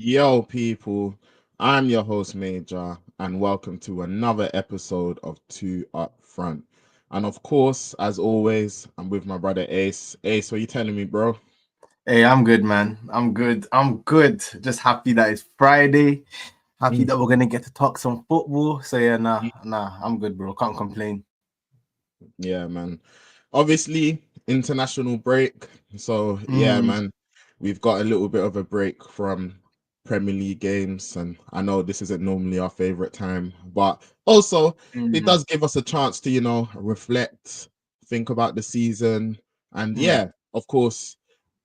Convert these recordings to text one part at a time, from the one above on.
Yo, people, I'm your host, Major, and welcome to another episode of Two Up Front. And of course, as always, I'm with my brother Ace. Ace, what are you telling me, bro? Hey, I'm good, man. I'm good. I'm good. Just happy that it's Friday. Happy Mm, that we're gonna get to talk some football. So yeah, mm. I'm good, bro. Can't complain. Yeah, man. Obviously, international break. So, yeah, Mm, man, we've got a little bit of a break from Premier League games. And I know this isn't normally our favorite time, but also it mm, does give us a chance to, reflect, think about the season. And mm, yeah, of course,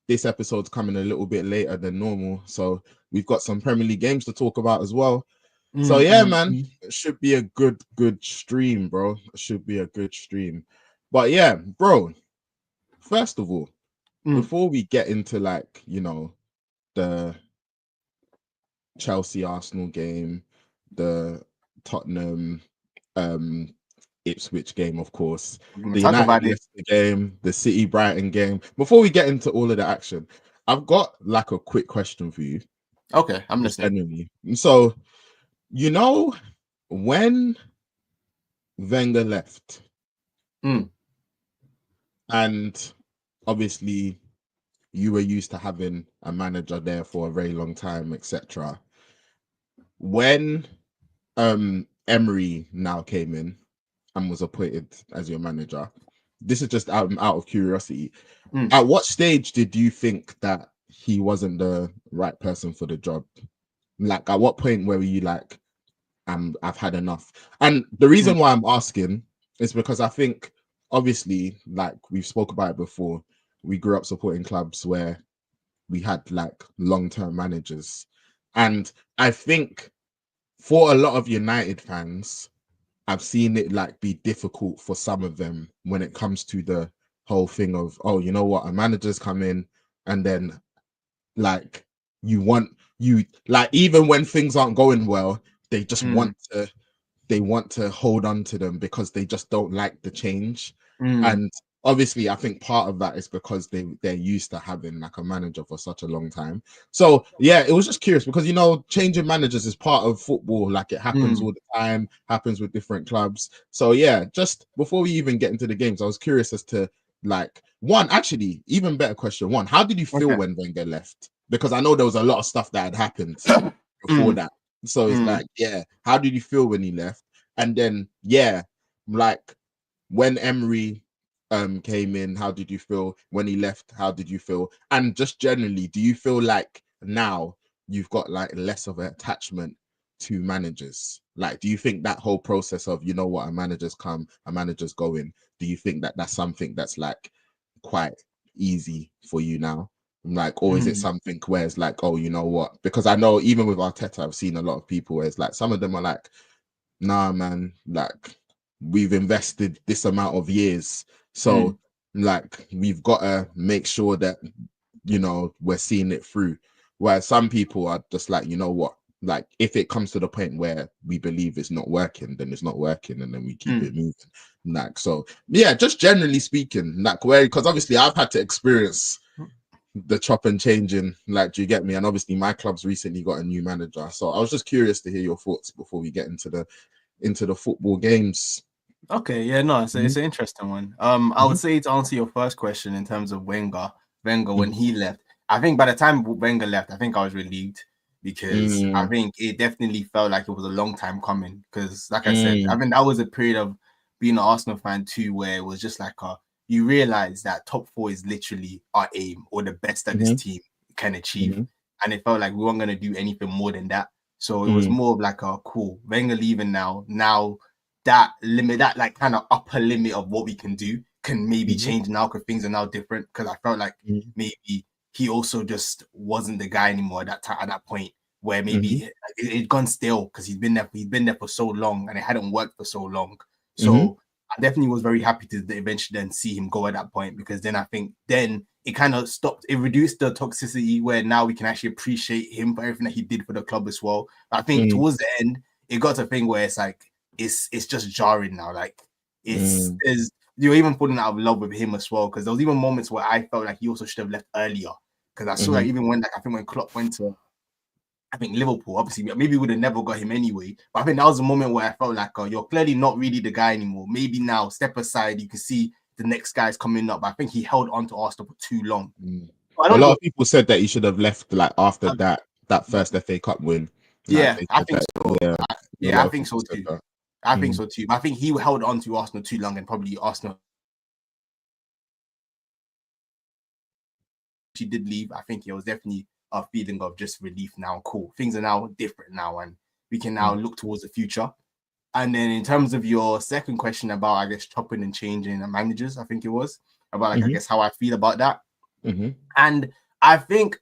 this episode's coming a little bit later than normal. So, we've got some Premier League games to talk about as well. So, yeah, man, mm. it should be a good stream, bro. It should be a good stream. But yeah, bro, first of all, Mm. before we get into the Chelsea Arsenal game, the Tottenham um Ipswich game, of course, We're gonna the talk United about it. Leicester game, the City Brighton game. Before we get into all of the action, I've got like a quick question for you, Okay, I'm just listening. genuinely. So, you know, when Wenger left, Mm, and obviously you were used to having a manager there for a very long time, etc. When Emery now came in and was appointed as your manager, this is just out of curiosity. mm. At what stage did you think that he wasn't the right person for the job? Like, at what point were you like, I've had enough? And the Mm. reason why I'm asking is because I think, obviously, like we've spoke about it before, we grew up supporting clubs where we had like long-term managers. And I think for a lot of United fans, I've seen it like be difficult for some of them when it comes to the whole thing of, oh, you know what, a manager's come in and then like you want you like even when things aren't going well, they just Mm, want to hold on to them because they just don't like the change. mm, And obviously, I think part of that is because they're used to having like a manager for such a long time. So yeah, it was just curious because changing managers is part of football. Like it happens mm. all the time, happens with different clubs. So yeah, just before we even get into the games, I was curious as to like one, actually, even better question. One, how did you feel Okay. when Wenger left? Because I know there was a lot of stuff that had happened before Mm, that. So it's mm. like, yeah, how did you feel when he left? And then, yeah, like when Emery came in, how did you feel? When he left, how did you feel? And just generally, do you feel like now you've got like less of an attachment to managers? Like, do you think that whole process of, a manager's come, a manager's going, do you think that that's something that's like quite easy for you now? Like, or is it Mm. something where it's like, oh, you know what? Because I know even with Arteta, I've seen a lot of people where it's like some of them are like, nah, man, like we've invested this amount of years. Mm. So like we've got to make sure that we're seeing it through. Whereas some people are just like, you know what? Like if it comes to the point where we believe it's not working, then it's not working, and then we keep Mm. it moving. Like so, yeah. Just generally speaking, like where because obviously I've had to experience the chop and changing. Like, do you get me? And obviously my club's recently got a new manager, so I was just curious to hear your thoughts before we get into the football games. Okay, yeah, no, it's Mhm, an interesting one. I would mhm, say to answer your first question in terms of Wenger when mhm, he left, I think by the time Wenger left, I think I was relieved because I mm, think it definitely felt like it was a long time coming. Because, like I said, I mm, think that was a period of being an Arsenal fan too, where it was just like you realize that top four is literally our aim or the best that this mhm, team can achieve, mhm, and it felt like we weren't gonna do anything more than that. So it was mm, more of like a cool Wenger leaving now that limit, that like kind of upper limit of what we can do can maybe mhm, change now because things are now different. Because I felt like mhm, maybe he also just wasn't the guy anymore at that time, at that point where mhm, maybe it'd gone stale because he's been there for so long and it hadn't worked for so long. mhm, So I definitely was very happy to eventually then see him go at that point because then I think then it kind of stopped. It reduced the toxicity where now we can actually appreciate him for everything that he did for the club as well. But I think mm, towards the end, it got to a thing where it's like it's just jarring now. Like it's mm, there's you're even falling out of love with him as well because there was even moments where I felt like he also should have left earlier because I saw like mhm, even when like I think when Klopp went to I think Liverpool, obviously, maybe would have never got him anyway. But I think that was a moment where I felt like, you're clearly not really the guy anymore. Maybe now, step aside, you can see the next guy's coming up. But I think he held on to Arsenal for too long. A lot of people said that he should have left like after that first FA Cup win. Yeah, I think so. Yeah, I think so too. I think so too. But I think he held on to Arsenal too long, and probably Arsenal. She did leave. I think it was definitely a feeling of just relief now. Cool, things are now different now, and we can now look towards the future. And then in terms of your second question about, I guess, chopping and changing the managers, I think it was about like I guess how I feel about that. And I think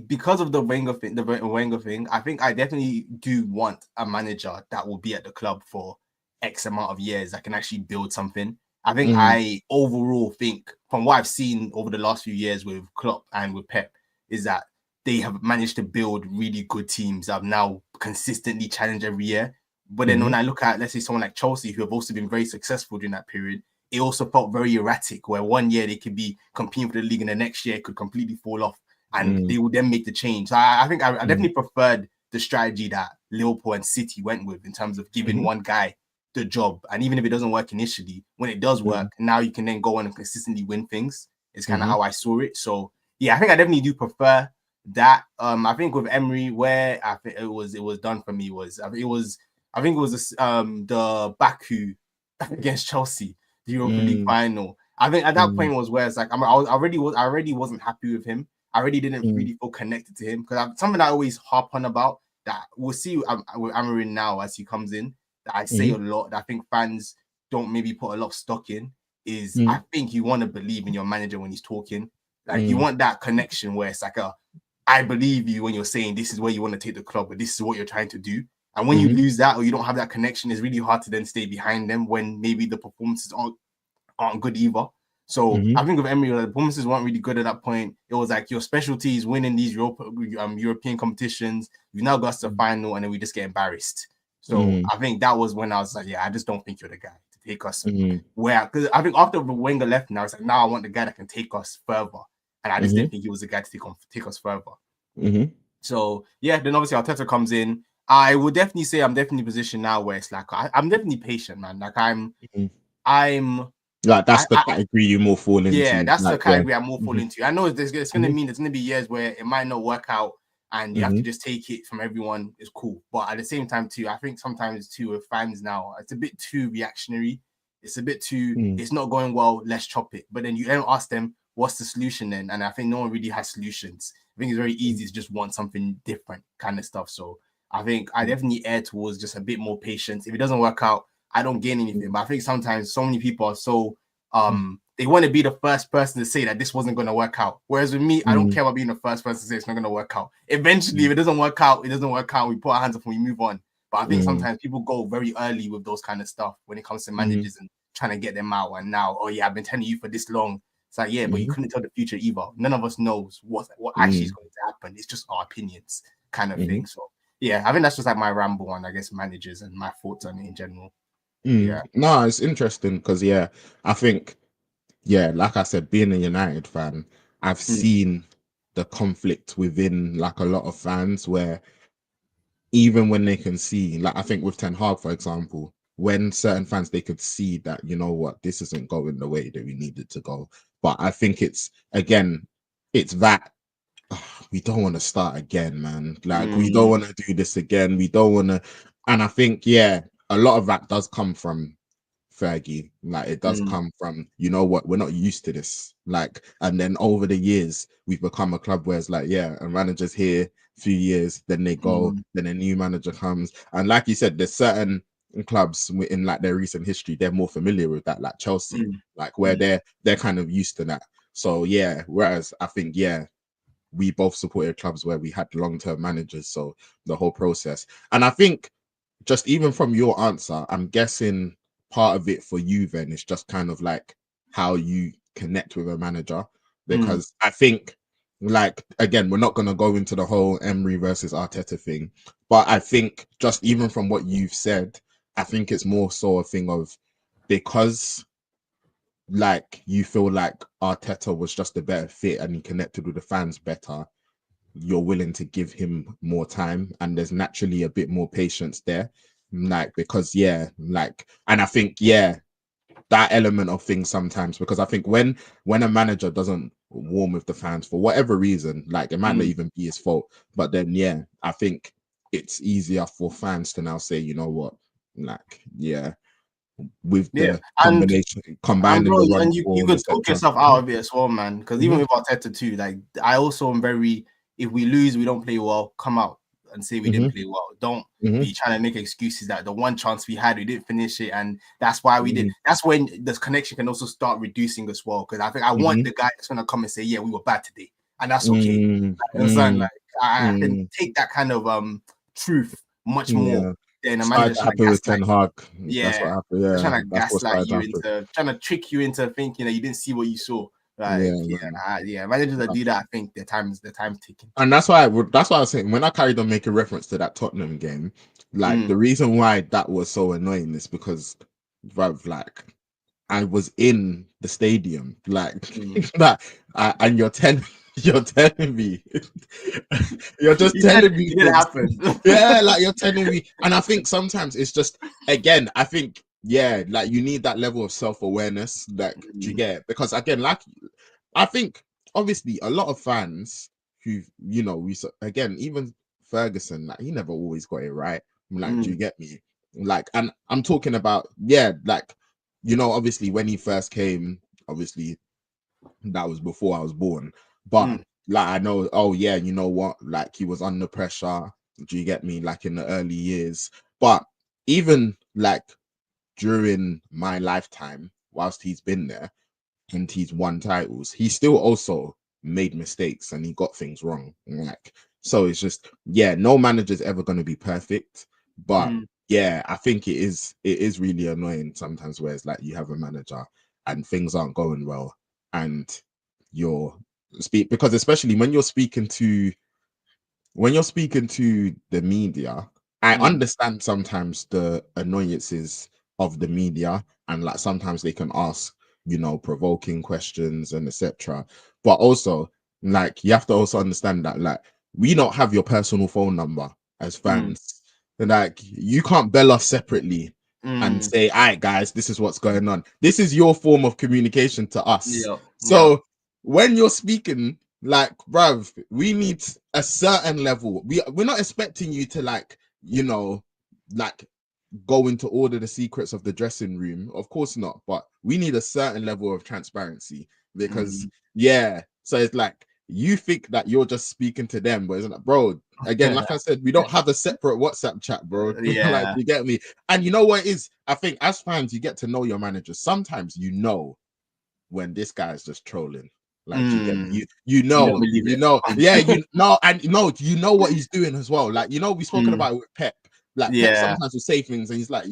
because of the Wenger thing, I think I definitely do want a manager that will be at the club for X amount of years that can actually build something. I think I overall think from what I've seen over the last few years with Klopp and with Pep is that they have managed to build really good teams that have now consistently challenged every year. But then when I look at, let's say, someone like Chelsea, who have also been very successful during that period, it also felt very erratic, where one year they could be competing for the league and the next year it could completely fall off, and they would then make the change. So I think I definitely preferred the strategy that Liverpool and City went with in terms of giving one guy the job. And even if it doesn't work initially, when it does work, now you can then go on and consistently win things. It's kind of how I saw it. So yeah, I think I definitely do prefer that. I think with Emery, where I think it was done for me was I think it was the Baku against Chelsea, the Europa League final. I think at that point was where it's like I already wasn't happy with him. I already didn't really feel connected to him, because something I always harp on about that we'll see with Amarin now as he comes in, that I say a lot, that I think fans don't maybe put a lot of stock in, is I think you want to believe in your manager when he's talking. Like you want that connection where it's like I believe you when you're saying this is where you want to take the club, but this is what you're trying to do. And when you lose that, or you don't have that connection, it's really hard to then stay behind them when maybe the performances aren't good either. So I think with Emery, the performances weren't really good at that point. It was like your specialty is winning these European competitions. We've now got to the final, and then we just get embarrassed. So I think that was when I was like, yeah, I just don't think you're the guy to take us where. Because I think after Wenger left, now it's like, now I want the guy that can take us further. And I just didn't think he was the guy to take us further. So yeah, then obviously Arteta comes in. I would definitely say I'm definitely positioned now where it's like I'm definitely patient, man. Like I'm like that's the category you more fall into. Yeah, that's the category I'm more fall into. I know it's going to mean there's going to be years where it might not work out, and you have to just take it from everyone. It's cool, but at the same time too, I think sometimes too with fans now, it's a bit too reactionary. It's a bit too. It's not going well. Let's chop it. But then you don't ask them what's the solution then, and I think no one really has solutions. I think it's very easy to just want something different kind of stuff. So I think I definitely err towards just a bit more patience. If it doesn't work out, I don't gain anything. But I think sometimes so many people are so they want to be the first person to say that this wasn't going to work out. Whereas with me, I don't care about being the first person to say it's not going to work out. Eventually, if it doesn't work out, it doesn't work out. We put our hands up and we move on. But I think sometimes people go very early with those kind of stuff when it comes to managers and trying to get them out. And now, oh yeah, I've been telling you for this long. It's like, yeah, but you couldn't tell the future either. None of us knows what actually is going to happen. It's just our opinions kind of thing. So yeah, I think that's just like my ramble on, I guess, managers and my thoughts on it in general. Yeah. No, it's interesting because I think, like I said, being a United fan, I've seen the conflict within like a lot of fans where even when they can see, like I think with Ten Hag, for example, when certain fans they could see that, you know what, this isn't going the way that we needed to go. But I think it's that we don't want to start again, man. Like we don't want to do this again. We don't want to, and I think a lot of that does come from Fergie. Like it does come from, you know what, we're not used to this. Like, and then over the years we've become a club where it's like, a manager's here a few years, then they go, then a new manager comes, and like you said, there's certain clubs in like their recent history they're more familiar with that, like Chelsea, like where they're kind of used to that. So whereas I think we both supported clubs where we had long-term managers, so the whole process. And I think just even from your answer, I'm guessing part of it for you then is just kind of like how you connect with a manager, because I think, like, again, we're not going to go into the whole Emery versus Arteta thing, but I think just even from what you've said, I think it's more so a thing of, because like you feel like Arteta was just a better fit and he connected with the fans better, you're willing to give him more time, and there's naturally a bit more patience there, like because like, and I think that element of things sometimes, because I think when a manager doesn't warm with the fans for whatever reason, like it might not even be his fault, but then I think it's easier for fans to now say, you know what, like with Yeah, the and combining bro, the run and you form, could talk etc. yourself out of it as well, man. Because even Mhm. with Arteta too, like I also am very. If we lose, we don't play well. Come out and say we didn't play well. Don't be trying to make excuses that the one chance we had, we didn't finish it, and that's why we did. That's when the connection can also start reducing as well. Because I think I want the guy that's gonna come and say, yeah, we were bad today, and that's okay. Like, I can take that kind of truth much more Yeah. than a Started manager to trying to happen with Ten gaslight you. Hag. That's what Yeah, happened. they're Yeah, trying to that's what gaslight started to you happen. into trying to trick you into thinking that you didn't see what you saw. Yeah, Like, man. managers that do that, I think their time's ticking. And that's why I was saying, when I carried on making reference to that Tottenham game, like the reason why that was so annoying is because, bruv, like I was in the stadium, like that, and you're telling me, you're just You said telling me it didn't things. happen. Yeah, like you're telling me, and I think sometimes it's just, again, I think like you need that level of self-awareness. Like, do you get it? Because again, like I think obviously a lot of fans who, we again, even Ferguson, like he never always got it right. Like, do you get me? Like, and I'm talking about like, obviously when he first came, obviously that was before I was born, but like I know, oh yeah, you know what, like he was under pressure. Do you get me? Like in the early years, but even like during my lifetime, whilst he's been there and he's won titles, he still also made mistakes and he got things wrong. Like, so it's just, no manager's ever going to be perfect, but I think it is really annoying sometimes where it's like you have a manager and things aren't going well, and you're because especially when you're speaking to the media, I understand sometimes the annoyances of the media, and like sometimes they can ask, provoking questions and etc. But also, like you have to also understand that like we don't have your personal phone number as fans. And like you can't bell us separately and say, all right, guys, this is what's going on. This is your form of communication to us. So when you're speaking, like, bruv, we need a certain level. We're not expecting you to like, like go into all of the secrets of the dressing room. Of course not. But we need a certain level of transparency because so it's like you think that you're just speaking to them, but it's like, bro, again, like I said, we don't have a separate WhatsApp chat, bro. Like, you get me? And you know what it is? I think as fans, you get to know your managers. Sometimes when this guy is just trolling. Like, do you get me? You don't believe it. And you know what he's doing as well. Like, we've spoken about it with Pep. Like, Pep sometimes will say things and he's like,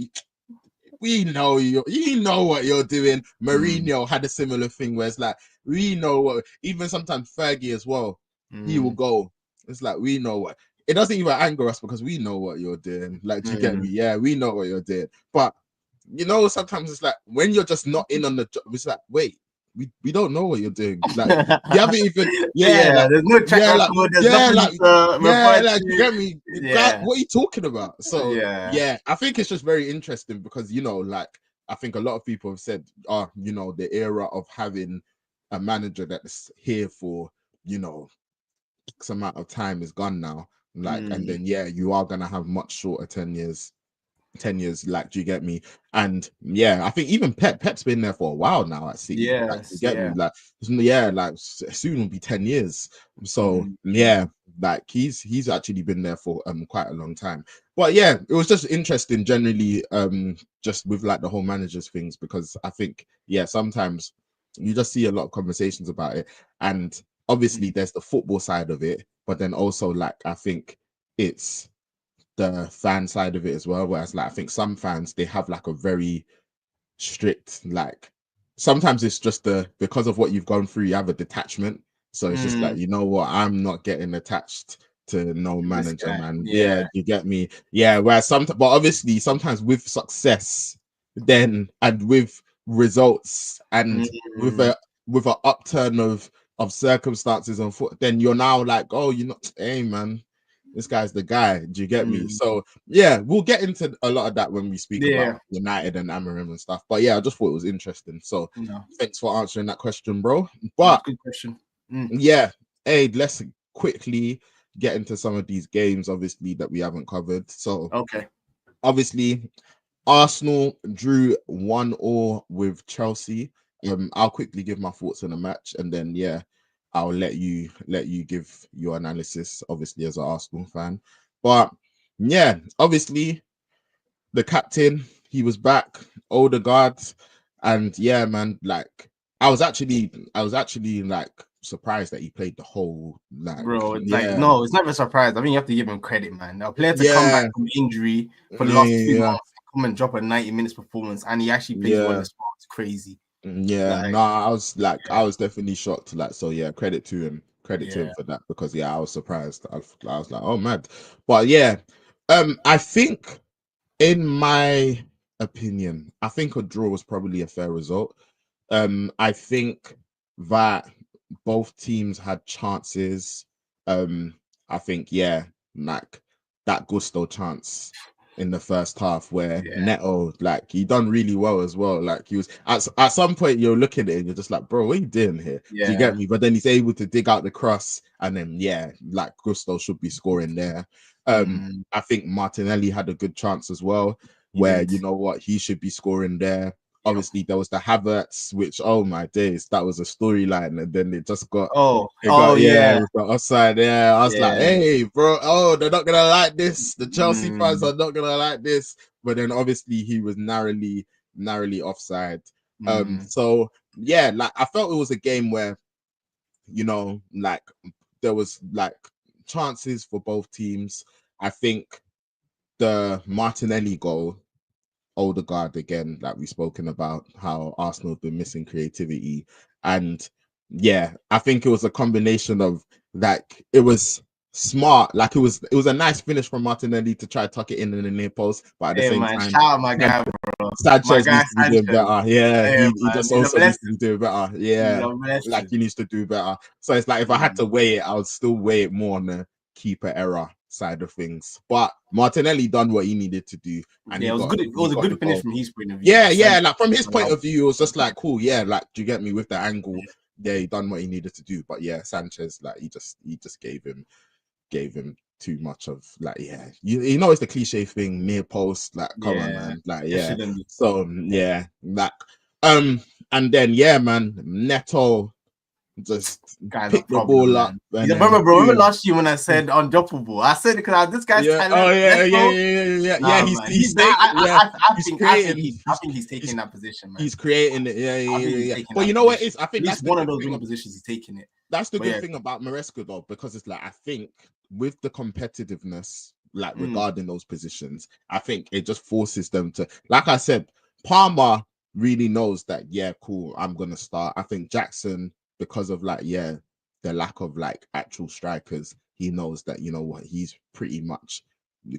we know you know what you're doing. Mourinho had a similar thing where it's like, we know what, even sometimes Fergie as well, he will go, it's like, we know what, it doesn't even anger us because we know what you're doing. Like, do you get me? Yeah, we know what you're doing. But sometimes it's like when you're just not in on the job, it's like, wait, we don't know what you're doing. Like, you haven't even, there's no track record, there's nothing to refer like, to. you get me? What are you talking about? So I think it's just very interesting because like I think a lot of people have said, the era of having a manager that's here for X amount of time is gone now. Like, and then you are gonna have much shorter 10 years, like, do you get me? And I think even Pep's been there for a while now at City. Like, you get me? Like, like soon will be 10 years. So like he's actually been there for quite a long time. But it was just interesting generally, just with like the whole managers things, because I think sometimes you just see a lot of conversations about it, and obviously there's the football side of it, but then also like I think it's the fan side of it as well. Whereas like I think some fans, they have like a very strict, like sometimes it's just because of what you've gone through, you have a detachment. So it's just like, you know what, I'm not getting attached to no manager, man. Yeah, you get me? Yeah, whereas but obviously sometimes with success, then and with results and with a upturn of of circumstances on foot, then you're now like, oh, you know, hey man, this guy's the guy. Do you get me? So yeah, we'll get into a lot of that when we speak about United and Amorim and stuff. But yeah, I just thought it was interesting. So thanks for answering that question, bro. But good question. Yeah, hey, let's quickly get into some of these games, obviously, that we haven't covered. So obviously, Arsenal drew 1-1 with Chelsea. I'll quickly give my thoughts on the match, and then I'll let you give your analysis, obviously, as an Arsenal fan. But yeah, obviously, the captain, he was back, Odegaard, and yeah, man, like I was actually like surprised that he played the whole bro. It's like no, it's never a surprise. I mean, you have to give him credit, man. A player to come back from injury for the last 2 months, come and drop a 90 minutes performance, and he actually plays well as well. It's crazy. I was definitely shocked. Like, so yeah, credit to him for that, because I was surprised. I was like, oh mad. But yeah, I think, in my opinion, I think a draw was probably a fair result. I think that both teams had chances. I think, like that Gusto chance in the first half where Neto, like, he done really well as well. Like, he was at some point you're looking at it and you're just like, bro, what are you doing here? Do you get me? But then he's able to dig out the cross, and then like Gusto should be scoring there. I think Martinelli had a good chance as well, where you know what, he should be scoring there. Obviously, there was the Havertz, which, oh my days, that was a storyline, and then it just got offside. Yeah, I was like, hey, bro, they're not gonna like this. The Chelsea fans are not gonna like this. But then obviously he was narrowly offside. So yeah, like I felt it was a game where, you know, like there was like chances for both teams. I think the Martinelli goal, Odegaard again, like we've spoken about how Arsenal have been missing creativity, and I think it was a combination of, like, it was smart, like it was a nice finish from Martinelli to try to tuck it in the near post, but at the same time, shout out my guy, bro. Sanchez needs to be doing better. He just also needs to be doing better. Like, he needs to do better. So it's like, if I had to weigh it, I would still weigh it more on the keeper error side of things. But Martinelli done what he needed to do, and it was good. It was a good finish from his point of view. Like from his point of view, it was just like, cool. Like, do you get me, with the angle? He done what he needed to do. But Sanchez, like, he just gave him too much of, like, you know, it's the cliche thing, near post, like, come on, man, like, so like, and then man, Neto just pick the ball up. Remember last year when I said undroppable? I said, because this guy's talent. I think he's taking that position, man. He's creating it. But you know what it is? I think that's one of those winning positions. He's taking it. That's the good thing about Maresca, though, because it's like, I think with the competitiveness, like, regarding those positions, I think it just forces them to, like I said, Palmer really knows that, cool, I'm gonna start. I think Jackson, because of, like, the lack of, like, actual strikers, he knows that, you know what, he's pretty much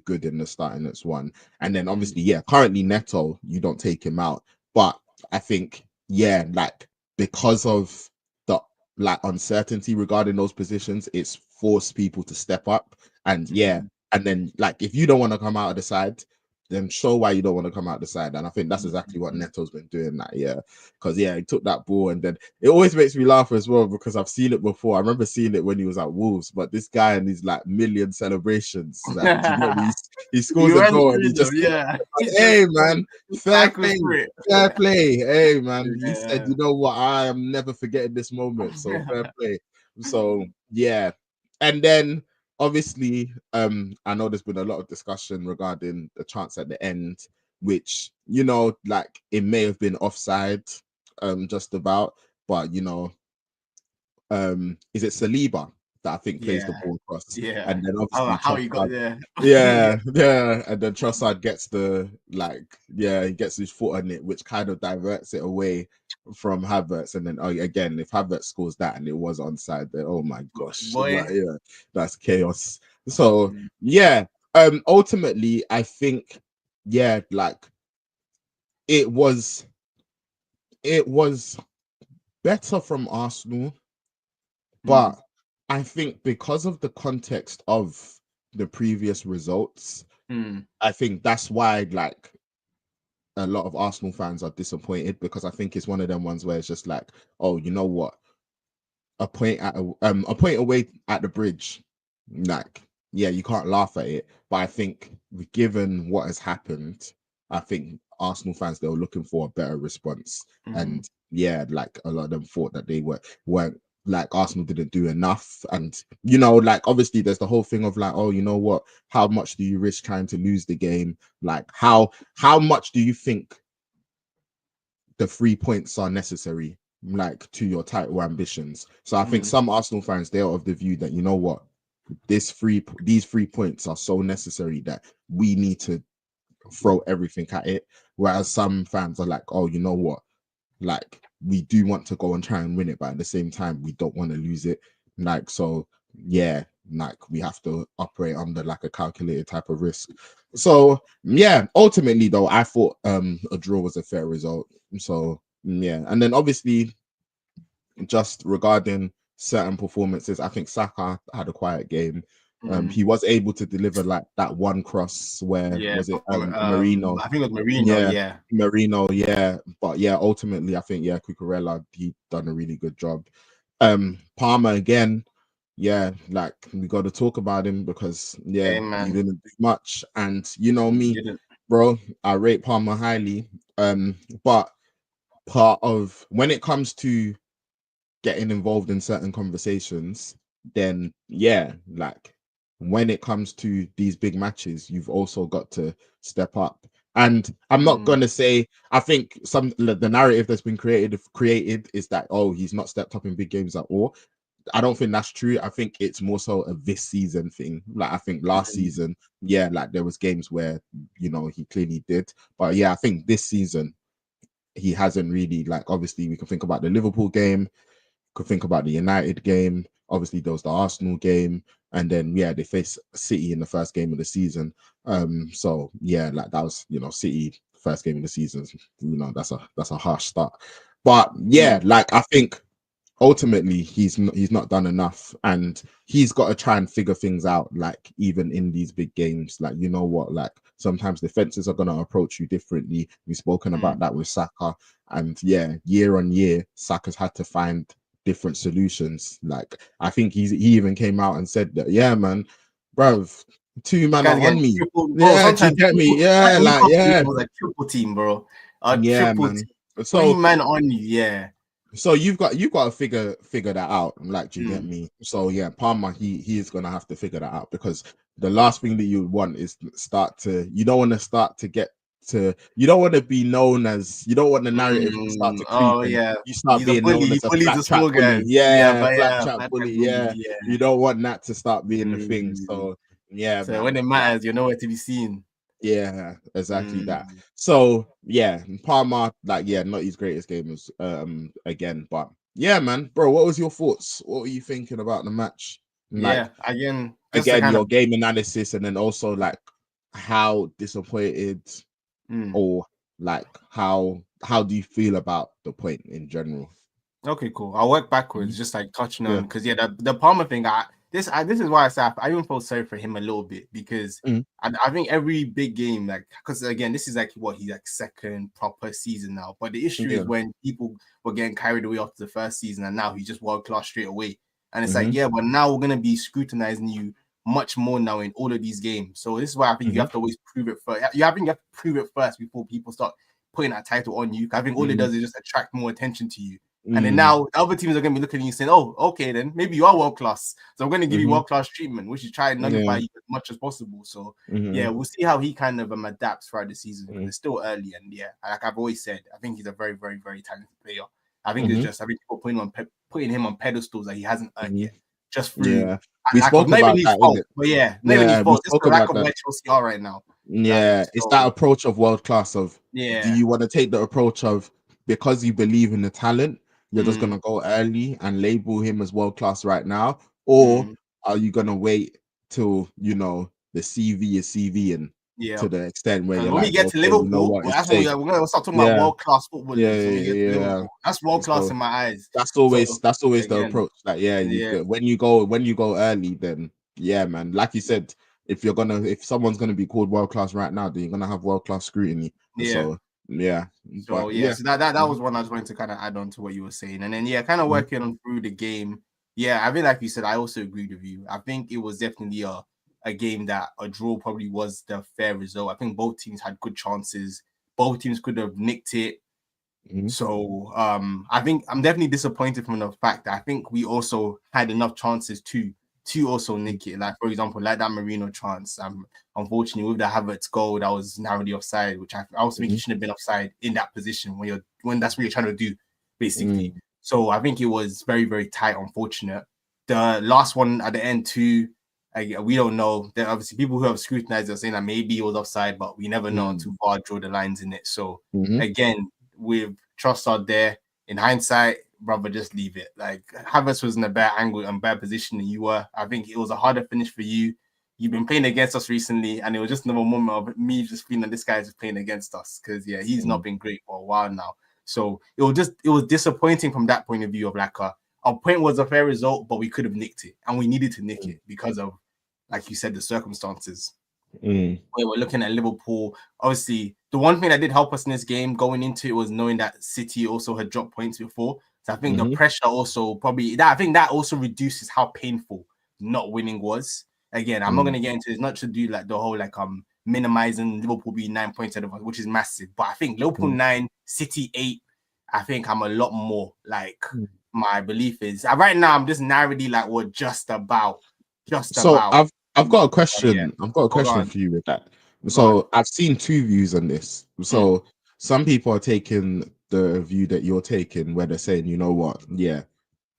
good in the starting that's one. And then obviously, currently Neto, you don't take him out. But I think, like, because of the, like, uncertainty regarding those positions, it's forced people to step up. And and then, like, if you don't want to come out of the side, then show why you don't want to come out the side. And I think that's exactly what Neto's been doing that because he took that ball, and then it always makes me laugh as well, because I've seen it before. I remember seeing it when he was at Wolves, but this guy and his, like, million celebrations, like, he scores a goal and he just hey man, fair play, hey man, he said, you know what, I am never forgetting this moment, so fair play. So and then obviously, I know there's been a lot of discussion regarding the chance at the end, which, you know, like, it may have been offside, just about, but, you know, is it Saliba that I think plays the ball across? And then obviously how he got there. And then Trossard gets he gets his foot on it, which kind of diverts it away from Havertz. And then again, if Havertz scores that and it was onside, then oh my gosh, that's chaos. So ultimately, I think like, it was better from Arsenal, But I think because of the context of the previous results, I think that's why like a lot of Arsenal fans are disappointed, because I think it's one of them ones where it's just like, oh, you know what, a point away at the bridge, like, yeah, you can't laugh at it. But I think given what has happened, I think Arsenal fans, they were looking for a better response. And yeah, like a lot of them thought that they weren't like Arsenal didn't do enough. And like obviously there's the whole thing of like, oh, you know what, how much do you risk trying to lose the game? Like how much do you think the 3 points are necessary, like, to your title ambitions? So I think some Arsenal fans, they're of the view that, you know what, these 3 points are so necessary that we need to throw everything at it. Whereas some fans are like, oh, you know what, like, we do want to go and try and win it, but at the same time, we don't want to lose it. Like, so yeah, like we have to operate under like a calculated type of risk. So yeah, ultimately though, I thought a draw was a fair result. So yeah, and then obviously just regarding certain performances, I think Saka had a quiet game. He was able to deliver like that one cross where was it Marino? I think it was Marino. Yeah, Yeah. Marino. Yeah, but yeah, ultimately, I think Cucurella, he done a really good job. Palmer again. Yeah, like we got to talk about him because yeah, Hey, he man. didn't do much, and you know me, Didn't. bro, I rate Palmer highly. But part of when it comes to getting involved in certain conversations, then yeah, like when it comes to these big matches, you've also got to step up. And I'm not gonna say, I think the narrative that's been created is that, oh, he's not stepped up in big games at all. I don't think that's true. I think it's more so a this season thing. Like I think last season, yeah, like there was games where he clearly did, but yeah, I think this season he hasn't really, like, obviously we can think about the Liverpool game, could think about the United game. Obviously, there was the Arsenal game, and then yeah, they faced City in the first game of the season. So yeah, like that was City first game of the season. That's a harsh start, but yeah, like I think ultimately he's not done enough, and he's got to try and figure things out, like even in these big games. Like, you know what, like sometimes defenses are going to approach you differently. We've spoken about that with Saka, and yeah, year on year Saka's had to find different solutions. Like I think he even came out and said that, yeah man, bruv, two You man guys are get on me. triple, bro. Yeah, do you Sometimes get me? that Yeah, like Newcastle yeah, game was a triple team, bro. A yeah triple man. team. Three So men on you, yeah. So you've got to figure that out. Like, do you get Mm. me? So yeah, Palmer, he is gonna have to figure that out, because the last thing that you want is you don't want to start to get to, you don't want to be known as, you don't want the narrative to start to creep Oh and yeah, you start he's a being bully. known He as a bullies flat the trap small bully. guys. Yeah, Yeah, but flat yeah, trap flat track bully. bully. Yeah, Yeah. you don't want that to start being the thing. Mm. So yeah, So when man. it Like, matters, you're nowhere to be seen. yeah, exactly that. Mm. So yeah, Palmer, like, yeah, not his greatest game as again, but yeah, man, bro, what was your thoughts? What were you thinking about the match? Like, Yeah, again, just to again, kind of your game analysis, and then also like how disappointed, mm. or like how do you feel about the point in general? Okay, cool. I'll work backwards, Mhm. just like touching Yeah. on, because yeah, the Palmer thing. This is why I say I even feel sorry for him a little bit, because Mhm. I think every big game, like, because again, this is like what he's like second proper season now. But the issue is Yeah. when people were getting carried away after the first season, and now he's just world class straight away. And it's like, Hmm. yeah, but now we're gonna be scrutinizing you much more now in all of these games. So this is why I think you Hmm. have to always prove it first. You have to prove it first before people start putting that title on you. I think all it Hmm. does is just attract more attention to you. And then Hmm. now the other teams are going to be looking at you saying, oh, okay, then maybe you are world class. So I'm going to give you Hmm. world class treatment, which is try and nullify Yeah. you as much as possible. So yeah, Hmm. we'll see how he kind of adapts throughout the season, because Hmm. it's still early. And yeah, like I've always said, I think he's a very, very, very talented player. I think it's Hmm. just, I think people putting him on pedestals that he hasn't earned Hmm. yet, just through Yeah. a We lack of, spoke not even about his that, isn't fault, it? but yeah, not even his Yeah, we fault, just spoke the lack about of that. where Chelsea are right now. Like, Yeah, it's that so approach of world class of, do yeah. you want to take the approach of, because you believe in the talent, you're just Mm, gonna go early and label him as world class right now, or mm. are you gonna wait till the CV is CV and Yeah. to the extent where Because you're when we like, get to okay, you know Liverpool, what, well, it's that's when safe. we're gonna start talking about Yeah, world class footballers. When we get to yeah. Liverpool, that's world class So in my eyes. that's So always the again, approach. Like, yeah, you've yeah, got when you go early, then yeah, man. Like you said, if someone's gonna be called world class right now, then you're gonna have world class scrutiny. yeah. So yeah, So but yeah, yeah. so that was one I just wanted to kind of add on to what you were saying, and then yeah, kind of Mhm. working on through the game. Yeah, I think like you said, I also agreed with you. I think it was definitely a game that a draw probably was the fair result. I think both teams had good chances. Both teams could have nicked it. Mhm. So I think I'm definitely disappointed from the fact that I think we also had enough chances to also nick it. Like for example, like that Marino chance. Unfortunately with the Havertz goal, that was narrowly offside, which I also think it Mhm. shouldn't have been offside in that position when that's what you're trying to do, basically. Mhm. So I think it was very, very tight, unfortunate. The last one at the end too, we don't know. There are obviously people who have scrutinized are saying that maybe it was offside, but we never know until VAR draw the lines in it. So Mhm. again, with Trossard there, in hindsight, brother, just leave it. Like Havertz was in a better angle and better position than you were. I think it was a harder finish for you. You've been playing against us recently, and it was just another moment of me just feeling that this guy is playing against us because yeah, he's not been great for a while now. So it was disappointing from that point of view of like our point was a fair result, but we could have nicked it, and we needed to nick it because of, like you said, the circumstances. Mhm. Where we're looking at Liverpool. Obviously, the one thing that did help us in this game going into it was knowing that City also had dropped points before. So I think the Mhm. pressure also probably that I think that also reduces how painful not winning was. Again, I'm not Mhm. gonna get into it's not to do like the whole like minimizing Liverpool being 9 points ahead of us, which is massive. But I think Liverpool Mhm. 9, City 8, I think I'm a lot more like Mhm. my belief is right now I'm just narrowly like we're just So about. I've got a Yeah, question. I've got a hold question on, for you with that. go on. So I've seen two views on this. Mm, So some people are taking the view that you're taking, where they're saying, you know what, yeah,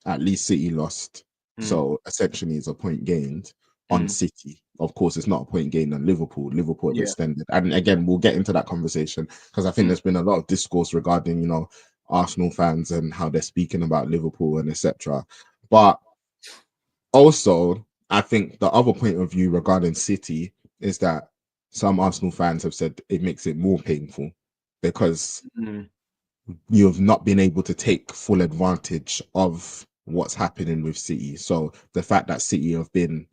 at least City lost. mm. So essentially, it's a point gained on Mm, City. Of course, it's not a point gained on Liverpool. Liverpool have yeah. extended. And again, we'll get into that conversation because I think Mm, there's been a lot of discourse regarding, Arsenal fans and how they're speaking about Liverpool and etc. But also, I think the other point of view regarding City is that some Arsenal fans have said it makes it more painful because mm, you have not been able to take full advantage of what's happening with City. So the fact that City have been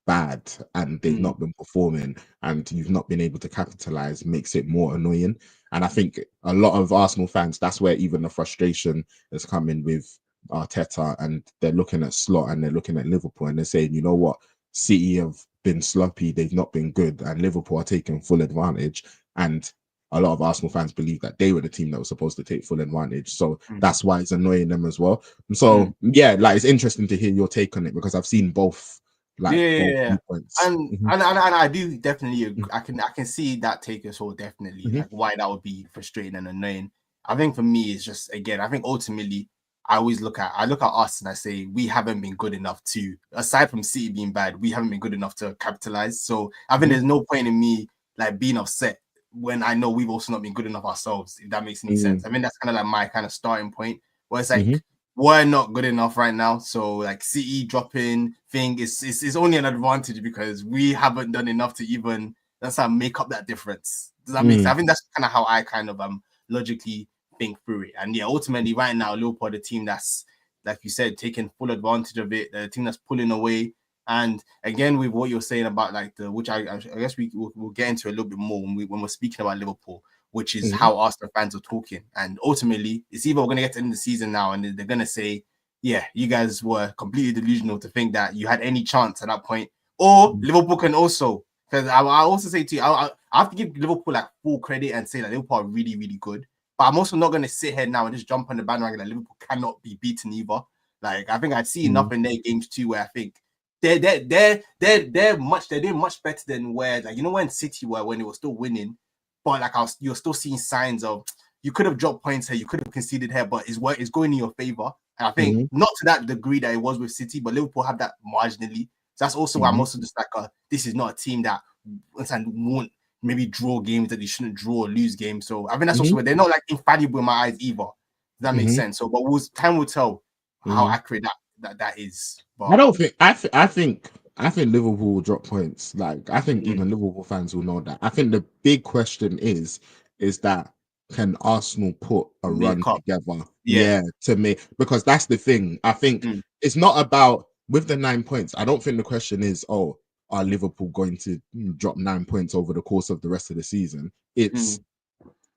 bad and they've mm, not been performing and you've not been able to capitalize makes it more annoying. And I think a lot of Arsenal fans, that's where even the frustration is coming with Arteta, and they're looking at Slot and they're looking at Liverpool and they're saying, you know what, City have been sloppy, they've not been good, and Liverpool are taking full advantage. And a lot of Arsenal fans believe that they were the team that was supposed to take full advantage. So mm, that's why it's annoying them as well. mm. So yeah, like it's interesting to hear your take on it because I've seen both, Yeah, like yeah, both yeah. viewpoints. And, and I do definitely agree. Mhm. I can see that take as well, definitely. Mhm. Like why that would be frustrating and annoying. I think for me it's just again, I think ultimately I look at us and I say we haven't been good enough to, aside from City being bad, we haven't been good enough to capitalize. So I think Mhm. there's no point in me like being upset when I know we've also not been good enough ourselves, if that makes any sense. Mhm. I mean that's kind of like my kind of starting point where it's Mhm. like we're not good enough right now. So like CE dropping thing is only an advantage because we haven't done enough to even that's how make up that difference. Does that make sense? Mhm. I think that's kind of how I kind of logically think through it. And yeah, ultimately right now, Liverpool, the team that's like you said, taking full advantage of it, the team that's pulling away. And again, with what you're saying about like the which I guess we'll get into a little bit more when we're speaking about Liverpool, which is Mhm. how Arsenal fans are talking. And ultimately, it's either we're going to get to the end of the season now and they're going to say, yeah, you guys were completely delusional to think that you had any chance at that point. Or Liverpool can also, because I also say to you, I have to give Liverpool like full credit and say that Liverpool are really, really good. But I'm also not going to sit here now and just jump on the bandwagon that Liverpool cannot be beaten either. Like I think I'd see enough Mhm. in their games too where I think they're doing much better than where like when City were when they were still winning, but like you're still seeing signs of you could have dropped points here, you could have conceded here, but it's going in your favor. And I think Mhm. not to that degree that it was with City, but Liverpool have that marginally. So that's also why I'm Mhm. also just like this is not a team that won't maybe draw games that they shouldn't draw or lose games. So I think that's also Mhm. where they're not like infallible in my eyes either. Does that make Mhm. sense? So, but time will tell how Mhm. accurate that is. I But don't think I think I think Liverpool will drop points. Like, I think even Liverpool fans will know that. I think the big question is that can Arsenal put a run Make up. together? Yeah. Yeah, to me, because that's the thing. I think it's not about with the 9 points. I don't think the question is, oh, are Liverpool going to drop 9 points over the course of the rest of the season? It's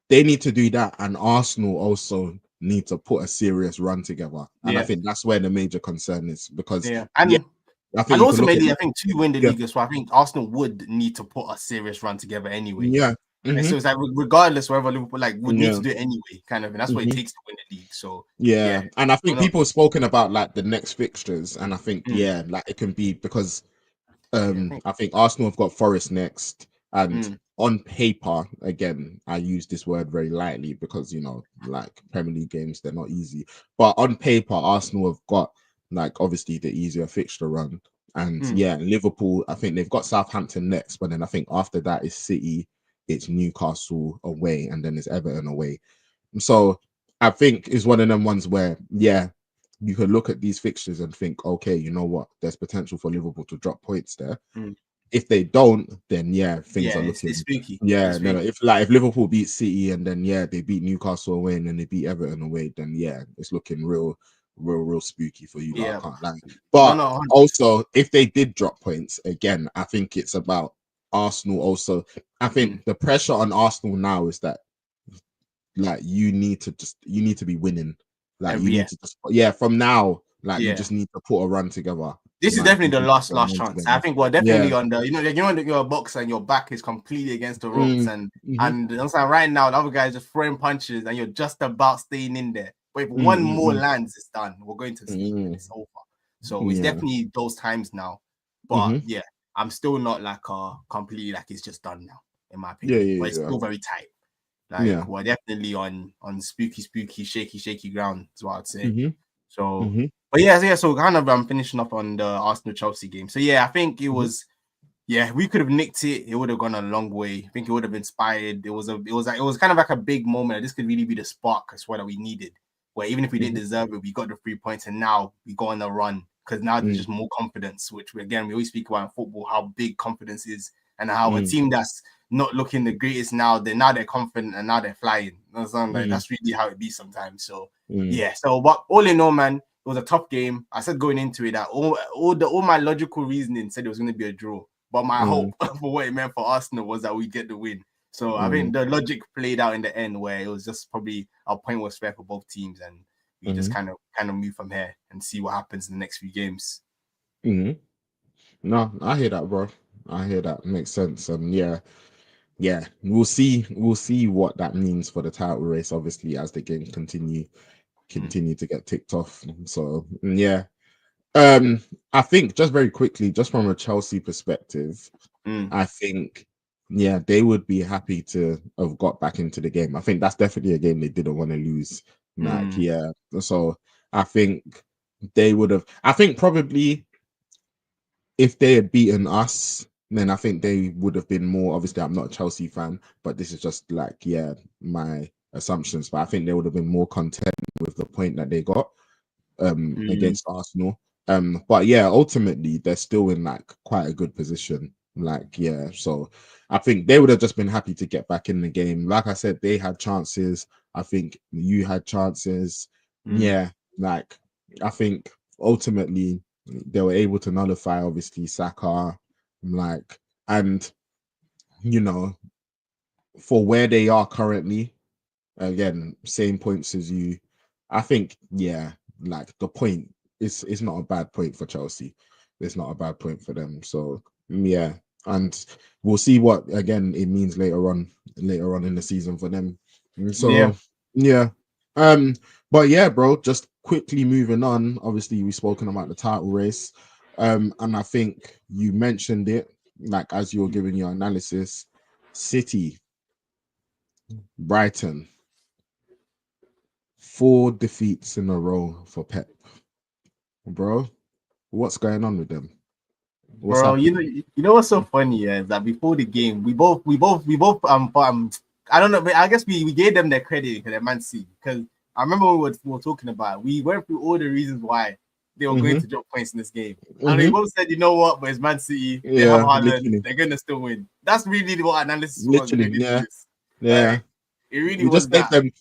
they need to do that, and Arsenal also need to put a serious run together. And I think that's where the major concern is because I think And you can look at ultimately, I think to win the league as well, I think Arsenal would need to put a serious run together anyway. Yeah. So it's like regardless whether Liverpool would need Yeah. to do it anyway, kind of, and that's what it takes to win the league. So yeah, and I think people have spoken about like the next fixtures, and I think like it can be because I think Arsenal have got Forest next, and on paper, again, I use this word very lightly because like Premier League games, they're not easy. But on paper, Arsenal have got like obviously the easier fixture run, and Liverpool. I think they've got Southampton next, but then I think after that is City, it's Newcastle away, and then it's Everton away. So I think it's one of them ones where you could look at these fixtures and think, okay, you know what? There's potential for Liverpool to drop points there. If they don't, then things are looking it's spooky. Yeah, no, if Liverpool beat City and then they beat Newcastle away and then they beat Everton away, then it's looking real spooky for you. I can't lie. But also, if they did drop points again, I think it's about Arsenal. Also, I think the pressure on Arsenal now is that like you need to be winning. Like you need to just from now, like you just need to put a run together. This is definitely the last chance. Together. I think we're definitely on the your box and your back is completely against the ropes and right now the other guys just throwing punches and you're just about staying in there. But if one more lands, it's done. We're going to sleep and it's over. So it's definitely those times now. But I'm still not like completely like it's just done now, in my opinion. But it's still very tight. Like we're definitely on spooky, shaky ground, is what I'd say. So but so kind of finishing up on the Arsenal Chelsea game. So I think it was we could have nicked it. It would have gone a long way. I think it would have inspired. It was kind of like a big moment. This could really be the spark as well that we needed. Where even if we didn't deserve it, we got the 3 points, and now we go on a run because now there's just more confidence. Which we always speak about in football, how big confidence is, and how a team that's not looking the greatest now, they're confident and now they're flying. That's really how it be sometimes. So so but all in all, man, it was a tough game. I said going into it that all my logical reasoning said it was going to be a draw, but my hope for what it meant for Arsenal was that we get the win. So I think the logic played out in the end where it was just probably our point was fair for both teams, and we just kind of move from here and see what happens in the next few games. No, I hear that, bro. I hear that. Makes sense. And we'll see what that means for the title race, obviously, as the game continue to get ticked off. So I think just very quickly, just from a Chelsea perspective, I think they would be happy to have got back into the game. I think that's definitely a game they didn't want to lose. So I think they would have. I think probably if they had beaten us, then I think they would have been more. Obviously, I'm not a Chelsea fan, but this is just like my assumptions. But I think they would have been more content with the point that they got against Arsenal. But ultimately they're still in like quite a good position. So I think they would have just been happy to get back in the game. Like I said, they had chances. I think you had chances. Like I think ultimately they were able to nullify obviously Saka, and for where they are currently, again, same points as you. I think like the point is not a bad point for Chelsea. It's not a bad point for them. So and we'll see what again it means later on in the season for them. So but bro, just quickly moving on. Obviously, we've spoken about the title race, and I think you mentioned it like as you were giving your analysis. City, Brighton, 4 defeats in a row for Pep. Bro, what's going on with them? What's happening? You know what's so funny is that before the game, we both I don't know, but I guess we gave them their credit for their Man City, because I remember when we were talking about it, we went through all the reasons why they were going to drop points in this game. And we Mm-hmm. both said, you know what, but it's Man City. They have Yeah, Haaland. literally. They're gonna still win. That's really what analysis was Literally, going into yeah. this. Yeah. Like, it really We was just gave that. them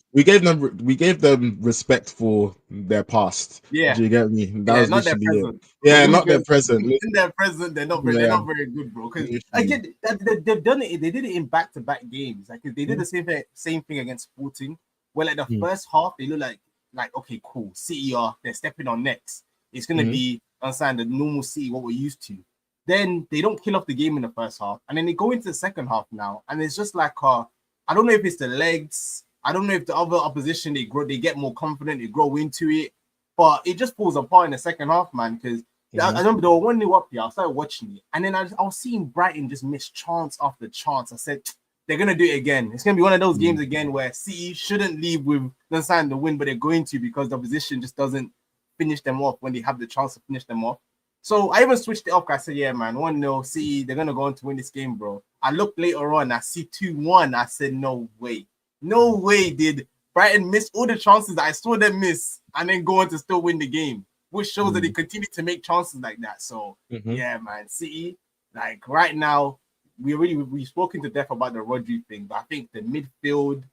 we gave them respect for their past. Yeah. Do you get me? That Yeah, was not their literally it. present. Yeah, We'll be not their fair. present. In their present, they're not Yeah, very good, bro. Because literally. again, they've done it. They did it in back-to-back games. Like they did the same thing against Sporting. Where like the first half, they look like okay, cool. City they're stepping on next. It's gonna be understand the normal City what we're used to. Then they don't kill off the game in the first half, and then they go into the second half now, and it's just like I don't know if it's the legs. I don't know if the other opposition they get more confident, they grow into it, but it just falls apart in the second half, man. Because I remember they were 1-0 up here. I started watching it, and then I was seeing Brighton just miss chance after chance. I said they're gonna do it again. It's gonna be one of those games again where City shouldn't leave with the win, but they're going to because the opposition just doesn't finish them off when they have the chance to finish them off. So I even switched it up. I said, yeah, man, 1-0, City, they're gonna go on to win this game, bro. I looked later on, I see 2-1. I said, no way. No way did Brighton miss all the chances that I saw them miss and then go on to still win the game, which shows that they continue to make chances like that. So, yeah, man, City, like right now, we've spoken to death about the Rodri thing, but I think the midfield,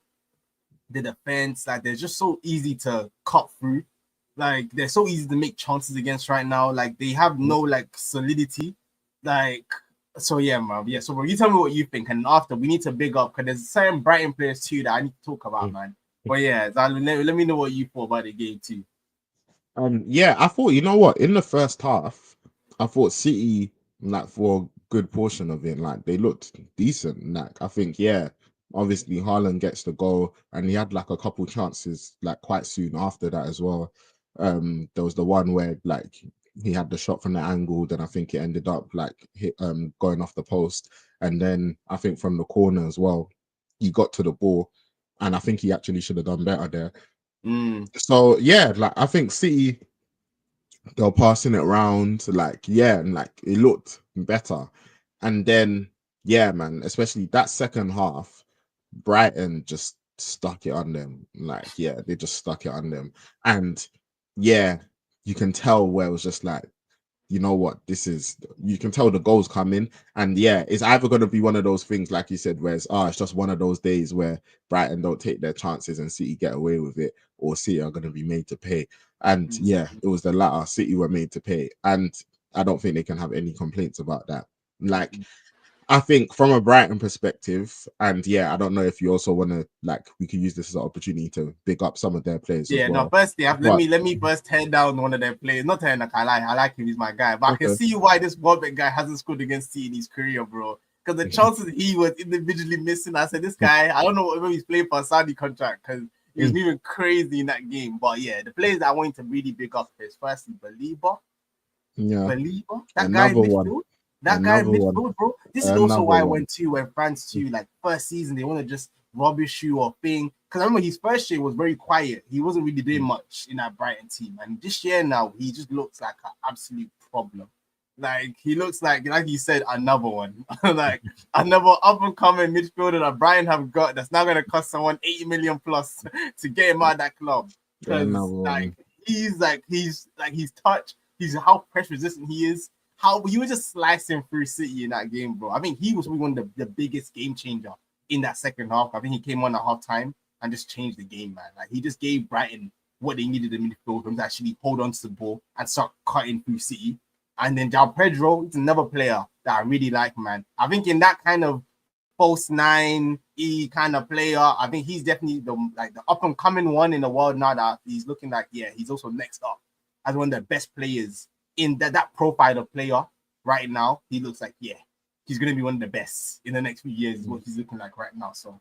the defense, like they're just so easy to cut through. Like they're so easy to make chances against right now. Like they have no like solidity. Like so yeah, man. Yeah. So bro, you tell me what you think, and after we need to big up because there's certain Brighton players too that I need to talk about, man. But yeah, let me know what you thought about the game too. Yeah, I thought, you know what, in the first half, I thought City, like for a good portion of it, like they looked decent. Like I think, yeah, obviously Haaland gets the goal, and he had like a couple chances like quite soon after that as well. There was the one where like he had the shot from the angle, then I think it ended up like going off the post, and then I think from the corner as well, he got to the ball, and I think he actually should have done better there. So yeah, like I think City, they're passing it around, like yeah, and like it looked better. And then yeah, man, especially that second half, Brighton just stuck it on them. Like yeah, they just stuck it on them. And yeah, you can tell where it was just like, you know what, you can tell the goals coming, and yeah, it's either going to be one of those things like you said where it's just one of those days where Brighton don't take their chances and City get away with it, or City are going to be made to pay. And yeah, it was the latter. City were made to pay, and I don't think they can have any complaints about that. Like I think from a Brighton perspective, and yeah, I don't know if you also want to like we could use this as an opportunity to big up some of their players as well. No, firstly, let me first tear down one of their players. Not tearing like I like him, he's my guy. But I can see why this Welbeck guy hasn't scored against City in his career, bro. Because the chances he was individually missing, I said, this guy, I don't know whether he's playing for a Saudi contract because he was moving crazy in that game. But yeah, the players that I want to really big up is firstly Belieber. Yeah. Belieber. That guy in midfield. That guy in midfield, bro. This is also why I went to when France too, like first season, they want to just rubbish you or thing. Because I remember his first year was very quiet. He wasn't really doing much in that Brighton team. And this year now, he just looks like an absolute problem. Like he looks like you said, another one. Like another up-and-coming midfielder that Brighton have got that's now gonna cost someone 80 million plus to get him out of that club. Because he's touch, he's how pressure resistant he is. How he was just slicing through City in that game, bro. I mean, he was one of the biggest game changer in that second half. I think he came on at half time and just changed the game, man. Like he just gave Brighton what they needed in midfield for him to actually hold on to the ball and start cutting through City. And then João Pedro is another player that I really like, man. I think in that kind of false nine kind of player, I think he's definitely the up and coming one in the world now that he's looking like, yeah, he's also next up as one of the best players in that profile of player right now. He looks like, yeah, he's going to be one of the best in the next few years is what he's looking like right now. So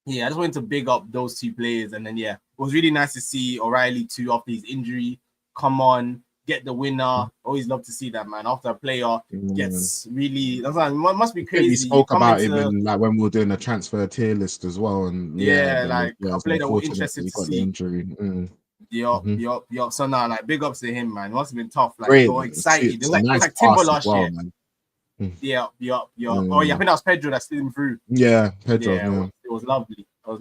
yeah, I just wanted to big up those two players. And then yeah, it was really nice to see O'Reilly too after his injury come on, get the winner. Always love to see that, man. After a player gets really, that's like, it must be crazy. We spoke about him in, like when we were doing the transfer tier list as well, and a player that we're interested to see. Injury. Yup. So now, like, big ups to him, man. It must have been tough. Like, great, you're excited. It was like, nice Timber last year. Man. Yup. Oh yeah, I think that was Pedro that slid him through. Yeah, Pedro. Yeah, it was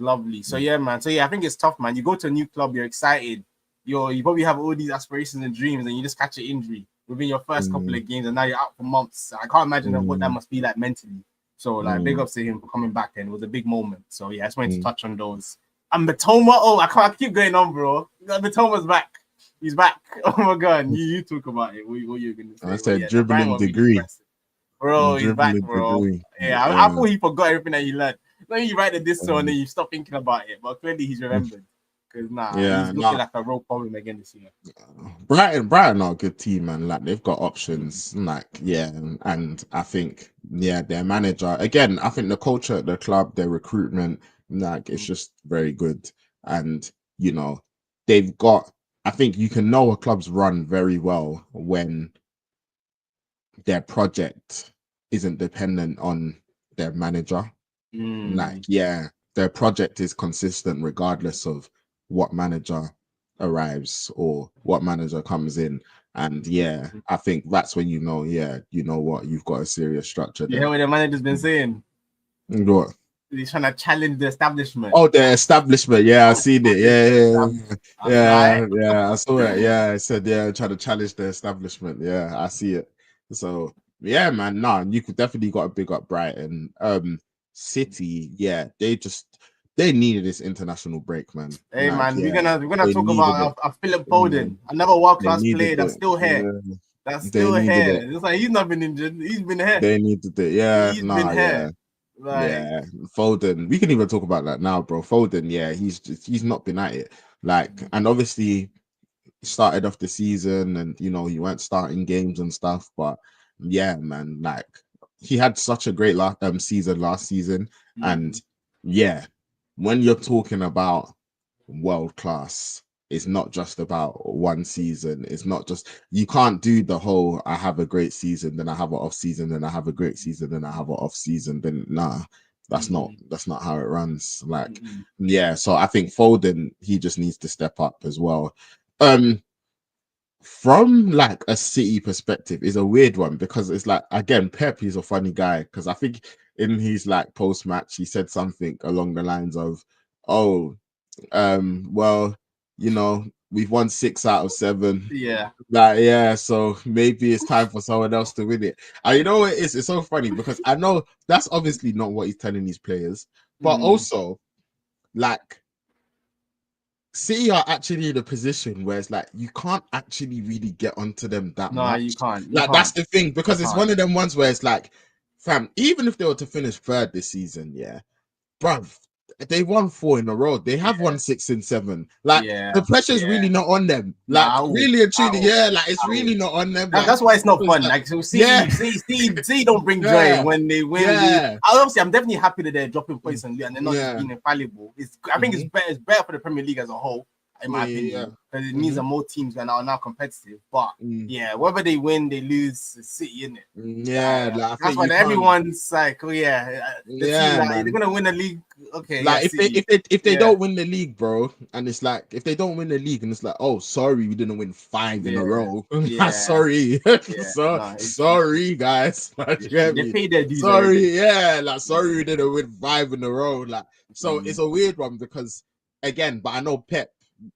lovely. So yeah, man. So yeah, I think it's tough, man. You go to a new club, you're excited. you probably have all these aspirations and dreams, and you just catch an injury within your first couple of games, and now you're out for months. I can't imagine what that must be like mentally. So like, big ups to him for coming back, and it was a big moment. So yeah, I just wanted to touch on those. And Matoma, I keep going on, bro. Matoma's back. He's back. Oh my god, you talk about it. What you gonna say? I said dribbling degree. Bro, he's back, bro. Degree. Yeah, I thought he forgot everything that he learned. Then you write the diss and then you stop thinking about it, but clearly he's remembered. Because he's looking like a real problem again this year. Brighton are a good team, man. Like, they've got options. Like, yeah, and I think, yeah, their manager, again, I think the culture at the club, their recruitment, like, it's just very good. And, you know, they've got, I think you can know a club's run very well when their project isn't dependent on their manager. Like, yeah, their project is consistent regardless of what manager arrives or what manager comes in. And yeah, I think that's when you know what, you've got a serious structure there. You hear what the manager's been saying? What? He's trying to challenge the establishment. Oh, the establishment. Yeah, I seen it. Yeah. I saw it. Yeah, I said, yeah, trying to challenge the establishment. Yeah, I see it. So yeah, man. Nah, you could definitely got a big up Brighton. City, yeah, they needed this international break, man. Hey, like, man, yeah, we're gonna talk about Philip Foden, another world class player that's still here. Yeah. That's still here. It's like he's not been injured. He's been here. They needed it. Yeah, he's been here. Like, yeah, Foden. We can even talk about that now, bro. Foden, yeah, he's not been at it. Like, and obviously started off the season, and you know, he weren't starting games and stuff, but yeah, man, like, he had such a great season last season. And yeah, when you're talking about world class, it's not just about one season. It's not just, you can't do the whole I have a great season, then I have an off season, then I have a great season, then I have an off season. Then that's not how it runs. Like, yeah, so I think Foden, he just needs to step up as well. From like a City perspective, is a weird one, because it's like, again, Pep, he's a funny guy, because I think in his like post match he said something along the lines of, oh, well, you know, we've won 6 out of 7. Yeah, like, yeah, so maybe it's time for someone else to win it. And you know what it is? It's so funny, because I know that's obviously not what he's telling these players, but also, like, City are actually in a position where it's like you can't actually really get onto them that much. You can't. That's the thing, because it's one of them ones where it's like, fam, even if they were to finish 3rd this season, yeah, bruv, they won 4 in a row. They have won 6 and 7. Like, the pressure is really not on them. Like, really and truly, like, it's really not on them. Like, that's why it's not fun. Like, so see, don't bring joy when they win. Obviously, I'm definitely happy that they're dropping points and they're not just being infallible. I think it's better for the Premier League as a whole, in my opinion, because it means that more teams are now competitive. But yeah, whether they win, they lose, it's City, isn't it? Like, that's why everyone's like, oh yeah, they're gonna win the league. Okay, like, if they don't win the league, bro, and it's like, if they don't win the league and it's like, oh, sorry, we didn't win 5 in a row. Sorry, sorry, guys. Like, they paid their dues. Sorry, like, sorry, we didn't win 5 in a row. Like, so it's a weird one, because again, but I know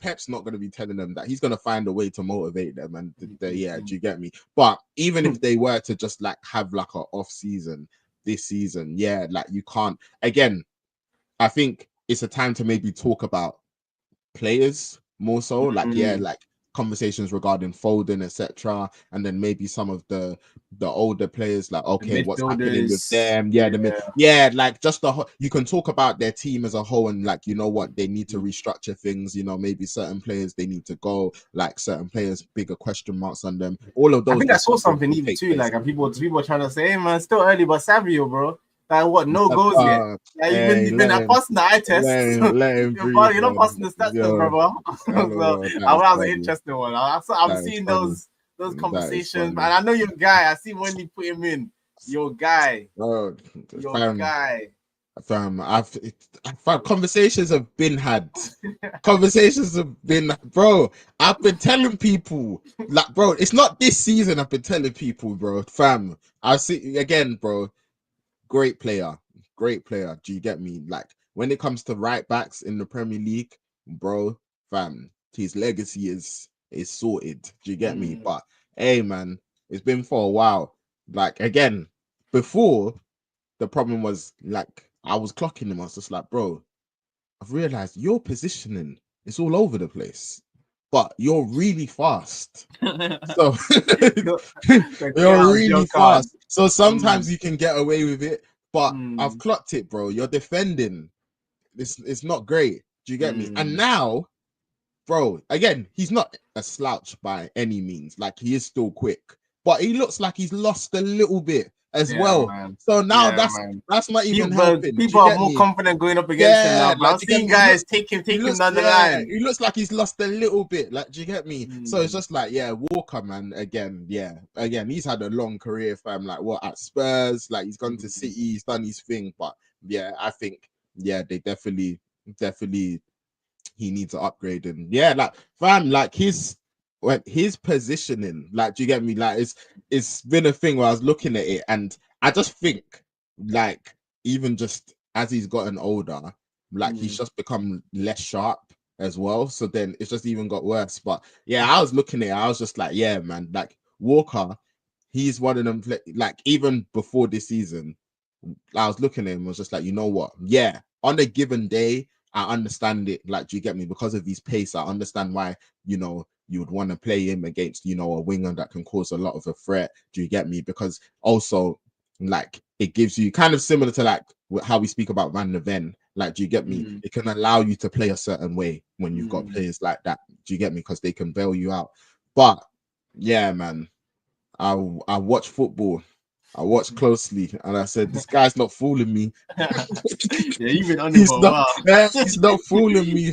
Pep's not going to be telling them that. He's going to find a way to motivate them, and do you get me? But even if they were to just like have like an off season this season, like, you can't. Again, I think it's a time to maybe talk about players more so, like, like conversations regarding Foden, etc., and then maybe some of the older players, like, okay, what's happening with them? Like, just you can talk about their team as a whole, and like, you know what, they need to restructure things. You know, maybe certain players they need to go, like certain players, bigger question marks on them. All of those. I think I saw something even too, like, people are trying to say, hey man, still early, but Savio, bro. Like, what? No goals yet. Like, you've been passing the eye test. You're not passing the stats, brother. That was an interesting one. I'm seeing those conversations, and I know your guy. I see when you put him in. Your guy. Your guy. Conversations have been had. Conversations have been, bro. I've been telling people, like, bro, it's not this season. I've been telling people, bro, fam. I see again, bro. Great player. Do you get me? Like, when it comes to right backs in the Premier League, bro, fam, his legacy is sorted. Do you get me? But hey, man, it's been for a while. Like again, before the problem was like I was clocking him. I was just like, bro, I've realized your positioning is all over the place, but you're really fast. So you're really fast. So sometimes you can get away with it, but I've clocked it, bro. You're defending. It's not great. Do you get me? And now, bro, again, he's not a slouch by any means. Like he is still quick, but he looks like he's lost a little bit as well. Man. So now that's not even helping. People are more confident going up against him now. Like, I'm seeing guys take him down the line. He looks like he's lost a little bit. Like, do you get me? So it's just like, Walker, man. Again, he's had a long career, fam. Like, what at Spurs? Like, he's gone to City, he's done his thing. But I think, they definitely, he needs to upgrade. And like, fam, like his positioning, like, do you get me? Like, it's been a thing where I was looking at it, and I just think, like, even just as he's gotten older, like he's just become less sharp as well. So then it's just even got worse. But I was looking at it, I was just like, man, like Walker, he's one of them. Like even before this season, I was looking at him, I was just like, you know what? On a given day, I understand it. Like, do you get me? Because of his pace, I understand why, you would want to play him against, a winger that can cause a lot of a threat. Do you get me? Because also, like, it gives you kind of similar to like how we speak about Van de Ven. Like, do you get me? It can allow you to play a certain way when you've got players like that. Do you get me? Because they can bail you out. But man, I watch football. I watched closely, and I said, "This guy's not fooling me." You've been on him for a while. He's not fooling me.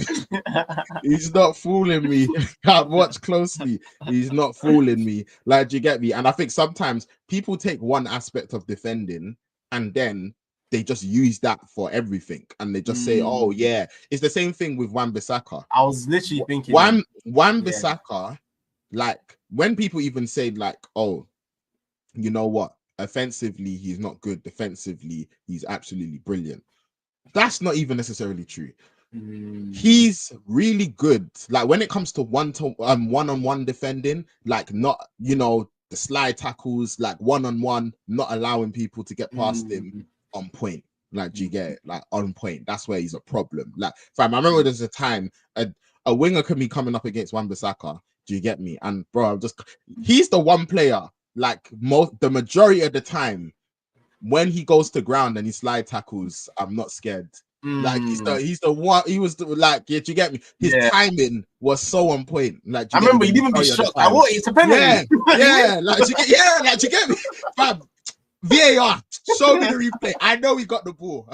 He's not fooling me. I watch closely. He's not fooling me. Like, do you get me? And I think sometimes people take one aspect of defending, and then they just use that for everything, and they just say, "Oh yeah." It's the same thing with Wan-Bissaka. I was literally thinking Wan-Bissaka, like when people even say like, "Oh, you know what? Offensively, he's not good. Defensively, he's absolutely brilliant." That's not even necessarily true. He's really good. Like when it comes to one-on-one defending, like not, the slide tackles, like one-on-one, not allowing people to get past him, on point. Like, do you get it? Like on point. That's where he's a problem. Like, fam, I remember there's a time a winger can be coming up against Wan-Bissaka. Do you get me? And bro, he's the one player. Like the majority of the time, when he goes to ground and he slide tackles, I'm not scared. Like he's the one. He was like, do you get me? His timing was so on point. Like, I remember he didn't even be shocked. It's a penalty. Like, do you get me? Fam, VAR, show me the replay. I know he got the ball.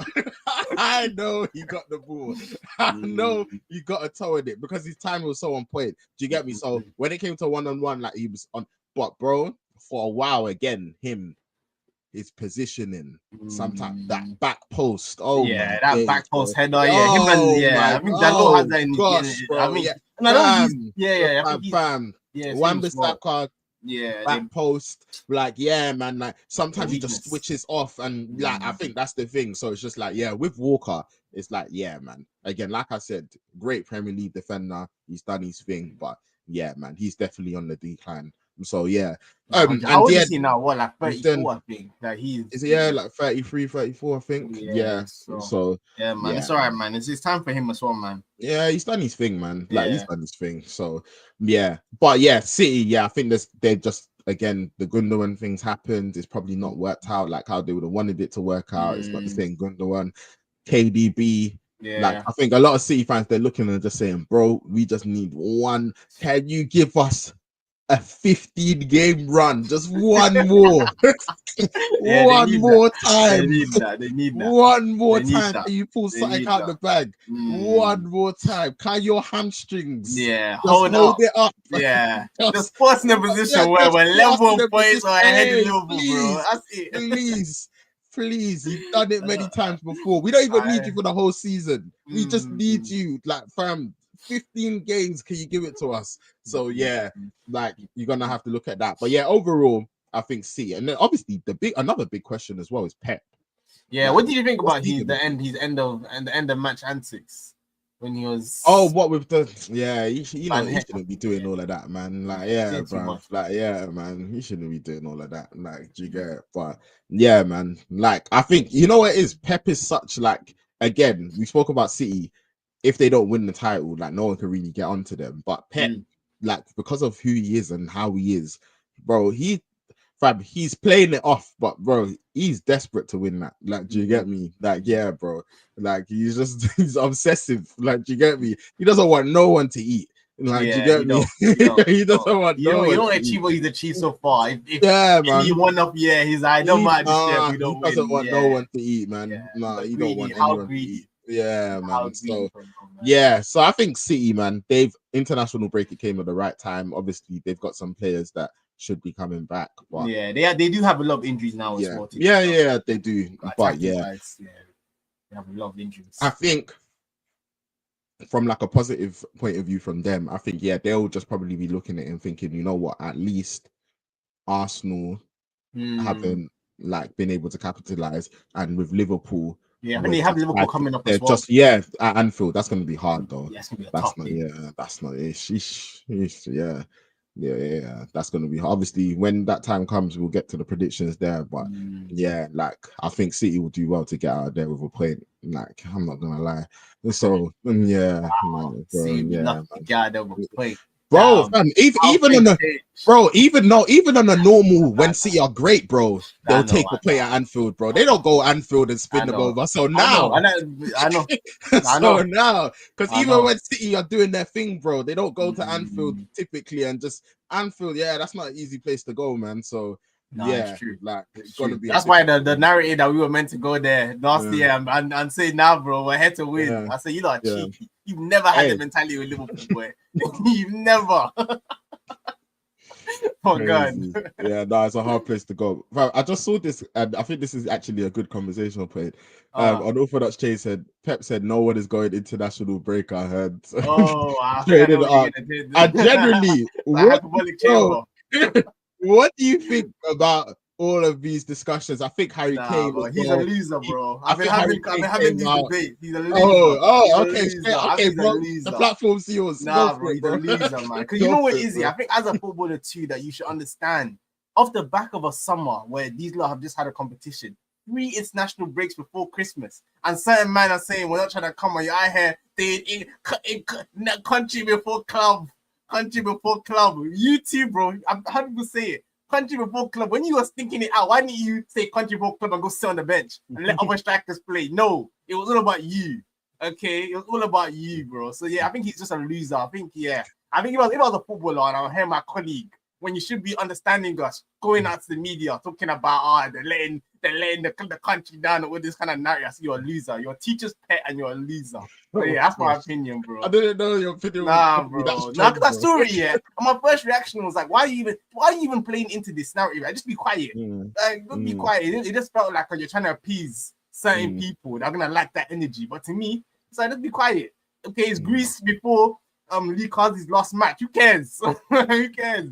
I know he got the ball. I know he got a toe in it because his timing was so on point. Do you get me? So when it came to one-on-one, like he was on. But bro, for a while again, his positioning, sometimes that back post. Oh yeah, my that back post header. Yeah, him and I think Dalot has that in gosh, bro. I mean, and I know fam. Wan-Bissaka, back post, like man, like sometimes he just switches off, and like I think that's the thing. So it's just like with Walker, it's like man. Again, like I said, great Premier League defender. He's done his thing, but man, he's definitely on the decline. So how old is he now? What, like 34, I think. Like like 33, 34, I think. So man, it's all right, man. It's time for him as well, man. Yeah, he's done his thing, man. Like he's done his thing. So but City, I think they just, again, the Gundogan things happened. It's probably not worked out like how they would have wanted it to work out. It's not the same Gundogan, KDB. Like I think a lot of City fans, they're looking and just saying, bro, we just need one. Can you give us a 15-game run, just one more, one more time. They need that. One more time. Can you pull something out the bag? One more time. Can your hamstrings hold it up? Yeah, the sports in a position where we're level points or ahead of Liverpool, bro. That's it. Please, you've done it many times before. We don't even need you for the whole season. We just need you, like, fam. 15 games, can you give it to us? So like you're gonna have to look at that. But overall, I think C. And then obviously another big question as well is Pep. Yeah, like, what did you think about the end of match antics? when he was. Oh, what with the he Man, shouldn't be doing all of that, man. Like, too bro. much. Like, man, he shouldn't be doing all of that. Like, do you get it? But yeah, man. Like, I think you know what it is. Pep is such like again. We spoke about City. If they don't win the title, like no one can really get onto them. But Pep, like because of who he is and how he is, bro, he's playing it off, but bro, he's desperate to win that. Like, do you get me? Like, yeah, bro. Like, he's obsessive. Like, do you get me? He doesn't want no one to eat. Like, do you get me? He doesn't want no one. You don't achieve what he's achieved so far. If man. He won up, he's like, I don't mind this year. We don't He doesn't want no one to eat, man. Yeah. Nah, he Greedy. don't want How anyone greedy. to eat. Yeah, man. So man. so I think City, man, they've international break. It came at the right time. Obviously, they've got some players that should be coming back. But they do have a lot of injuries now as well. They do. But they have a lot of injuries. I think from like a positive point of view from them, I think they'll just probably be looking at it and thinking, you know what, at least Arsenal haven't like been able to capitalize, and with Liverpool, I think they have Liverpool coming up as well. Just at Anfield, that's going to be hard though. Yeah, it's going to be that's not that's going to be hard. Obviously when that time comes we'll get to the predictions there, but like I think City will do well to get out of there with a point. Like, I'm not gonna lie. So get out there with a point. Bro, fam, even on a normal when City are great, bro, they'll take a play at Anfield, bro. They don't go Anfield and spin them over. So now, I know. So now, because even when City are doing their thing, bro, they don't go to Anfield typically, and just Anfield, that's not an easy place to go, man. So it's true. Like it's gonna be. That's why the narrative that we were meant to go there last year and say now, bro, we're here to win. I say you lot are cheeky. You've never had the mentality with Liverpool, boy. You've never. Oh God. It's a hard place to go. I just saw this, and I think this is actually a good conversational point. On Orthodox Chase said, Pep said no one is going international break. I heard. I generally, what do you think about all of these discussions? I think Harry Kane. Bro, he's a loser, bro. I've been having these debates. He's a loser. Okay, bro. The platform's yours. Bro, he's a loser, man. Because you know what it is? I think as a footballer too, that you should understand, off the back of a summer where these lot have just had a competition, 3 international breaks before Christmas, and certain men are saying we're not trying to come on your eye here. They in country before club. Country before club. You too, bro. How do you say it? Country before club. When you were thinking it out, why didn't you say country before club and go sit on the bench and let other strikers play? No, it was all about you. Okay, it was all about you, bro. So I think he's just a loser. I think if I was a footballer and I hear my colleague, when you should be understanding us, going out to the media talking about they're letting the country down with this kind of narrative. So you're a loser. You're a teacher's pet and you're a loser. So that's my opinion, bro. I didn't know your opinion. Bro. That story, And my first reaction was like, why are you even playing into this narrative? Like, just be quiet. Be quiet. It just felt like you're trying to appease certain people that are gonna lack that energy. But to me, it's like, just be quiet. Okay, it's Greece before Lee Cardi's last match. Who cares? Who cares?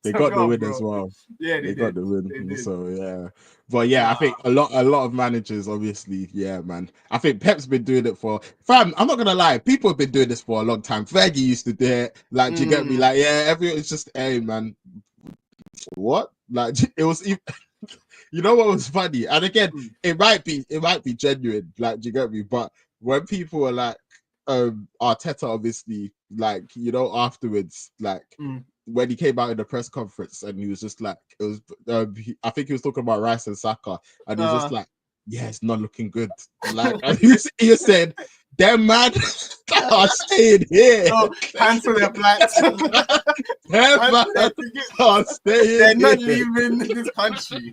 They got the win as well. Yeah, they got the win. So but I think a lot of managers, obviously, man. I think Pep's been doing it for fam. I'm not gonna lie, people have been doing this for a long time. Fergie used to do it. Like, do you get me? Like, everyone. It's just, hey, man. What? Like, it was. You know what was funny? And again, it might be genuine. Like, do you get me? But when people are like, Arteta, obviously, like, afterwards, like. When he came out in the press conference and he was just like, it was, I think he was talking about Rice and Saka, and he was just like, it's not looking good. Like, and he said, them man are staying here. So, cancel their flights. They're not leaving this country.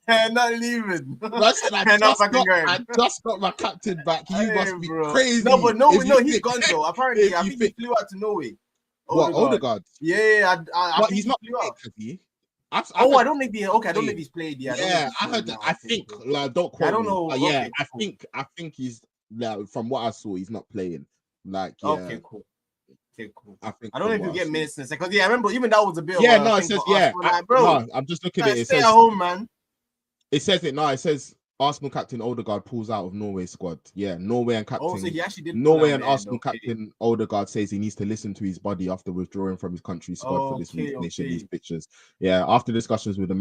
They're not leaving. I just got my captain back. He must be crazy. No, he's gone though. Apparently, I think he flew out to Norway. Odegaard? Yeah. I think he's not played, has he? I don't think I don't think he's played yet. I heard that. I think, like, don't quote I don't know. Me. I think he's, from what I saw, he's not playing. Like, Okay, cool. I don't know if you get minutes in a second. I remember even that was a bit. It says bro. I'm just looking at it. It stay says at home, man. It says it. No, it says Arsenal captain Odegaard pulls out of Norway squad. Yeah, Norway and Oh, so captain he actually did pull Norway out and the end. Arsenal Okay. captain Odegaard says he needs to listen to his body after withdrawing from his country's squad for this week's Nation League fixtures. Yeah, after discussions with the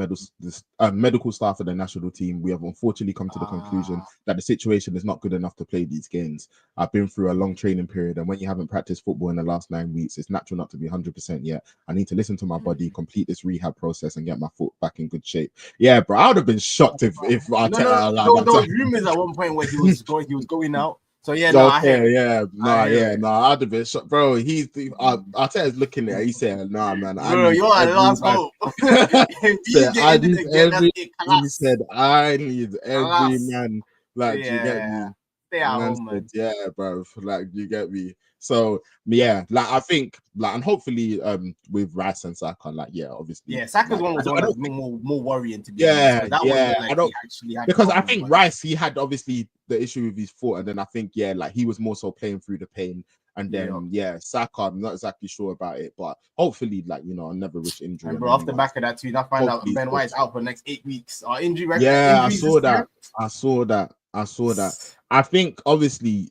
medical staff of the national team, we have unfortunately come to the conclusion that the situation is not good enough to play these games. I've been through a long training period, and when you haven't practiced football in the last 9 weeks, it's natural not to be 100% yet. I need to listen to my body, complete this rehab process, and get my foot back in good shape. Yeah, bro, I would have been shocked if Arteta allowed that. There was rumors at one point where he was going out. So yeah, no, I Okay, hear it. yeah, I'd have been shocked, bro. Arteta's looking at it. He's saying, "Nah, man, Bro, you're a last hope. I need every." He said, "I need every man." Like, do you get me? Stay at home, man. Yeah, bro. Like, you get me? So yeah, like I think, like, and hopefully, with Rice and Saka, like, yeah, obviously, yeah, Saka's like, one was one that's more worrying to be honest. That one I don't, he actually had because I think Rice, he had obviously the issue with his foot, and then I think like he was more so playing through the pain, and then Saka, I'm not exactly sure about it, but hopefully, like, I'll never wish injury. And bro, off the back of that too, I find out Ben White's out for the next 8 weeks. Injury record. Yeah, I saw that. I think obviously,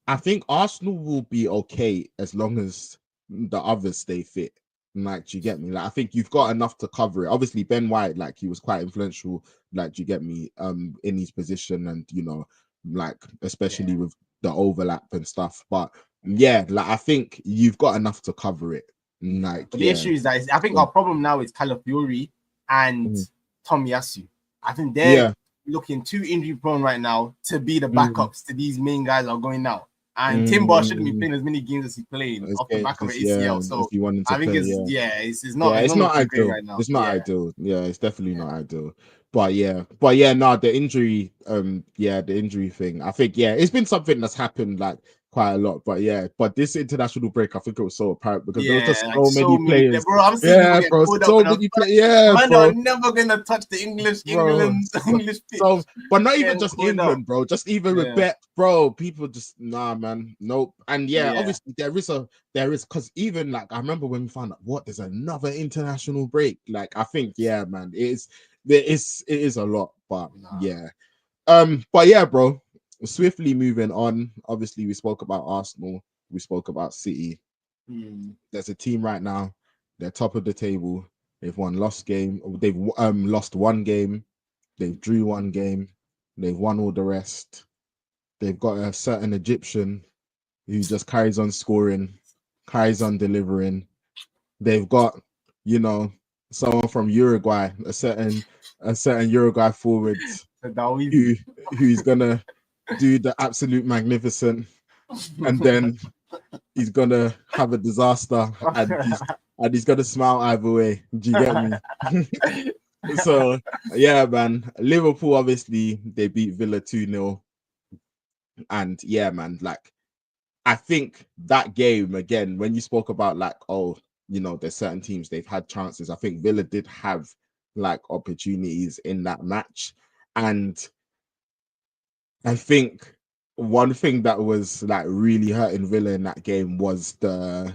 I think Arsenal will be okay as long as the others stay fit. Like, do you get me? Like, I think you've got enough to cover it. Obviously, Ben White, like, he was quite influential, like, do you get me? In his position, and like, especially with the overlap and stuff. But yeah, like, I think you've got enough to cover it. Like, but the issue is that I think our problem now is Calafiori and Tomiyasu. I think they're looking too injury prone right now to be the backups to these main guys that are going out. And Timber shouldn't be playing as many games as he's playing off the back of an ACL. So I think it's not ideal right now. It's not ideal. Yeah, it's definitely not ideal. But the injury, the injury thing. I think it's been something that's happened like quite a lot. But this international break, I think it was so apparent because there were just so many players. Bro, I'm saying so many players. Man, are never gonna touch the English pitch. So, but not even just England, bro. Just even with Bet, bro. People just man, nope. And obviously there is because even like I remember when we found out there's another international break. Like I think man, it is a lot, but bro. Swiftly moving on. Obviously, we spoke about Arsenal. We spoke about City. There's a team right now. They're top of the table. They've lost one game. They've drew one game. They've won all the rest. They've got a certain Egyptian who just carries on scoring, carries on delivering. They've got, someone from Uruguay, a certain Uruguay forward who's gonna do the absolute magnificent, and then he's gonna have a disaster, and he's gonna smile either way. Do you get me? So man, Liverpool obviously they beat Villa 2-0, and man, like I think that game again, when you spoke about like there's certain teams they've had chances. I think Villa did have like opportunities in that match, and I think one thing that was like really hurting Villa in that game was the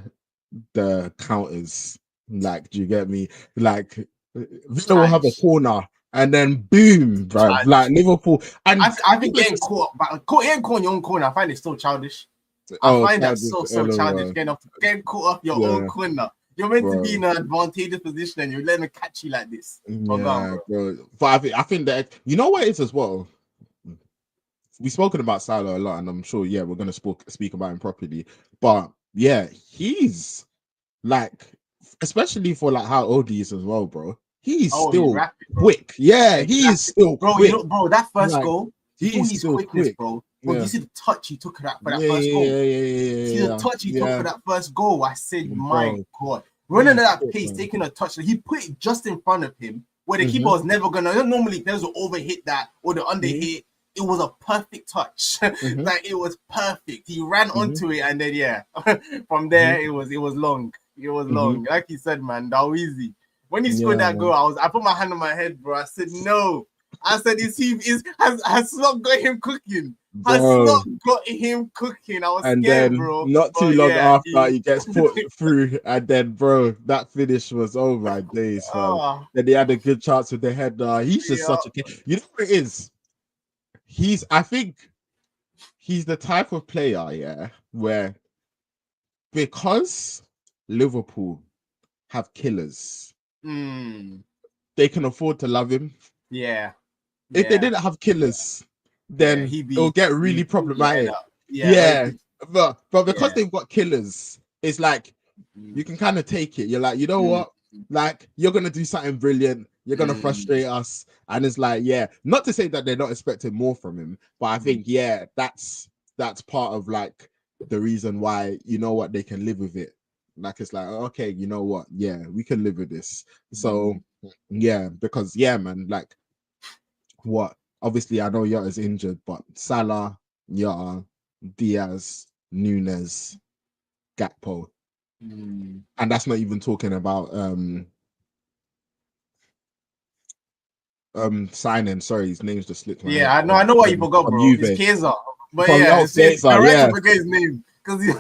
counters. Like, do you get me? Like, Villa will have a corner and then boom, bro. Like Liverpool. And I think getting caught in your own corner, I find it so childish. I find that so childish. Getting caught up your own corner. You're meant to be in an advantageous position and you're letting them catch you like this. Bro. But I think that what it is as well. We've spoken about Salah a lot, and I'm sure, we're going to speak about him properly. But he's like, especially for like how old he is as well, bro. He's still quick. Yeah, he's still quick. Bro, that first goal, he's still quickness, quick. Bro. You see the touch he took for that first goal. See the touch he took for that first goal. I said, my God. Running at that pace, taking a touch. He put it just in front of him where the keeper was never going to. Normally, players will overhit that or the underhit. It was a perfect touch. Like, it was perfect. He ran onto it, and then from there it was long. It was long. Like you said, man, that was easy. When he scored that goal, I put my hand on my head, bro. I said, no. I said, has not got him cooking. Has not got him cooking. I was scared, bro. Not too long after he gets put through, and then, bro, that finish was my days, fam. Then he had a good chance with the head. He's just such a kid. You know what it is? I think he's the type of player, yeah, where because Liverpool have killers, they can afford to love him. Yeah. If they didn't have killers, then it'll get really problematic. Yeah, but because they've got killers, it's like you can kind of take it. You're like, you know what? Like, you're gonna do something brilliant. You're gonna frustrate us, and it's like, yeah. Not to say that they're not expecting more from him, but I think, yeah, that's part of like the reason why, you know what, they can live with it. Like, it's like, okay, you know what? Yeah, we can live with this. So yeah, because yeah, man, like what? Obviously, I know Yotta's injured, but Salah, Yotta, Diaz, Nunes, Gakpo. And that's not even talking about signing. Sorry, his name's just slipped my head. I know what you forgot, bro. Juve. It's Keza. But From it's Keza, right yeah. to forget his name because he's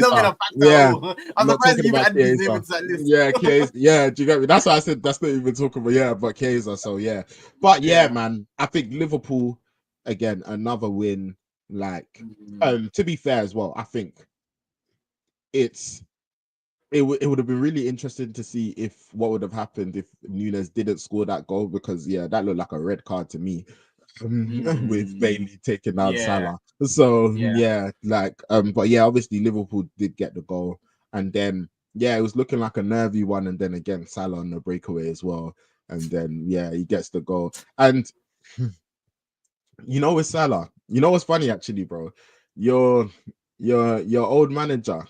not been a factor at all. I'm not surprised talking you even about added his name Keza. into that list. Yeah, Keza. Yeah, do you get me? That's why I said that's not even talking about, yeah, but Keza. So yeah. But yeah, man, I think Liverpool, again, another win. Like, to be fair as well, I think it would have been really interesting to see if what would have happened if Nunes didn't score that goal, because yeah, that looked like a red card to me. With Bailey taking out Salah. So yeah, like but yeah, obviously Liverpool did get the goal, and then yeah, it was looking like a nervy one, and then again Salah on the breakaway as well, and then yeah, he gets the goal. And you know, with Salah, you know what's funny actually, bro? Your old manager,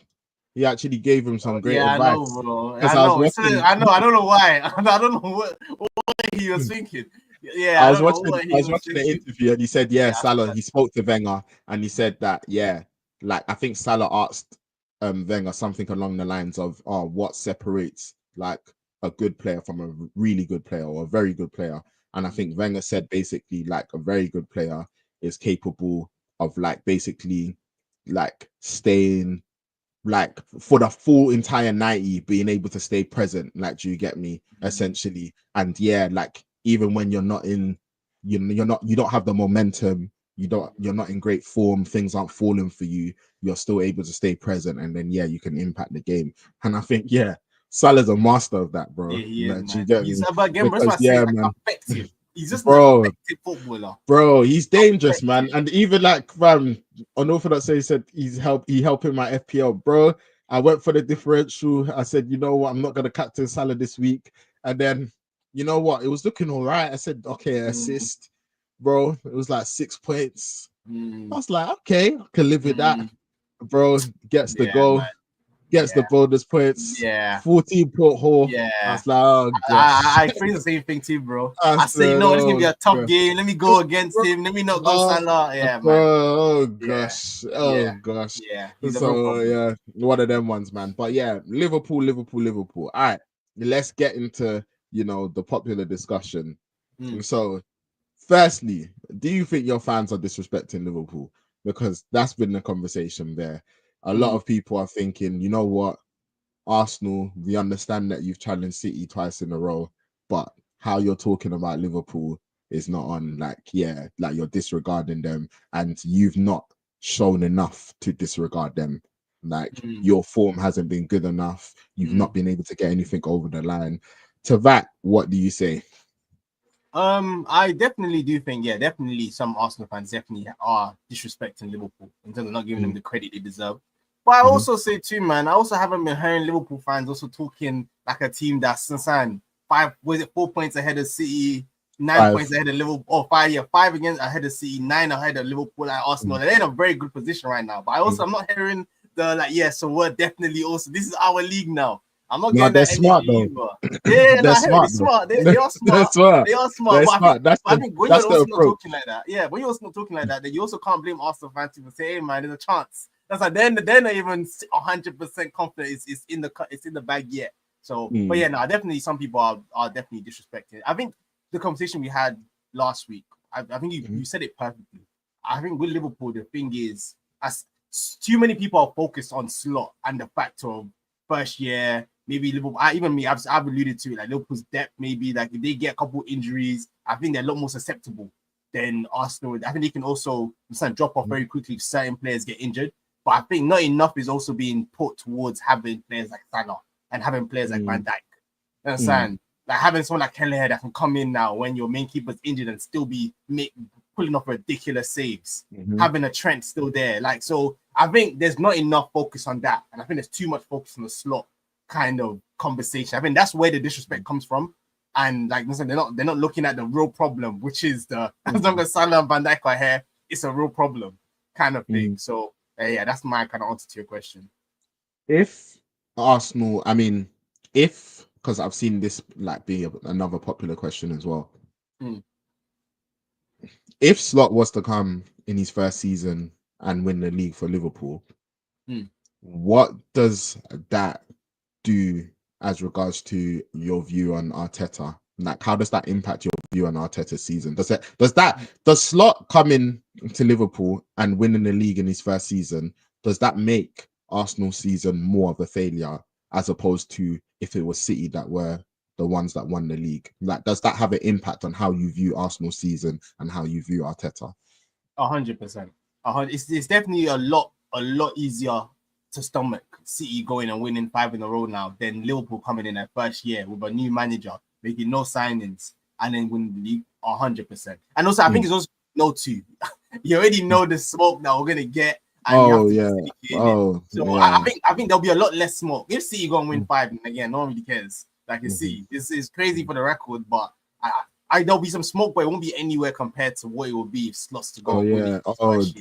he actually gave him some great I know, advice. bro. Because I I was know. watching, I know. I don't know why. I don't know what he was thinking. Yeah, I I was don't know watching what I he was was watching the thinking. interview, and he said, yeah, Salah, he spoke to Wenger, and he said that, yeah, like I think Salah asked Wenger something along the lines of, oh, what separates like a good player from a really good player or a very good player? And I think Wenger said basically like a very good player is capable of like basically like staying like for the full entire 90, being able to stay present. Like, do you get me? Essentially. And yeah, like even when you're not in, you don't have the momentum, you're not in great form, things aren't falling for you, you're still able to stay present, and then yeah, you can impact the game. And I think, yeah, Salah's a master of that, bro. Yeah, he is, Like, do you man. get He's me? about again, that's why Because I say yeah, like man, effective. He's just an bro, effective footballer. bro, he's dangerous, man. And even like Unorthodox say, he said he helping my FPL, bro. I went for the differential. I said, you know what, I'm not gonna captain Salah this week. And then, you know what, it was looking all right. I said, okay, assist, bro. It was like 6 points. I was like, okay, I can live with that, bro. Gets the goal, Man. gets the bonus points. 14-point haul. I was like, oh gosh. I feel the same thing too, bro. I said, you said, know, it's gonna be oh a tough gosh. game. Let me go against him. Let me not go Salah. Yeah, man. Oh gosh. Oh gosh. Yeah. He's a real So problem. yeah, one of them ones, man. But yeah, Liverpool. All right, let's get into the popular discussion. So, firstly, do you think your fans are disrespecting Liverpool? Because that's been the conversation there. A lot of people are thinking, you know what, Arsenal, we understand that you've challenged City twice in a row, but how you're talking about Liverpool is not on. Like, yeah, like you're disregarding them, and you've not shown enough to disregard them. Like, your form hasn't been good enough. You've not been able to get anything over the line. To that, what do you say? I definitely do think, definitely some Arsenal fans definitely are disrespecting Liverpool in terms of not giving them the credit they deserve. But I also say too, man, I also haven't been hearing Liverpool fans also talking like a team that's 4 points ahead of City, 9 points ahead of Liverpool, or 5 against ahead of City, 9 ahead of Liverpool and Arsenal. They're in a very good position right now. But I'm not hearing the so we're definitely also, this is our league now. I'm not getting that smart energy though. either. Yeah, they're smart. They are smart. They're smart. They are smart. But I think when that's you're also the not talking like that, when you're also not talking like that, then you also can't blame Arsenal fans to say, hey man, there's a chance. That's like they're not even 100% confident it's in the bag yet. So, but yeah, no, definitely some people are definitely disrespecting. I think the conversation we had last week, I think you said it perfectly. I think with Liverpool, the thing is, as too many people are focused on slot and the fact of first year, maybe Liverpool. I've alluded to it, like Liverpool's depth. Maybe like if they get a couple injuries, I think they're a lot more susceptible then Arsenal, I think they can also drop off very quickly if certain players get injured. But I think not enough is also being put towards having players like Salah and having players like Van Dijk. You understand? Like having someone like Kelleher that can come in now when your main keeper's injured and still be pulling off ridiculous saves. Having a Trent still there. Like, so I think there's not enough focus on that. And I think there's too much focus on the slot kind of conversation. I think that's where the disrespect comes from. And like they're not looking at the real problem, which is as long as Salah and Van Dijk are here, it's a real problem kind of thing. So yeah, that's my kind of answer to your question. If Arsenal, because I've seen this like be another popular question as well. If Slot was to come in his first season and win the league for Liverpool, what does that do as regards to your view on Arteta? Like, how does that impact your view on Arteta's season? Does Slot come in to Liverpool and winning the league in his first season? Does that make Arsenal's season more of a failure as opposed to if it was City that were the ones that won the league? Like, does that have an impact on how you view Arsenal's season and how you view Arteta? 100%. It's definitely a lot easier to stomach City going and winning 5 in a row now than Liverpool coming in their first year with a new manager, making no signings, and then winning the league 100%. And also, I think it's also too. You already know the smoke that we're gonna get. And So I think there'll be a lot less smoke if City go and win 5. And again, no one really cares. Like you see, this is crazy for the record, but there'll be some smoke, but it won't be anywhere compared to what it will be if Slots to go.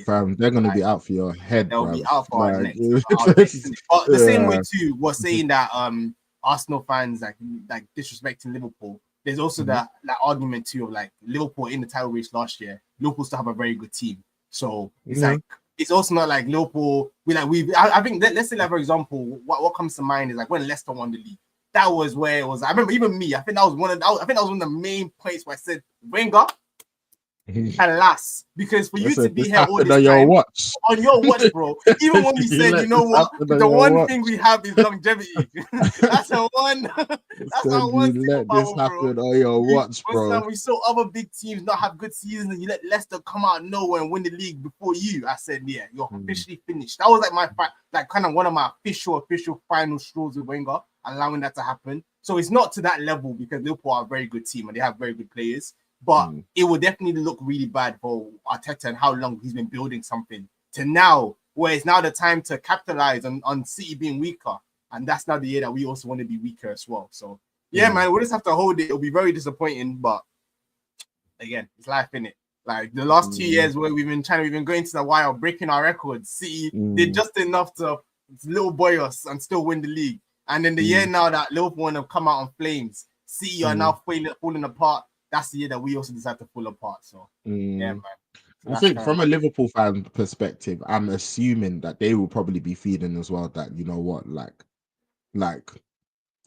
Fam, they're gonna be out for your head. They'll be out for our necks. But the same way too, we're saying that Arsenal fans like disrespecting Liverpool. There's also that argument too of like Liverpool in the title race last year. Liverpool still have a very good team, so it's like it's also not like Liverpool. I think let's say like for example, what comes to mind is like when Leicester won the league. That was where it was. I remember even me. I think that was one of the main points where I said Wenger, alas, because for you to be here all this on your watch, bro. Even when we said, you know what, the one thing we have is longevity. That's a one. That's a one. Let this happen on your watch, bro. We saw other big teams not have good seasons, and you let Leicester come out of nowhere and win the league before you. I said, yeah, you're officially finished. That was like kind of one of my official final straws with Wenger, allowing that to happen. So it's not to that level because Liverpool are a very good team and they have very good players. But it will definitely look really bad for Arteta and how long he's been building something to now, where it's now the time to capitalize on City being weaker. And that's now the year that we also want to be weaker as well. So, yeah, man, we'll just have to hold it. It'll be very disappointing. But again, it's life, innit? Like the last 2 years where we've been going to the wire, breaking our records. City did just enough to little boy us and still win the league. And then the year now that Liverpool have come out on flames, City are now falling apart. That's the year that we also decide to fall apart. So, yeah, man. So I think from a Liverpool fan perspective, I'm assuming that they will probably be feeling as well that, you know what, like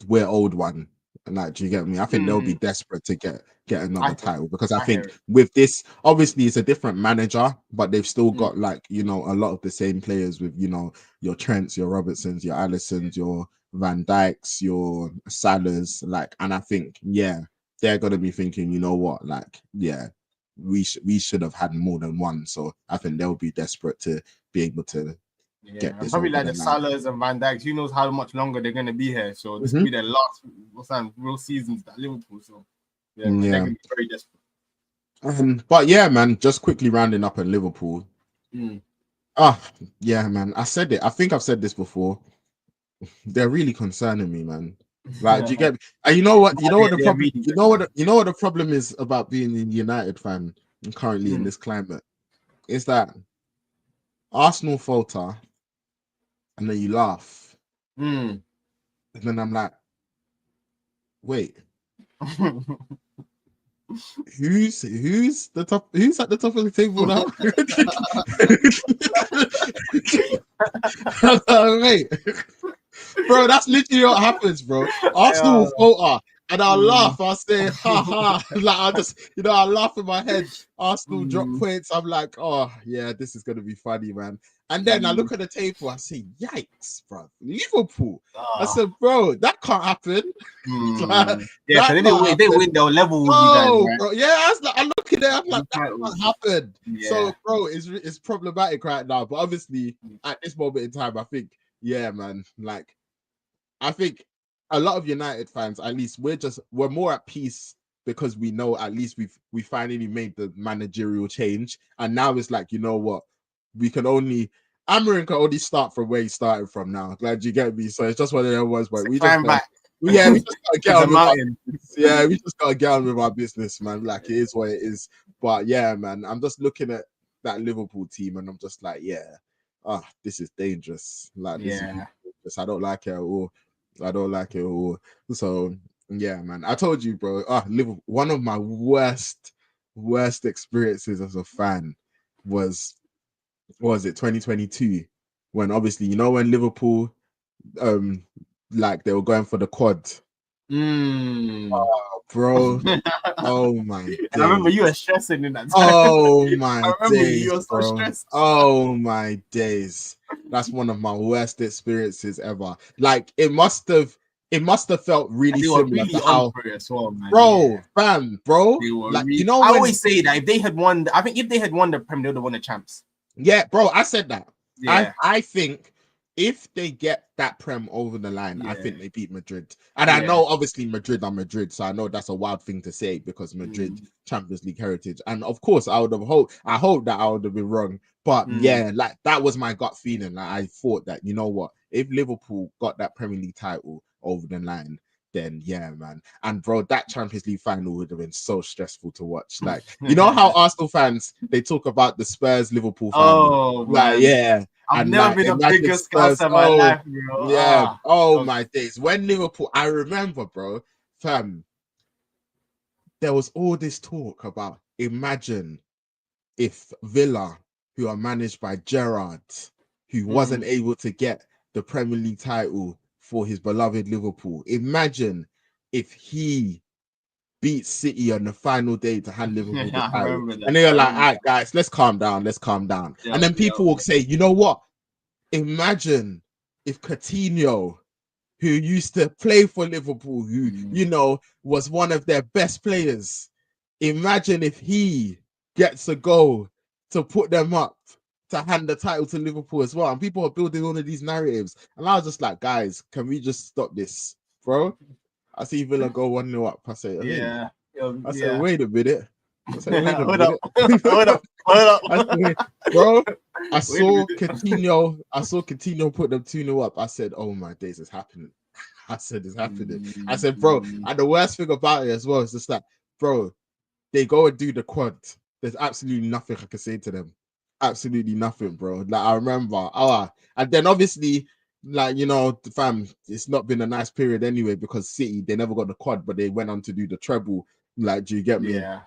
we're old one. And like, do you get me? I think they'll be desperate to get another title because I think with this, obviously it's a different manager, but they've still got like, you know, a lot of the same players with, you know, your Trents, your Robertsons, your Allisons, your Van Dijks, your Salahs, like, and I think, they're gonna be thinking, you know what, like, we should have had more than one. So I think they'll be desperate to be able to get this. Probably like the Salahs and Van Dijks. Who knows how much longer they're gonna be here? So this will be their last real seasons at Liverpool. So they're gonna be very desperate. But yeah, man, just quickly rounding up on Liverpool. Yeah, man. I said it. I think I've said this before. They're really concerning me, man. Like, do you get me? And you know what the problem? You know what the problem is about being a United fan currently in this climate is that Arsenal falter, and then you laugh, and then I'm like, wait, who's the top? Who's at the top of the table now? Wait. Bro, that's literally what happens, bro. Arsenal will falter, and I'll laugh. I'll say, ha ha. Like, I'll just, I'll laugh in my head. Arsenal drop points. I'm like, oh, yeah, this is going to be funny, man. And then I look at the table, I say, yikes, bro. Liverpool. I said, bro, that can't happen. Yeah, so if they win, they'll level with you guys, right? Bro. Yeah, I look at it, I'm like, that can't happen. Yeah. So, bro, it's problematic right now. But obviously, at this moment in time, I think, yeah, man, like, I think a lot of United fans, at least, we're more at peace because we know at least we finally made the managerial change. And now it's like, you know what? Amarin can only start from where he started from now. Glad you get me. So it's just one of them ones, but we just gotta get on with our business. Yeah, we just gotta get on with our business, man. Like, it is what it is. But yeah, man, I'm just looking at that Liverpool team and I'm just like, yeah, this is dangerous. Like, this is dangerous. I don't like it at all. I don't like it at all. So yeah, man. I told you, bro. Liverpool, one of my worst experiences as a fan was 2022, when obviously, you know, when Liverpool like they were going for the quad. Bro. Oh my days. I remember you were stressing in that time. Oh my days, you were so stressed. Oh my days. That's one of my worst experiences ever. Like, it must have felt really similar to how, as well, man. Bro. Like, you know, I always say that if they had won, I think if they had won the Premier, they would have won the champs. Yeah, bro, I said that. Yeah. I think if they get that Prem over the line, I think they beat Madrid. And I know, obviously, Madrid are Madrid, so I know that's a wild thing to say because Madrid Champions League heritage. And of course, I hope that I would have been wrong. But yeah, like, that was my gut feeling. Like, I thought that, you know what, if Liverpool got that Premier League title over the line, then yeah, man. And bro, that Champions League final would have been so stressful to watch. Like, you know how Arsenal fans, they talk about the Spurs Liverpool final. Like, yeah. I've never been the biggest Spurs of my life, bro. Yeah. My days. When Liverpool, I remember, bro, fam, there was all this talk about, imagine if Villa, who are managed by Gerrard, who wasn't able to get the Premier League title for his beloved Liverpool, imagine if he beat City on the final day to hand Liverpool the title. And they're like, all right, guys, let's calm down. And then people will say, you know what? Imagine if Coutinho, who used to play for Liverpool, who, you know, was one of their best players, imagine if he gets a goal to put them up to hand the title to Liverpool as well. And people are building all of these narratives. And I was just like, guys, can we just stop this, bro? I see Villa go 1-0 up. I say, hey. I said, wait a minute. I said, wait a minute. Hold up. Bro, I saw Coutinho put them 2-0 up. I said, oh my days, it's happening. I said, it's happening. I said, bro, and the worst thing about it as well is just that, bro, they go and do the quad. There's absolutely nothing I can say to them. Absolutely nothing, bro. Like, I remember, and then obviously, like, you know, fam, it's not been a nice period anyway because City, they never got the quad, but they went on to do the treble. Like, do you get me? Yeah.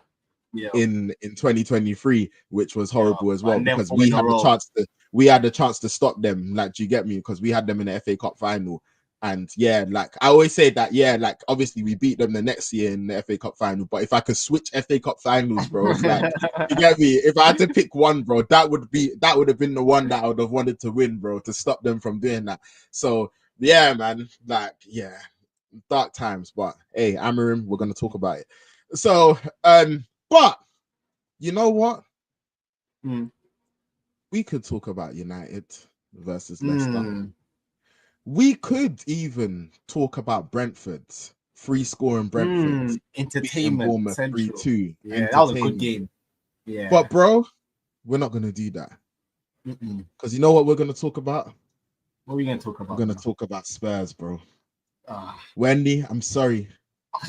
In 2023, which was horrible as well, because we had the chance to stop them. Like, do you get me? Because we had them in the FA Cup final. And yeah, like, I always say that, yeah, like, obviously we beat them the next year in the FA Cup final, but if I could switch FA Cup finals, bro, like, you get me? If I had to pick one, bro, that would have been the one that I would have wanted to win, bro, to stop them from doing that. So yeah, man, like, yeah, dark times, but hey, Amarim, we're gonna talk about it. So but you know what? We could talk about United versus Leicester. We could even talk about Brentford, free scoring Brentford, entertainment, 3-2. Yeah, that was a good game. Yeah, but bro, we're not gonna do that because you know what we're gonna talk about? What are we gonna talk about? We're gonna talk about Spurs, bro. Wendy, I'm sorry.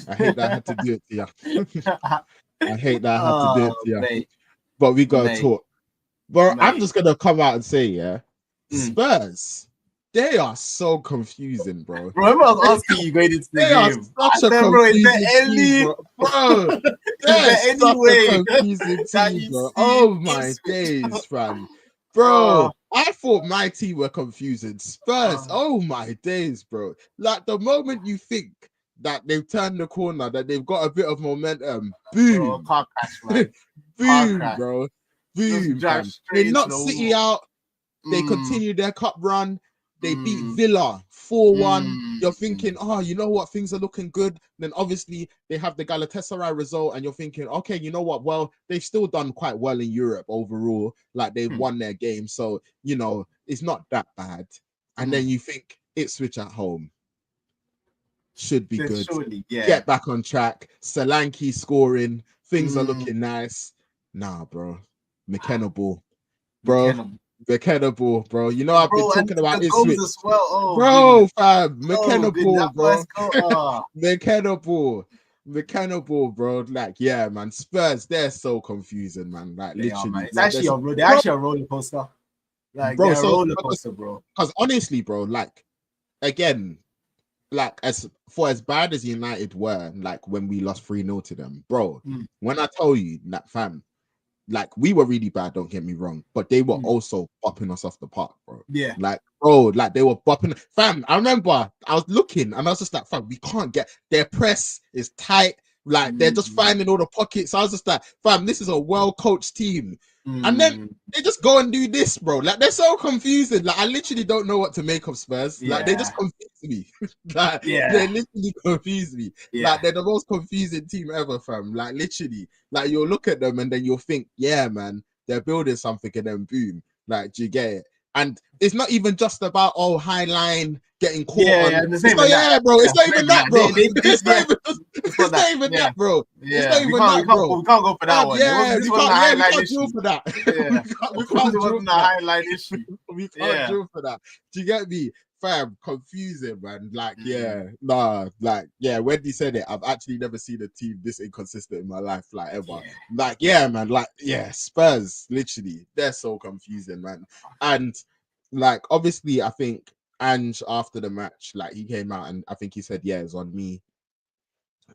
I hate that I had to do it to you. I hate that I had to do it to you. Mate. But we gotta talk. Bro, I'm just gonna come out and say, yeah, Spurs, they are so confusing, bro. Bro, I was asking you going into the game. Such a confusing team, bro. They're such a confusing team, bro. Oh my days, fam. Bro, I thought my team were confusing. Spurs, oh my days, bro. Like, the moment you think that they've turned the corner, that they've got a bit of momentum, boom. Car crash, man. Boom, bro. Boom, fam. They knocked City out. They continue their cup run. They beat Villa 4-1. You're thinking, oh, you know what? Things are looking good. Then obviously they have the Galatasaray result, and you're thinking, okay, you know what? Well, they've still done quite well in Europe overall. Like they've won their game. So, you know, it's not that bad. And then you think Ipswich at home should be good. Surely, yeah. Get back on track. Solanke scoring. Things are looking nice. Nah, bro. McKenna ball. Bro. McKenna ball, bro. You know, I've been talking about Ipswich as well. Oh, bro, fam. McKenna ball, bro. Oh. McKenna ball. McKenna ball, bro. Like, yeah, man. Spurs, they're so confusing, man. Like, literally. Man. It's like, actually they're actually a roller coaster. Like, bro, they're a roller coaster, bro. Because honestly, bro, like, again, like, as bad as United were, like, when we lost 3-0 to them, bro, when I tell you that, fam, like, we were really bad, don't get me wrong, but they were also bopping us off the park, bro. Yeah. Like, bro, like, they were bopping. Fam, I remember I was looking and I was just like, fam, we can't get, their press is tight. Like, they're just finding all the pockets. I was just like, fam, this is a well-coached team. And then they just go and do this, bro. Like, they're so confusing. Like, I literally don't know what to make of Spurs. Like, they just confuse me. Like, they literally confuse me. Like, they're the most confusing team ever, fam. Like, literally. Like, you'll look at them and then you'll think, yeah, man, they're building something, and then boom. Like, do you get it? And it's not even just about, oh, high line getting caught on. It's not, bro. It's not even that, bro. It's not even that, bro. It's not even that, bro. We can't go for that one. Yeah, we can't drill for that. We can't drill for that highlight issue. We can't drill for that. Do you get me? Fam, confusing, man. Like, when he said it, I've actually never seen a team this inconsistent in my life, like, ever. Like, man, like, Spurs, literally, they're so confusing, man. And, like, obviously, I think Ange, after the match, like, he came out and I think he said, it's on me.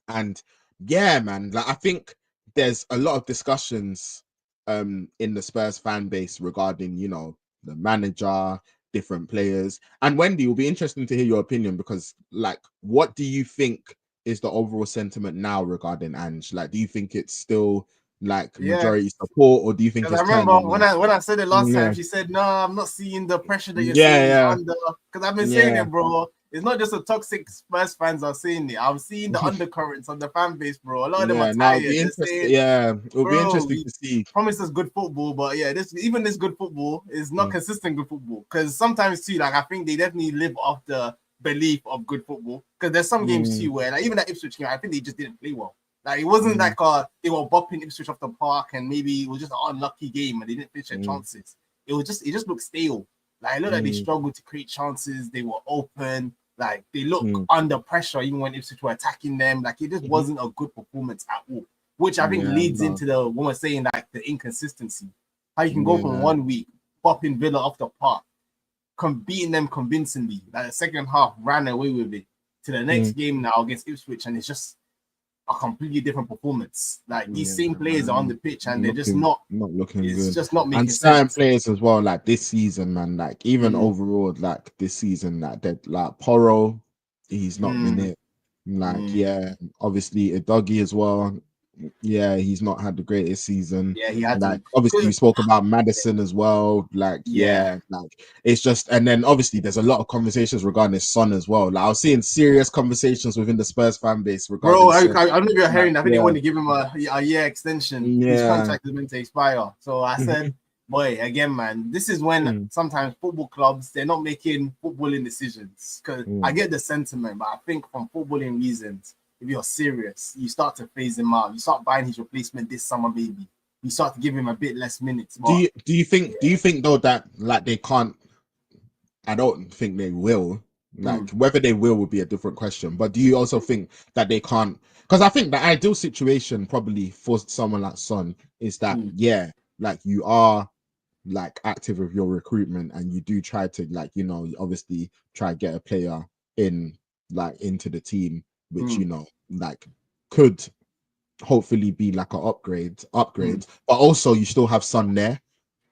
And, man, like, I think there's a lot of discussions in the Spurs fan base regarding, you know, the manager, different players. And Wendy, it will be interesting to hear your opinion, because, like, what do you think is the overall sentiment now regarding Ange? Like, do you think it's still like majority support, or do you think it's I remember when I said it last time, she said, no, I'm not seeing the pressure that you're seeing under, because I've been saying it, bro. It's not just the toxic Spurs fans are saying it. I'm seeing the undercurrents of the fan base, bro. A lot of them are tired. It'll be interesting to see. Promise us good football, but this good football is not consistent good football. Because sometimes too, like, I think they definitely live off the belief of good football. Because there's some games too where, like, even that Ipswich game, I think they just didn't play well. Like, it wasn't like they were bopping Ipswich off the park and maybe it was just an unlucky game and they didn't finish their chances. It just looked stale. Like, it looked like they struggled to create chances. They were open. Like, they look under pressure even when Ipswich were attacking them. Like, it just wasn't a good performance at all, which I think leads into the what we're saying, like, the inconsistency. How you can go from 1 week bopping Villa off the park, beating them convincingly, like the second half ran away with it, to the next game now against Ipswich, and it's just a completely different performance. Like, these same players are on the pitch and they're just not looking it's good. Just not making and sense. certain players as well, like this season, man, like even overall, like this season, like Porro, he's not been it. Like, obviously Udogie as well. Yeah, he's not had the greatest season. Yeah, he had like obviously we spoke about Madison as well. Like, like it's just, and then obviously there's a lot of conversations regarding his son as well. Like, I was seeing serious conversations within the Spurs fan base regarding. Bro, I don't know if you're hearing. I think they want to give him a year extension. His contract is meant to expire. So I said, boy, again, man, this is when sometimes football clubs, they're not making footballing decisions. Because I get the sentiment, but I think from footballing reasons, if you're serious, you start to phase him out. You start buying his replacement this summer, maybe. You start to give him a bit less minutes. But, do you think though that, like, they can't? I don't think they will. Like, whether they will would be a different question. But do you also think that they can't? Because I think the ideal situation probably for someone like Son is that like, you are like active with your recruitment and you do try to, like, you know, obviously try to get a player in, like, into the team, which you know, like, could hopefully be like an upgrade, but also you still have Son there.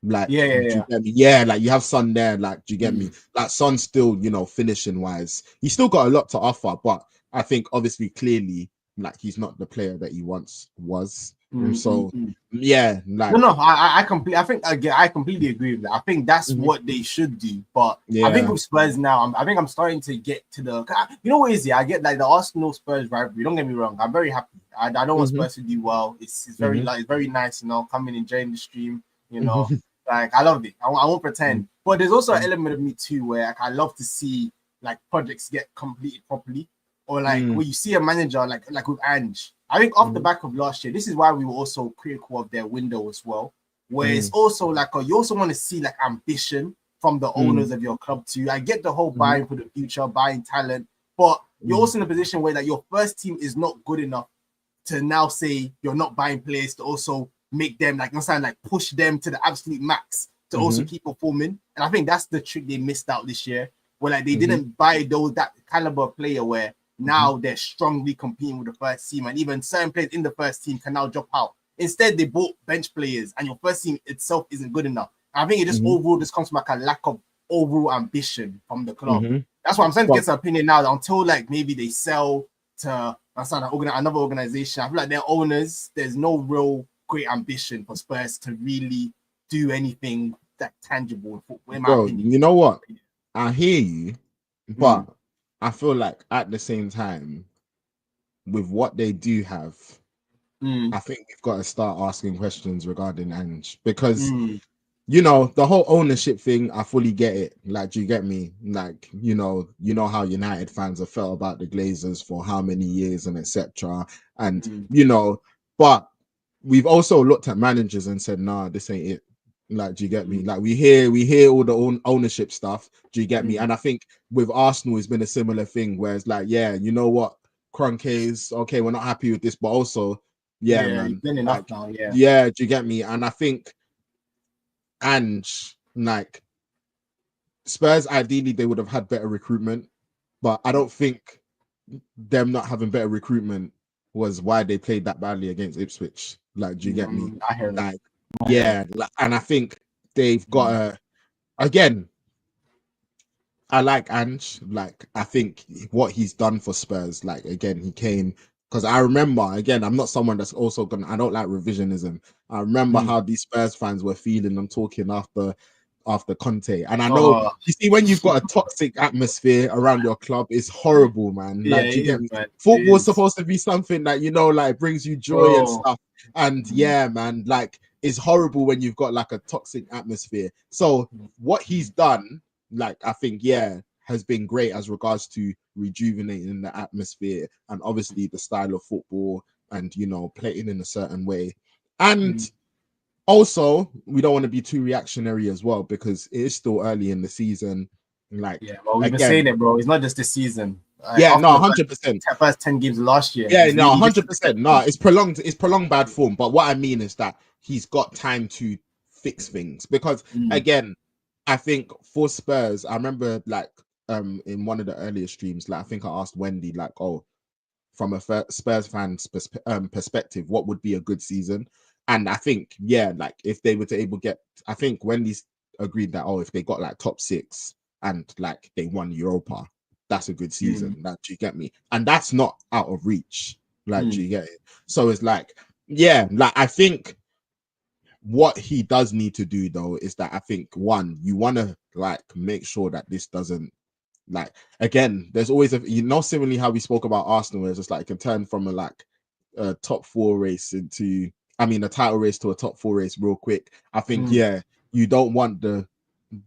Like, do you get me? Like, you have Son there. Like, do you get me? Like, Son still, you know, finishing wise, he's still got a lot to offer, but I think obviously clearly, like, he's not the player that he once was. So yeah, like no, I completely. I think again, I completely agree with that. I think that's what they should do. But I think with Spurs now, I think I'm starting to get to the. You know what is it? I get like the Arsenal Spurs rivalry. Don't get me wrong. I'm very happy. I don't want Spurs to do well. It's very like very nice, you know, coming enjoying the stream. You know, like I love it. I won't pretend. But there's also an element of me too where like, I love to see like projects get completed properly, or like where you see a manager like with Ange. I think off the back of last year, this is why we were also critical of their window as well. Where it's also like you also want to see like ambition from the owners of your club too. I get the whole buying for the future, buying talent, but you're also in a position where like your first team is not good enough to now say you're not buying players to also make them like push them to the absolute max to also keep performing. And I think that's the trick they missed out this year, where like they didn't buy that caliber player where now they're strongly competing with the first team, and even certain players in the first team can now drop out. Instead, they bought bench players, and your first team itself isn't good enough. I think it just overall just comes from like a lack of overall ambition from the club. That's why I'm saying to get an opinion now that until like maybe they sell to another organization, I feel like their owners, there's no real great ambition for Spurs to really do anything that tangible. In my opinion, you know what? I hear you, but I feel like at the same time, with what they do have, I think we've got to start asking questions regarding Ange, because you know the whole ownership thing. I fully get it. Like, do you get me? Like, you know how United fans have felt about the Glazers for how many years and etc. And you know, but we've also looked at managers and said, nah, this ain't it. Like, do you get me? Like, we hear all the ownership stuff. Do you get me? And I think with Arsenal, it's been a similar thing where it's like, yeah, you know what, Kroenke's okay, we're not happy with this, but also, yeah, man, been enough now, yeah, do you get me? And I think Ange, like Spurs, ideally they would have had better recruitment, but I don't think them not having better recruitment was why they played that badly against Ipswich. Like, do you get me? I hear like, yeah, like, and I think they've got a again. I like Ange. Like, I think what he's done for Spurs. Like, again, he came because I remember. Again, I'm not someone that's also gonna. I don't like revisionism. I remember how these Spurs fans were feeling and talking after Conte. And I know you see when you've got a toxic atmosphere around your club, it's horrible, man. Like, you get me? Football's supposed to be something that like brings you joy and stuff. And yeah, man, like it's horrible when you've got like a toxic atmosphere. So what he's done, like, I think, yeah, has been great as regards to rejuvenating the atmosphere and obviously the style of football and playing in a certain way. And also, we don't want to be too reactionary as well because it is still early in the season. Like, well, we've been saying it, bro. It's not just this season. Yeah, no, 100%. First 10 games last year. Yeah, no, 100%. No, it's prolonged bad form. But what I mean is that he's got time to fix things because again, I think for Spurs, I remember like in one of the earlier streams, like I think I asked Wendy like, oh, from a Spurs fan's perspective, what would be a good season? And I think, yeah, like if they were to able get, I think Wendy's agreed that, oh, if they got like top 6 and like they won Europa, that's a good season. Like, do you get me? And that's not out of reach. Like, do you get it? So it's like, yeah, like I think what he does need to do though is that I think one, you want to like make sure that this doesn't like again. There's always similarly how we spoke about Arsenal, where it's just like it can turn from a top 4 race into a title race to a top 4 race real quick. I think yeah, you don't want the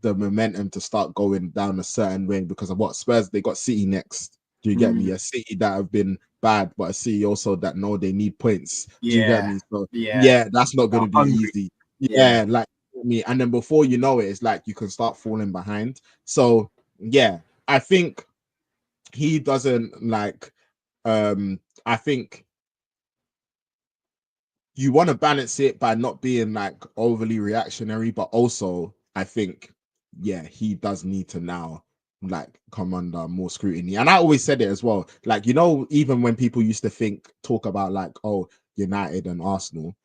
momentum to start going down a certain way because of what Spurs, they got City next. Do you get me? A City that have been bad, but a City also that know they need points. Do you get me? So yeah, that's not going to be easy. Yeah, like me. And then before you know it, it's like you can start falling behind. So yeah, I think he doesn't like. I think you want to balance it by not being like overly reactionary, but also I think, yeah, he does need to now like come under more scrutiny. And I always said it as well. Like, even when people used to talk about like, oh, United and Arsenal.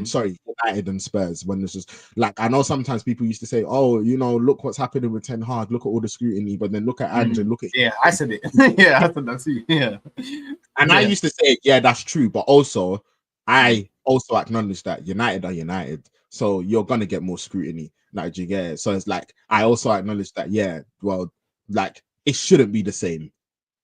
Sorry, United and Spurs, when it's just like, I know sometimes people used to say, oh, look what's happening with Ten Hag, look at all the scrutiny, but then look at Ange and look at I said it. Yeah, I said that too. Yeah. And I used to say, yeah, that's true, but also I also acknowledge that United are United, so you're gonna get more scrutiny. Like, do you get it? So it's like I also acknowledge that, yeah, well, like it shouldn't be the same,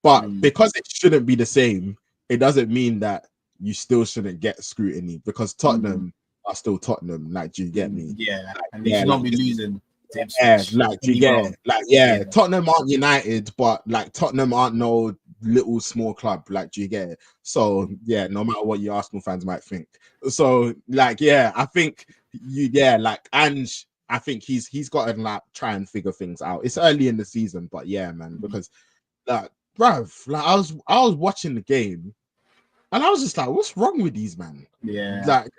but because it shouldn't be the same, it doesn't mean that you still shouldn't get scrutiny because Tottenham are still Tottenham. Like, do you get me? Yeah, Like, and they yeah, should like not be losing to yeah, Ipswich. like do you Really get well. it? Like, yeah, Yeah. Tottenham aren't United, but like Tottenham aren't no little small club. Like, do you get it? So yeah, no matter what your Arsenal fans might think. So like, yeah, I think like Ange, I think he's got to like try and figure things out. It's early in the season, but yeah, man, because like, bruv, like I was watching the game and I was just like, what's wrong with these man? Yeah. Like,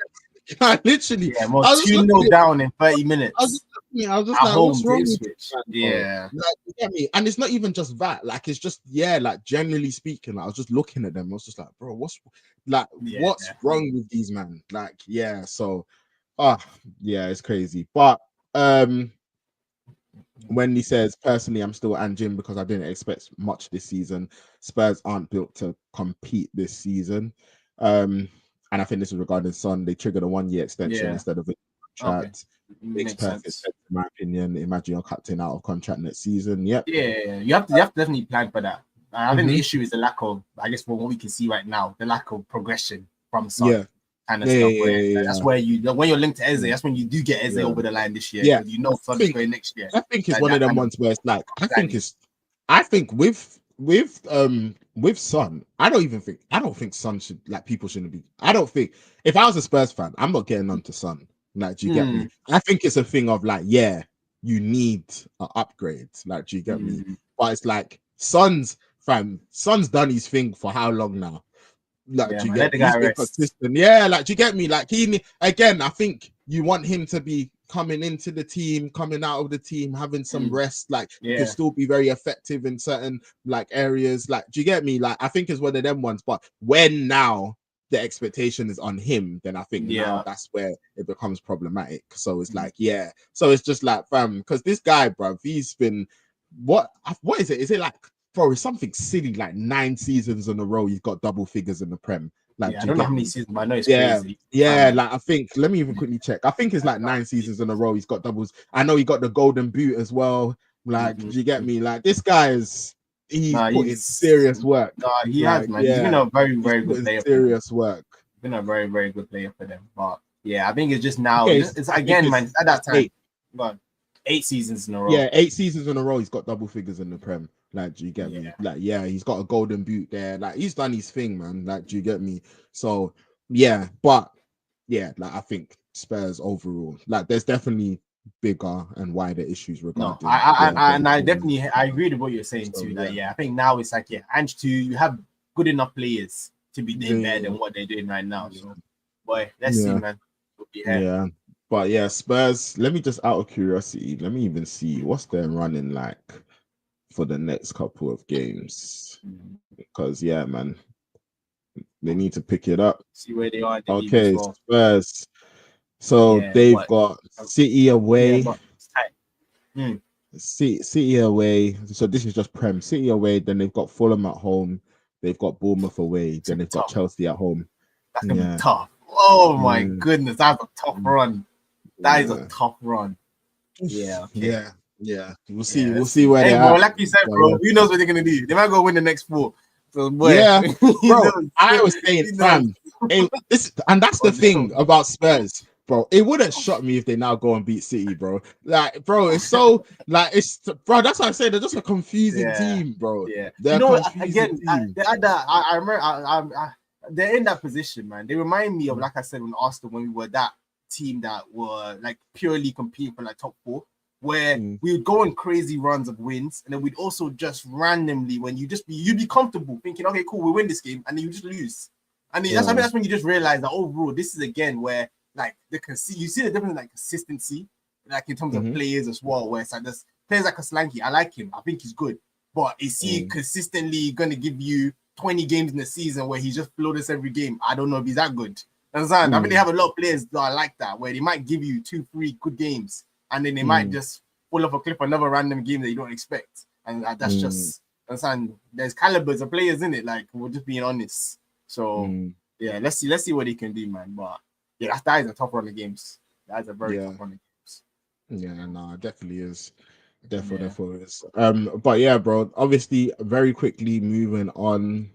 I literally, Yeah, more I was just 2-0 looking at down in 30 I was minutes. just I was just At like, what's home to wrong with this Ipswich. man, bro? Yeah. Like, you get me? And it's not even just that. Like, it's just, yeah, like generally speaking, like, I was just looking at them. I was just like, bro, what's Yeah. wrong with these man? Like, yeah, so yeah, it's crazy. But when he says personally, I'm still and Jim because I didn't expect much this season. Spurs aren't built to compete this season. And I think this is regarding Son. They triggered a 1-year extension Yeah. instead of a Okay. contract. Makes Makes perfect sense. sense in my opinion. Imagine your captain out of contract next season. Yep. Yeah, you have to definitely plan for that. I think the issue is the lack of, I guess, from what we can see right now, the lack of progression from Son. Yeah. Kind of stuff where that's Yeah. where when you're linked to Eze, that's when you do get Eze over the line this year because you know Son's going next year. I think it's one of them ones where it's like I think with Son, I don't think Son should, like, people shouldn't be. I don't think, if I was a Spurs fan, I'm not getting on to Son. Like, do you get me? I think it's a thing of like, yeah, you need an upgrade. Like, do you get me? But it's like Son's done his thing for how long now? Like, do you get? He's been consistent. Yeah, like, do you get me? Like, again, I think you want him to be coming into the team, coming out of the team, having some rest. Like, you can still be very effective in certain like areas. Like, do you get me? Like, I think it's one of them ones. But when now the expectation is on him, then I think now that's where it becomes problematic. So it's like, yeah. So it's just like, fam, because this guy, bro, he's been what is it? Is it like, bro, it's something silly, like 9 seasons in a row he's got double figures in the Prem. Like, I don't know how many seasons, but I know it's crazy. Yeah, like I think, let me even quickly check. I think it's like 9 seasons in a row he's got doubles. I know he got the golden boot as well. Like, do you get me? Like, this guy he's put in serious work. He has, man. He's been a very, very good player. Serious work. Been a very, very good player for them. But yeah, I think it's just now. It's again, man. At that time, 8 seasons in a row. Yeah, 8 seasons in a row he's got double figures in the Prem. Like, do you get me? Like, yeah, he's got a golden boot there. Like, he's done his thing, man. Like, do you get me? So yeah, but yeah, like, I think Spurs overall, like, there's definitely bigger and wider issues regarding. No, I definitely agree with what you're saying too. That I think now it's like, and you have good enough players to be doing better than what they're doing right now. So, boy, let's see, man. Yeah. But yeah, Spurs, let me just, out of curiosity, let me even see what's their running like for the next couple of games. Because yeah, man, they need to pick it up. See where they are. Okay, Spurs. So they've got City away. City away. So this is just Prem. City away, then they've got Fulham at home. They've got Bournemouth away. Then they've got Chelsea at home. That's gonna be tough. Oh my goodness, that's a tough run. That is a tough run. Yeah. We'll see. We'll see where they're at. Like you said, bro, who knows what they're gonna do? They might go win the next 4. So, boy, bro. I was saying, fam, that's the thing about Spurs, bro. It wouldn't shock me if they now go and beat City, bro. Like, bro, it's so like bro. That's what I say. They're just a confusing team, bro. Yeah, they're again, I remember. They're in that position, man. They remind me of, like I said, when Arsenal, when we were that team that were like purely competing for like top 4, where we would go on crazy runs of wins, and then we'd also just randomly, when you'd be comfortable thinking, okay, cool, we win this game, and then you just lose. And then that's when you just realize that, oh, bro, this is again where like you see the difference in like consistency, like in terms of players as well, where it's like this players like Solanke, I like him, I think he's good, but is he consistently gonna give you 20 games in the season where he's just flawless every game? I don't know if he's that good. Understand? I mean, they have a lot of players that are like that, where they might give you 2-3 good games, and then they might just fall off a cliff another random game that you don't expect. And that's just, understand? There's calibers of players in it. Like, we're just being honest. So yeah, let's see what he can do, man. But Yeah, that is a tough run of games. That is a very Yeah. tough run of games. Yeah, no, it definitely is. Yeah. Definitely is. But yeah, bro. Obviously, very quickly moving on.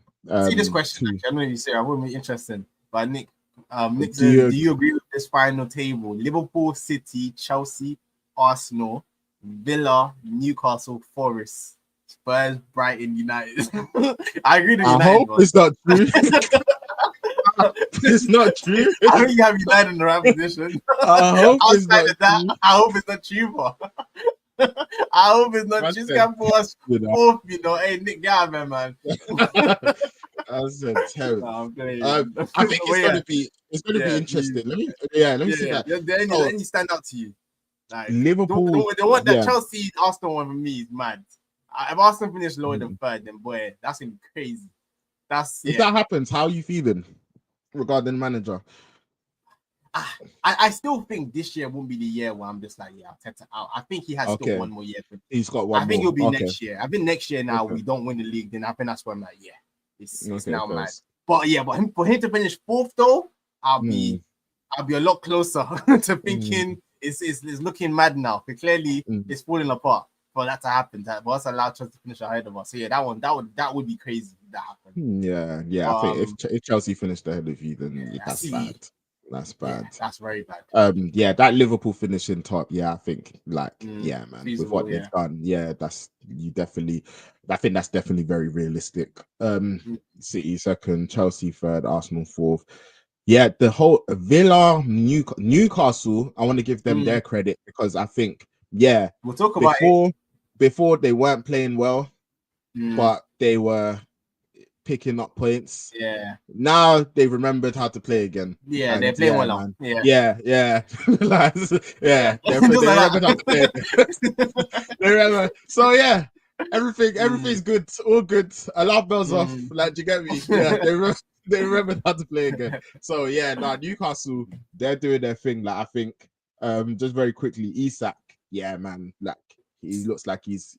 See this question. To Actually, I don't know if you say I wouldn't be interested, but Nick do says, you do you agree with this final table? Liverpool, City, Chelsea, Arsenal, Villa, Newcastle, Forest, Spurs, Brighton, United. I agree with I United, hope but it's not true. It's not true. I think you have United in the right position. I hope it's Outside not of that, true. I hope it's not true, bro. I hope it's not I just said can for us you know. fourth, you know. Hey, Nick Gavin, man. I said terrible. No, I'm playing. I think it's gonna be interesting. Let me see that. So Any stand out to you? Like Liverpool, the one that yeah. Chelsea Arsenal one for me is mad. If Arsenal finish lower than Mm. third, then boy, that's gonna be crazy. If that happens, how are you feeling regarding manager? I still think this year won't be the year where I'm just like, yeah, Arteta out. I think he has still one more year. He's got one more. I think it'll be next year. I think next year now we don't win the league, then I think that's where I'm like, yeah, it's now mad. But yeah, for him to finish fourth though, I'll be a lot closer to thinking it's looking mad now. But clearly it's falling apart for that to happen. That was allowed us to finish ahead of us. So yeah, that would be crazy if that happened. Yeah. I think if Chelsea finished ahead of you, then that's bad. That's bad. Yeah, that's very bad. Yeah, that Liverpool finishing top. Yeah, I think yeah, man, feasible, with what they've done, yeah, I think that's definitely very realistic. City second, Chelsea third, Arsenal fourth. Yeah, the whole Villa, Newcastle. I want to give them their credit because I think we'll talk about before they weren't playing well, but they were picking up points. Yeah. Now they remembered how to play again. Yeah, they're playing well now. Yeah. They remembered how to play again. They remember. So yeah, everything's good. All good. Alarm bells off. Like, do you get me? Yeah, they remembered how to play again. So yeah, Newcastle, they're doing their thing. Like, I think just very quickly, Isak, yeah, man, like he looks like he's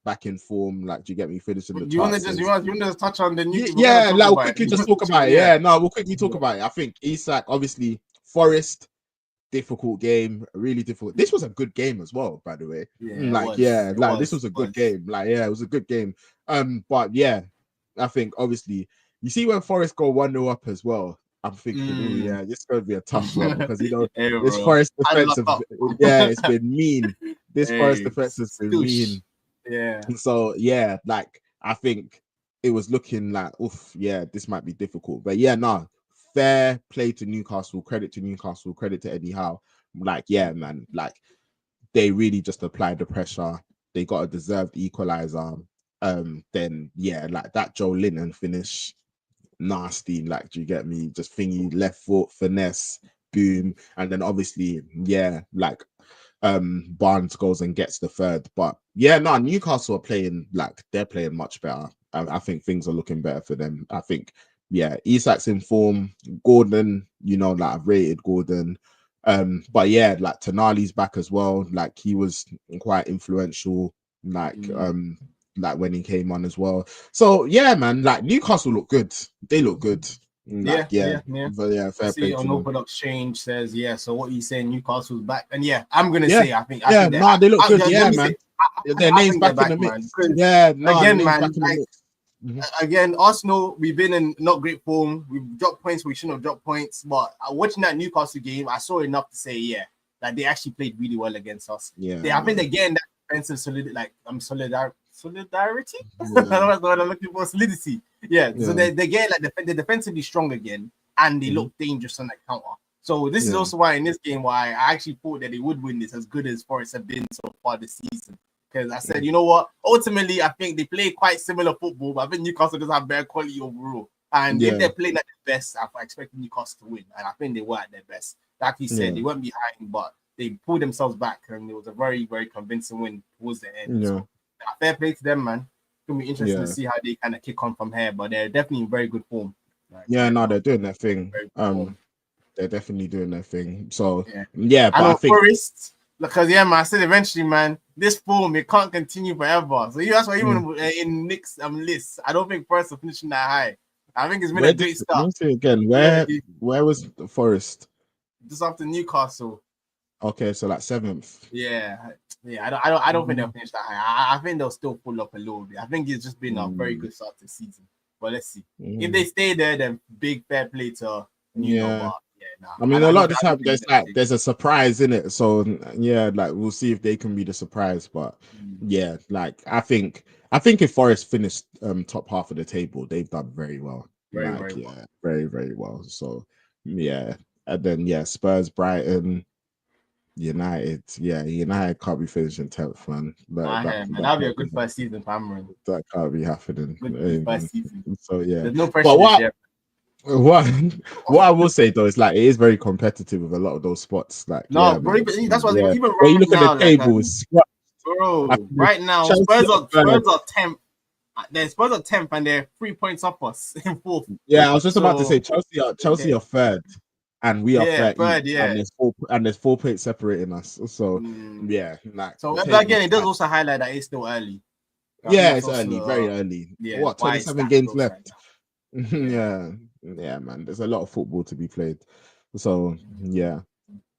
back in form. Like, do you get me? Finishing the. Do you want to touch on the new? Yeah, like we'll quickly just talk about it. Yeah, no, we'll quickly talk about it. I think Isak, obviously, Forest, difficult game, really difficult. This was a good game as well, by the way. This was a good game. Like, yeah, it was a good game. But yeah, I think obviously you see when Forest go 1-0 up as well. I'm thinking, yeah, this is going to be a tough one because this Forest defense, it's been mean. This Forest defense has been mean. Yeah. So yeah, like I think it was looking like, this might be difficult. But yeah, fair play to Newcastle, credit to Newcastle, credit to Eddie Howe. Like, yeah, man, like they really just applied the pressure. They got a deserved equalizer. Then yeah, like that Joe Linton finish, nasty. Like, do you get me? Just thingy, left foot, finesse, boom. And then obviously, yeah, like Barnes goes and gets the third. But yeah, Newcastle are playing, like, they're playing much better. I think things are looking better for them. I think, yeah, Isak's in form. Gordon, like I've rated Gordon. But yeah, like Tonali's back as well. Like, he was quite influential, like when he came on as well. So yeah, man, like Newcastle look good. They look good. But yeah, fair play on to Open Exchange says, yeah, so what you saying, Newcastle's back? And yeah, I'm gonna say I think they look good. Yeah, man. Their names back in the mix. Yeah, again, man. Again, Arsenal, we've been in not great form. We've dropped points we shouldn't have dropped points. But watching that Newcastle game, I saw enough to say, that they actually played really well against us. I think again that defensive solidarity. I don't know what I'm looking for. Solidity. Yeah. So they get like they're defensively strong again, and they look dangerous on that counter. So this is also why in this game, why I actually thought that they would win this as good as Forest have been so far this season. Because I said, you know what? Ultimately, I think they play quite similar football, but I think Newcastle does have better quality overall. And if they're playing at their best, I expect Newcastle to win. And I think they were at their best. Like you said, they weren't behind, but they pulled themselves back, and it was a very, very convincing win towards the end. So fair play to them, man. It's gonna be interesting to see how they kind of kick on from here, but they're definitely in very good form. They're doing their thing. They're definitely doing their thing. So but I think Forest, because man, I said eventually, man, this form it can't continue forever. So that's why even in Nick's list, I don't think Forest are finishing that high. I think it's been a great start. Again, where was the Forest? just after Newcastle. Okay, so like 7th. Yeah. I don't think they'll finish that high. I think they'll still pull up a little bit. I think it's just been a very good start to the season. But let's see. If they stay there, then big fair play to Nuno. But yeah, nah. I mean, a lot of the time there's a surprise in it. So yeah, like we'll see if they can be the surprise. But yeah, like I think if Forest finished top half of the table, they've done very well. Very well. Very, very well. So yeah. And then Spurs, Brighton, United. Yeah, United can't be finishing 10th, man. That'll be a good first season for Amarin. That can't be happening. Good first season. So yeah. There's no pressure this year. What I will say though is like it is very competitive with a lot of those spots. Like bro, that's what even when you look at the table, bro, right now Spurs are 10th. Spurs are 10th and they're 3 points off us in 4th. Yeah, I was just about to say Chelsea are 3rd. And we are third, and there's 4 points separating us. So yeah, like so again, it does also highlight that it's still early. Yeah, it's early, very early. Yeah, what 27 games left? Yeah, man. There's a lot of football to be played. So yeah.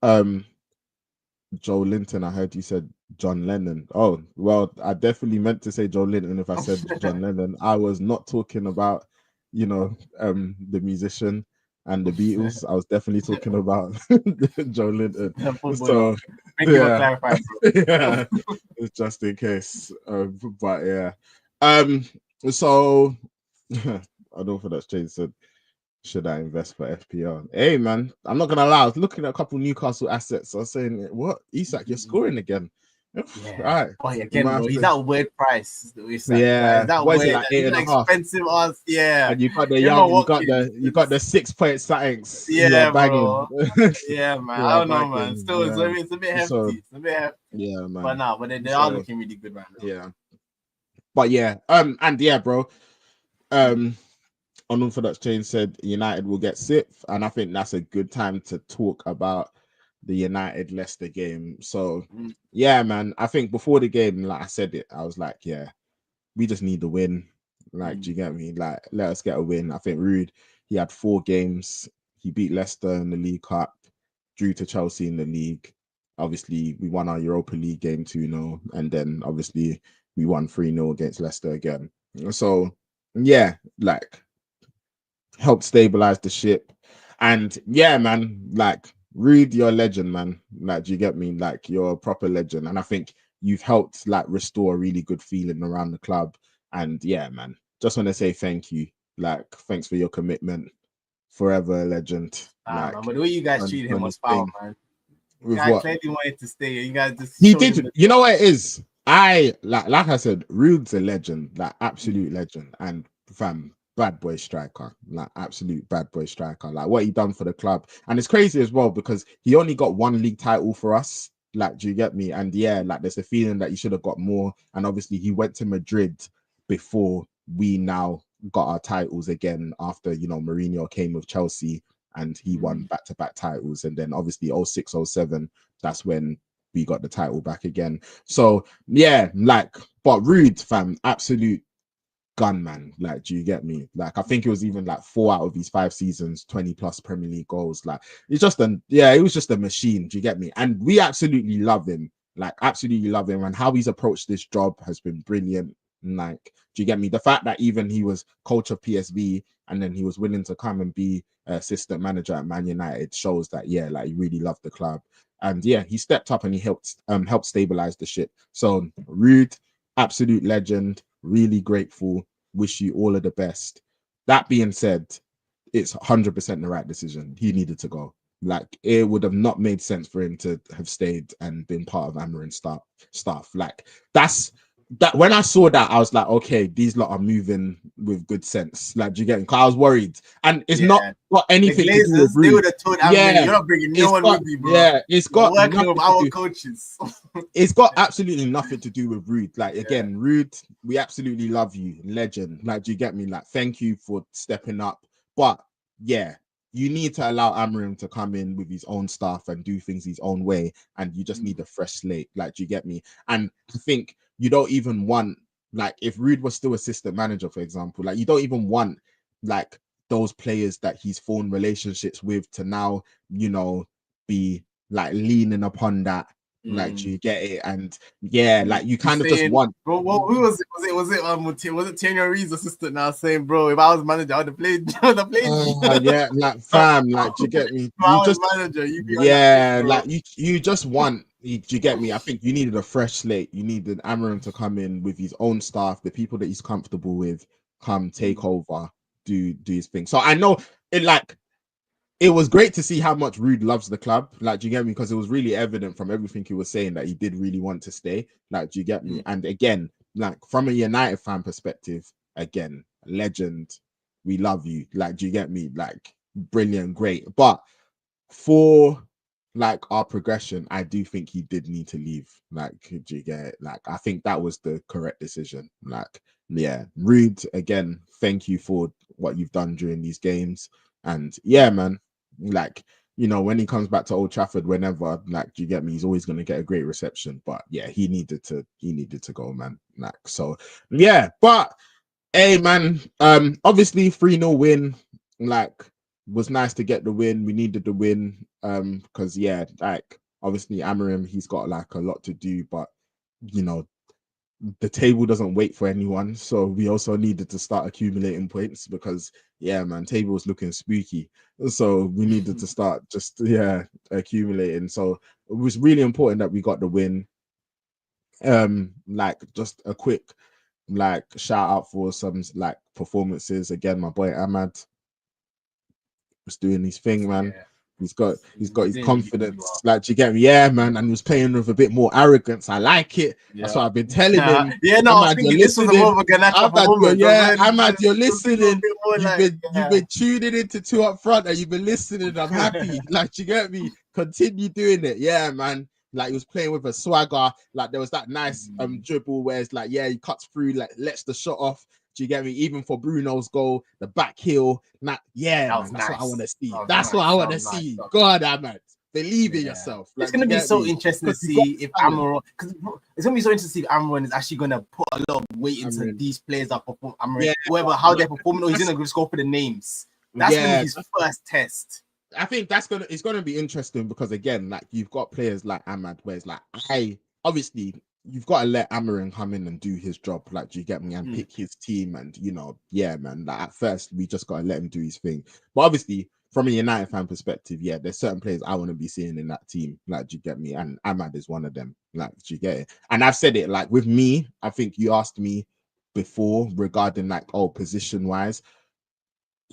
Joe Linton, I heard you said John Lennon. Oh, well, I definitely meant to say Joe Linton if I said John Lennon. I was not talking about, the musician and the Beatles. I was definitely talking about Joe Linton. So yeah, just in case. But yeah. So I don't know if that's changed. So should I invest for FPL? Hey man, I'm not gonna lie. I was looking at a couple Newcastle assets. I was saying, what, Isak, you're scoring again. Yeah. Right. Oh, again, bro. He's that weird price. Yeah. That what weird, is it, like 8.5? Expensive ass. Yeah. And you got the you got the 6 point sightings. Yeah, bro. Yeah, man. I don't know, man. Still, it's a bit hefty. It's a bit hefty. Yeah, man. But they are looking really good right now. Yeah. But yeah, and yeah, bro. Unorthodox Chain said United will get 6th, and I think that's a good time to talk about the United Leicester game. So yeah, man, I think before the game, like I said it, I was like, yeah, we just need the win. Like, do you get me? Like, let us get a win. I think Ruud, he had 4 games. He beat Leicester in the League Cup, drew to Chelsea in the league. Obviously, we won our Europa League game 2-0, and then obviously we won 3-0 against Leicester again. So yeah, like, helped stabilize the ship. And yeah, man, like, Ruud, you're a legend, man. Like, do you get me? Like, you're a proper legend. And I think you've helped like restore a really good feeling around the club. And yeah, man, just want to say thank you. Like, thanks for your commitment. Forever a legend. Man, but the way you guys treated him was foul, man. With guy what? clearly wanted to stay. You guys just he did. You know what it is? I like I said, Ruud's a legend, like absolute legend, and fam, bad boy striker, like absolute bad boy striker. Like what he done for the club, and it's crazy as well because he only got 1 league title for us. Like, do you get me? And yeah, like there's a feeling that he should have got more. And obviously, he went to Madrid before we now got our titles again after Mourinho came with Chelsea and he won back-to-back titles. And then obviously 06, 07, that's when we got the title back again. So yeah, like, but Ruud, fam, absolute gunman. Like, do you get me? Like, I think it was even like 4 out of these 5 seasons, 20 plus Premier League goals. Like, it's just it was just a machine. Do you get me? And we absolutely love him. Like, absolutely love him. And how he's approached this job has been brilliant. Like, do you get me? The fact that even he was coach of PSV and then he was willing to come and be assistant manager at Man United shows that, yeah, like, he really loved the club. And yeah, he stepped up and he helped stabilize the ship. So Ruud, absolute legend, really grateful. Wish you all of the best. That being said, it's 100% the right decision. He needed to go. Like, it would have not made sense for him to have stayed and been part of Amarin stuff. Like, that when I saw that, I was like, okay, these lot are moving with good sense. Like, do you get me? Because I was worried, and it's not got anything to do with Ruud. They would have told Amarin, you're not bringing no one with you, bro. Yeah, it's got working with our coaches. It's got absolutely nothing to do with Ruud. Like, again, Ruud, we absolutely love you, legend. Like, do you get me? Like, thank you for stepping up. But yeah, you need to allow Amarim to come in with his own stuff and do things his own way, and you just need a fresh slate. Like, do you get me? And I think you don't even want, like, if Ruud was still assistant manager, for example, like, you don't even want like those players that he's formed relationships with to now, be like leaning upon that. Like, do you get it? And yeah, like you kind of just want. Bro, who was it? Was it Thierry Henry's assistant now saying, bro, if I was manager, I would have played. Yeah, like fam, like do you get me? You just manager, like you just want. Do you get me? I think you needed a fresh slate. You needed Amarin to come in with his own staff, the people that he's comfortable with, come take over, do his thing. So I know it like. It was great to see how much Ruud loves the club. Like, do you get me? Because it was really evident from everything he was saying that he did really want to stay. Like, do you get me? And again, like from a United fan perspective, again, legend, we love you. Like, do you get me? Like, brilliant, great. But for like our progression, I do think he did need to leave. Like, do you get it? Like, I think that was the correct decision. Like, yeah, Ruud, again, thank you for what you've done during these games. And yeah, man. Like, you know, when he comes back to Old Trafford, whenever, like, do you get me? He's always going to get a great reception. But yeah, he needed to go, man. Like, so yeah, but hey, man, obviously 3-0 win, like, was nice to get the win. We needed the win, because yeah, like, obviously Amarim, he's got like a lot to do, but you know, the table doesn't wait for anyone, so we also needed to start accumulating points because yeah, man, table was looking spooky, so we needed to start just accumulating. So it was really important that we got the win. Like, just a quick like shout out for some like performances. Again, my boy Ahmad was doing his thing, man. He's got his confidence. Like, do you get me? Yeah, man. And he was playing with a bit more arrogance. I like it. That's what I've been telling him. Yeah, no, I think this was a more of a Garnacho performance. Ahmad, you're listening. You've been tuning into Two Up Front and you've been listening. I'm happy. Like, do you get me? Continue doing it. Yeah, man. Like, he was playing with a swagger. Like, there was that nice dribble where it's like, yeah, he cuts through, like, lets the shot off. Do you get me? Even for Bruno's goal, the back heel. That's what I want to see. That's what I want to see. God, Ahmad, believe in yourself. Like, it's gonna be so interesting to see if Amaron, because it's gonna be so interesting to see if Amaron is actually gonna put a lot of weight into these players that perform. Amaron, how they're performing, or he's gonna just go for the names. That's gonna be his first test. I think it's gonna be interesting because again, like, you've got players like Ahmad, where it's like, obviously you've got to let Amarin come in and do his job, like, do you get me, and pick his team, and you know, yeah, man, like, at first we just gotta let him do his thing. But obviously, from a United fan perspective, yeah, there's certain players I want to be seeing in that team, like, do you get me? And Ahmad is one of them, like, do you get it? And I've said it, like, with me, I think you asked me before regarding like, oh, position wise,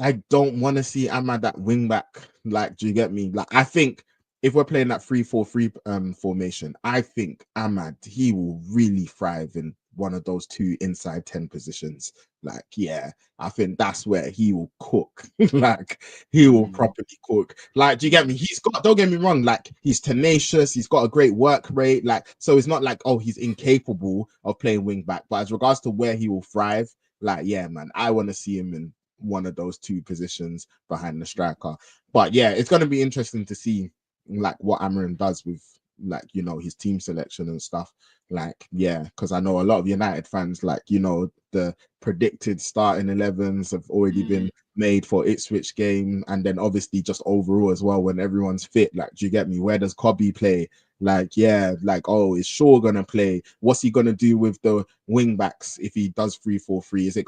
I don't want to see Ahmad at wing back. Like, do you get me? Like, I think if we're playing that 3-4-3 formation, I think Ahmad, he will really thrive in one of those two inside 10 positions. Like, yeah, I think that's where he will cook. Like, he will properly cook. Like, do you get me? Don't get me wrong, like, he's tenacious, he's got a great work rate. Like, so it's not like, oh, he's incapable of playing wing back. But as regards to where he will thrive, like, yeah, man, I want to see him in one of those two positions behind the striker. But yeah, it's going to be interesting to see like what Amarin does with, like, you know, his team selection and stuff. Like, yeah, because I know a lot of United fans, like, you know, the predicted starting 11s have already been made for Ipswich game, and then obviously just overall as well, when everyone's fit. Like, do you get me? Where does Cobby play? Like, yeah, like, oh, is Shaw gonna play? What's he gonna do with the wing backs if he does 3-4-3? Is it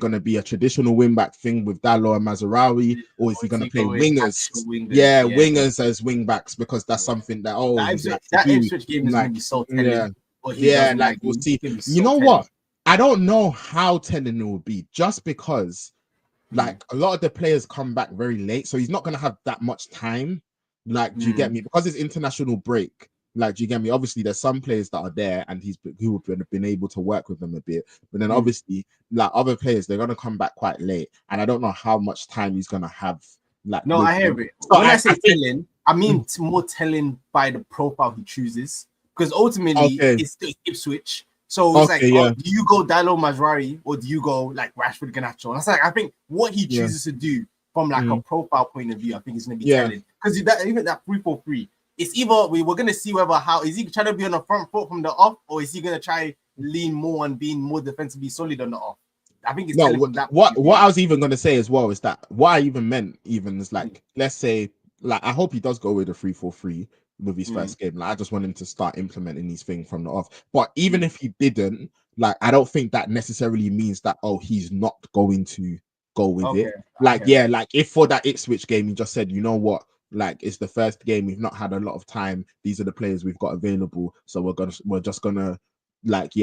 gonna be a traditional wing back thing with Dalot and Mazraoui, or is he gonna play wingers? Wingers as wing backs, because that's something that Ipswich game is gonna be so telling. Like, we'll see. You know what? I don't know how telling it will be, just because like a lot of the players come back very late, so he's not gonna have that much time. Like, do you get me? Because it's international break. Like, do you get me? Obviously, there's some players that are there, and who have been able to work with them a bit. But then, obviously, like other players, they're gonna come back quite late, and I don't know how much time he's gonna have. Like, no, I hear it. So when I say telling, I mean more telling by the profile he chooses, because ultimately it's still Ipswich. So it's do you go Dalot Mazraoui, or do you go like Rashford Garnacho? That's like, I think what he chooses to do from like a profile point of view, I think it's gonna be telling, because even that 3-4-3. It's either we're gonna see how is he trying to be on the front foot from the off, or is he gonna try lean more on being more defensively solid on the off? I think it's what I was even gonna say as well is that what I even meant is like, let's say like I hope he does go with a 3-4-3 with his first game. Like I just want him to start implementing these things from the off. But even if he didn't, like I don't think that necessarily means that he's not going to go with it. Like like if for that Ipswich game he just said, you know what, like it's the first game, we've not had a lot of time. These are the players we've got available, so we're just gonna like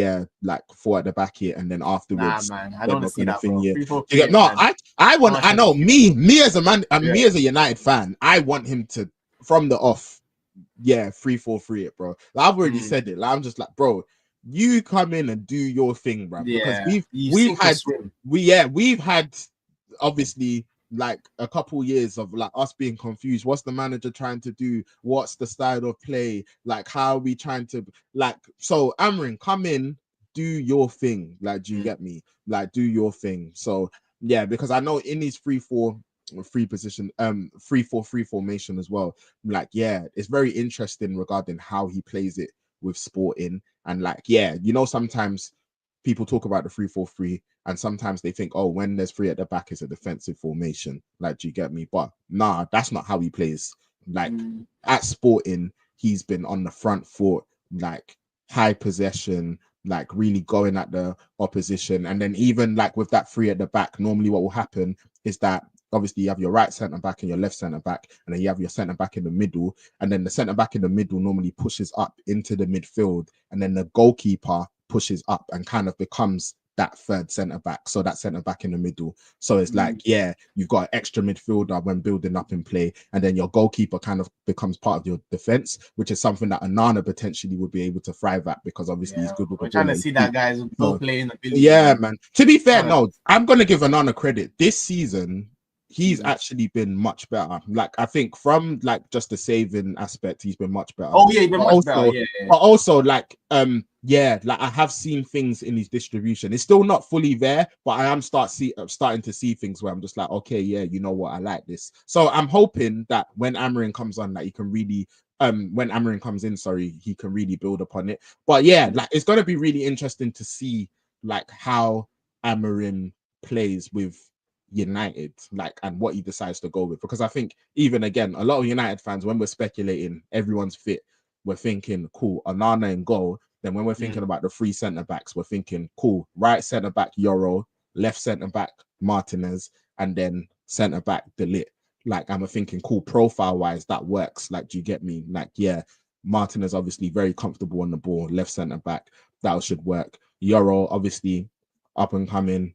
four at the back here, and then afterwards, man, I then don't we're see gonna that, bro. thing here. 3-4-3, No, man. I know me as a man, Yeah. me as a United fan, I want him to from the off, 3-4-3 it, bro. Like, I've already said it. Like I'm just like, bro, you come in and do your thing, bro. Because we've had obviously like a couple years of like us being confused. What's the manager trying to do? What's the style of play? Like how are we trying to like? So Amarin, come in, do your thing. Like, do you get me? Like, do your thing. So yeah, because I know in his 3-4-3 position, 3-4-3 formation as well. Like, yeah, it's very interesting regarding how he plays it with Sporting. And like, yeah, you know, sometimes people talk about the 3-4-3 and sometimes they think, oh, when there's three at the back, it's a defensive formation. Like, do you get me? But nah, that's not how he plays. Like at Sporting, he's been on the front foot, like high possession, like really going at the opposition. And then even like with that three at the back, normally what will happen is that obviously you have your right centre back and your left centre back, and then you have your centre back in the middle, and then the centre back in the middle normally pushes up into the midfield, and then the goalkeeper pushes up and kind of becomes that third centre back, so that centre back in the middle. So it's like, yeah, you've got an extra midfielder when building up in play, and then your goalkeeper kind of becomes part of your defense, which is something that Anana potentially would be able to thrive at because obviously he's good with the ball. We're trying to see that guy's ball playing ability. Yeah, man. To be fair, no, I'm gonna give Anana credit. This season, he's actually been much better. Like I think from like just the saving aspect, he's been much better. Oh yeah, he's been much better. Yeah. But also like like I have seen things in his distribution. It's still not fully there, but I am starting to see things where I'm just like, okay, yeah, you know what, I like this. So I'm hoping that when Amarin comes on, like he can really when Amarin comes in, he can really build upon it. But yeah, like it's gonna be really interesting to see like how Amarin plays with United, like, and what he decides to go with. Because I think even again, a lot of United fans, when we're speculating, everyone's fit, we're thinking, cool, Onana in goal. Then when we're thinking about the three centre backs, we're thinking, cool, right centre back Euro, left centre back Martinez, and then centre back De Ligt. Like I'm thinking, cool, profile wise, that works. Like, do you get me? Like, yeah, Martinez obviously very comfortable on the ball, left centre back, that should work. Euro obviously up and coming,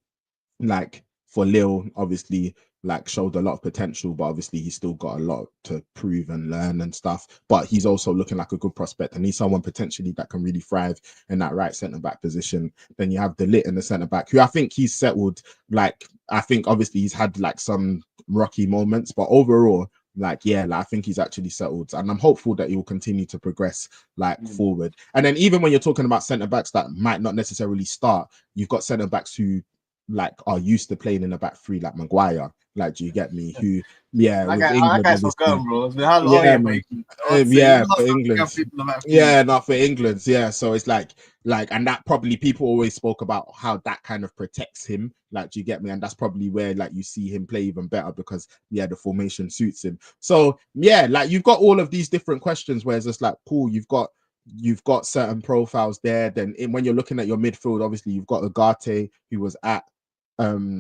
like for Lille, obviously, like showed a lot of potential, but obviously he's still got a lot to prove and learn and stuff. But he's also looking like a good prospect, and he's someone potentially that can really thrive in that right centre back position. Then you have De Ligt in the centre back, who I think he's settled. Like I think obviously he's had like some rocky moments, but overall, like yeah, like I think he's actually settled, and I'm hopeful that he will continue to progress like forward. And then even when you're talking about centre backs that might not necessarily start, you've got centre backs who like are used to playing in a back three, like Maguire. Like, do you get me? Who, yeah, with England, obviously. Yeah, man. Yeah, for England. Yeah, not for England. Yeah, so it's like, and that probably people always spoke about how that kind of protects him. Like, do you get me? And that's probably where like you see him play even better because yeah, the formation suits him. So yeah, like you've got all of these different questions where it's just like, cool, you've got certain profiles there. Then when you're looking at your midfield, obviously you've got Ugarte, who was at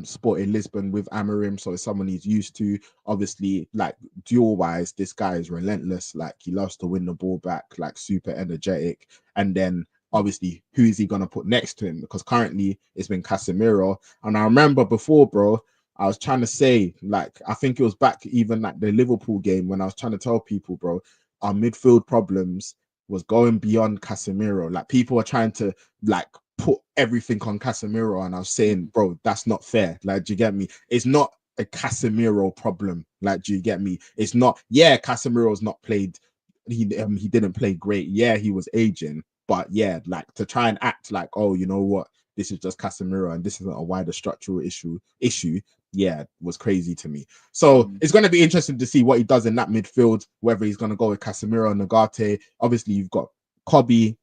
Sporting Lisbon with Amarim, so it's someone he's used to. Obviously, like duel wise, this guy is relentless. Like he loves to win the ball back, like super energetic. And then obviously, who is he gonna put next to him? Because currently it's been Casemiro. And I remember before, bro, I was trying to say, like, I think it was back even like the Liverpool game when I was trying to tell people, bro, our midfield problems was going beyond Casemiro. Like people are trying to like put everything on Casemiro, and I was saying, bro, that's not fair. Like, do you get me? It's not a Casemiro problem. Like, do you get me? It's not. Yeah, Casemiro's not played. He didn't play great. Yeah, he was aging, but yeah, like to try and act like, oh, you know what? This is just Casemiro, and this isn't a wider structural issue. Yeah, was crazy to me. So it's going to be interesting to see what he does in that midfield, whether he's going to go with Casemiro and Nagate. Obviously, you've got Kobe,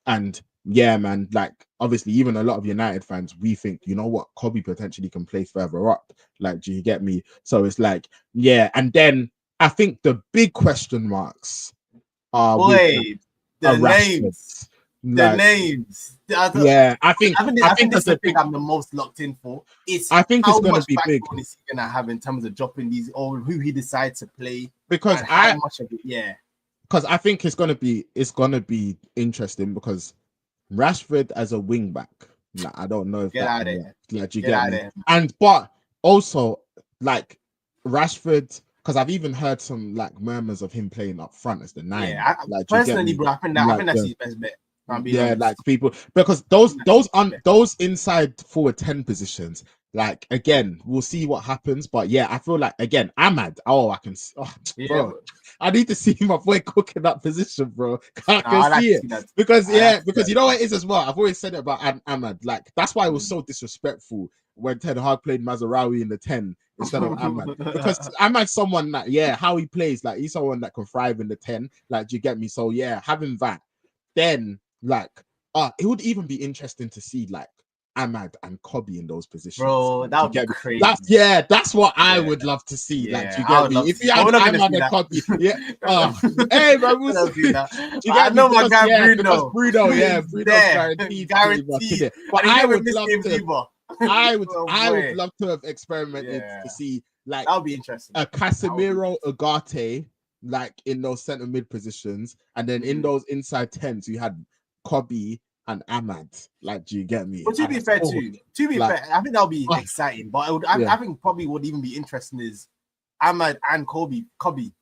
and yeah, man, like obviously, even a lot of United fans, we think, you know what, Kobe potentially can play further up. Like, do you get me? So it's like, yeah, and then I think the big question marks are with Boy, a the Rashford. names. The Like, names. yeah, I think I think that's this is the the thing big. I'm the most locked in for. Is I think how it's going to much be big backbone is he gonna have in terms of dropping these, or who he decides to play, because and how much of it. Yeah, I think it's gonna be interesting because Rashford as a wing back, like I don't know if get that out of can work. there. Like, do you Get get out of me? there. And but also like Rashford, because I've even heard some like murmurs of him playing up front as the nine. Yeah, Like, do you get personally, me? bro, I Like think that's his best bet. If I'm being yeah, like honest. people because I think that's his best bet. those inside forward 10 positions, like again, we'll see what happens. But yeah, I feel like again, Ahmad. Oh, Yeah, bro. I need to see my boy cooking that position, bro. I can I like see to it see that. because I like yeah, to see because that. you know what it is as well. I've always said it about Ahmad. Like that's why it was Mm. so disrespectful when Ten Hag played Mazraoui in the 10 instead of Ahmad. Because Ahmad's someone that how he plays, like he's someone that can thrive in the 10. Like, do you get me? So yeah, having that, then like it would even be interesting to see like Ahmad and Kobe in those positions. Bro, Like, that do you would be get me? crazy. That's what I Yeah, would love to see. Like, do yeah, you I get would me? love to If see. you But had we're not gonna Ahmad see and that. Kobe, yeah. Hey, man, we'll We're not see. see that. Do But you I get me? know my Because guy yeah, because Bruno. Bruno, yeah, Is Bruno's there, guaranteed pretty much in guaranteed, it. But and he's I never would missed love games to. either. Oh I would boy, love to have experimented yeah, to see like that would be interesting. a That would be Casemiro interesting. Ugarte like in those centre mid positions, and then in Mm. those inside tens you had Kobe and Ahmad. Like, do you get me? But to be fair, Like, I think that'll be oh, exciting. But yeah. I think probably what even be interesting is Ahmad and Kobe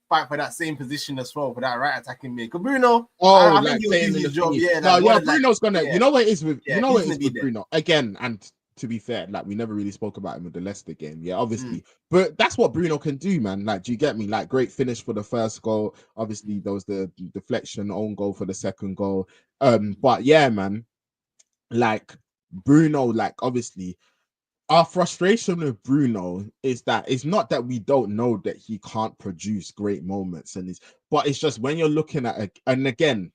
fight for that same position as well for that right attacking mid. Because Bruno, Oh, I think like he'll playing do in the his job. thingy. Yeah, No, like yeah, what, like Bruno's gonna. You yeah, know what it is with. You yeah, know what he's it gonna is be with there. Bruno again. And to be fair, like we never really spoke about him with the Leicester game. Yeah, Mm. obviously, but that's what Bruno can do, man. Like, do you get me? Like, great finish for the first goal. Obviously, there was the deflection, own goal for the second goal. But yeah, man. Like Bruno, like obviously our frustration with Bruno is that it's not that we don't know that he can't produce great moments but it's just when you're looking at and again,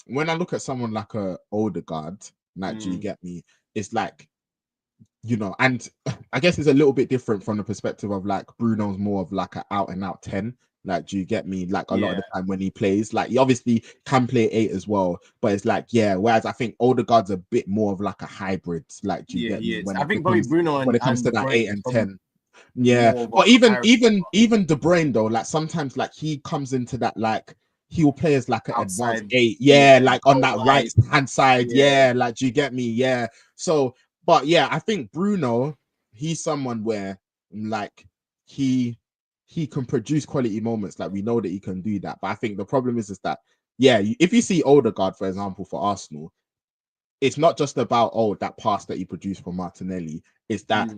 when I look at someone like a Odegaard, like do you get me? It's like, and I guess it's a little bit different from the perspective of like Bruno's more of like an out and out 10. Like, do you get me? Like a lot of Yeah, the time when he plays, like he obviously can play 8 as well, but it's like, yeah, whereas I think Odegaard's a bit more of like a hybrid. Like, do you yeah, get he me? is. I think probably Bruno When it comes and to De that Bruyne 8 is and probably 10. Yeah. more of But a comparison. even De Bruyne though, like sometimes like he comes into that like he'll play as like an advanced Outside, 8. Yeah, yeah, like on go that right wide, hand side. yeah, Yeah, like do you get me? Yeah. So, but yeah, I think Bruno, he's someone where like he can produce quality moments. Like we know that he can do that. But I think the problem is that yeah, if you see Odegaard, for example, for Arsenal, it's not just about that pass that he produced for Martinelli. It's that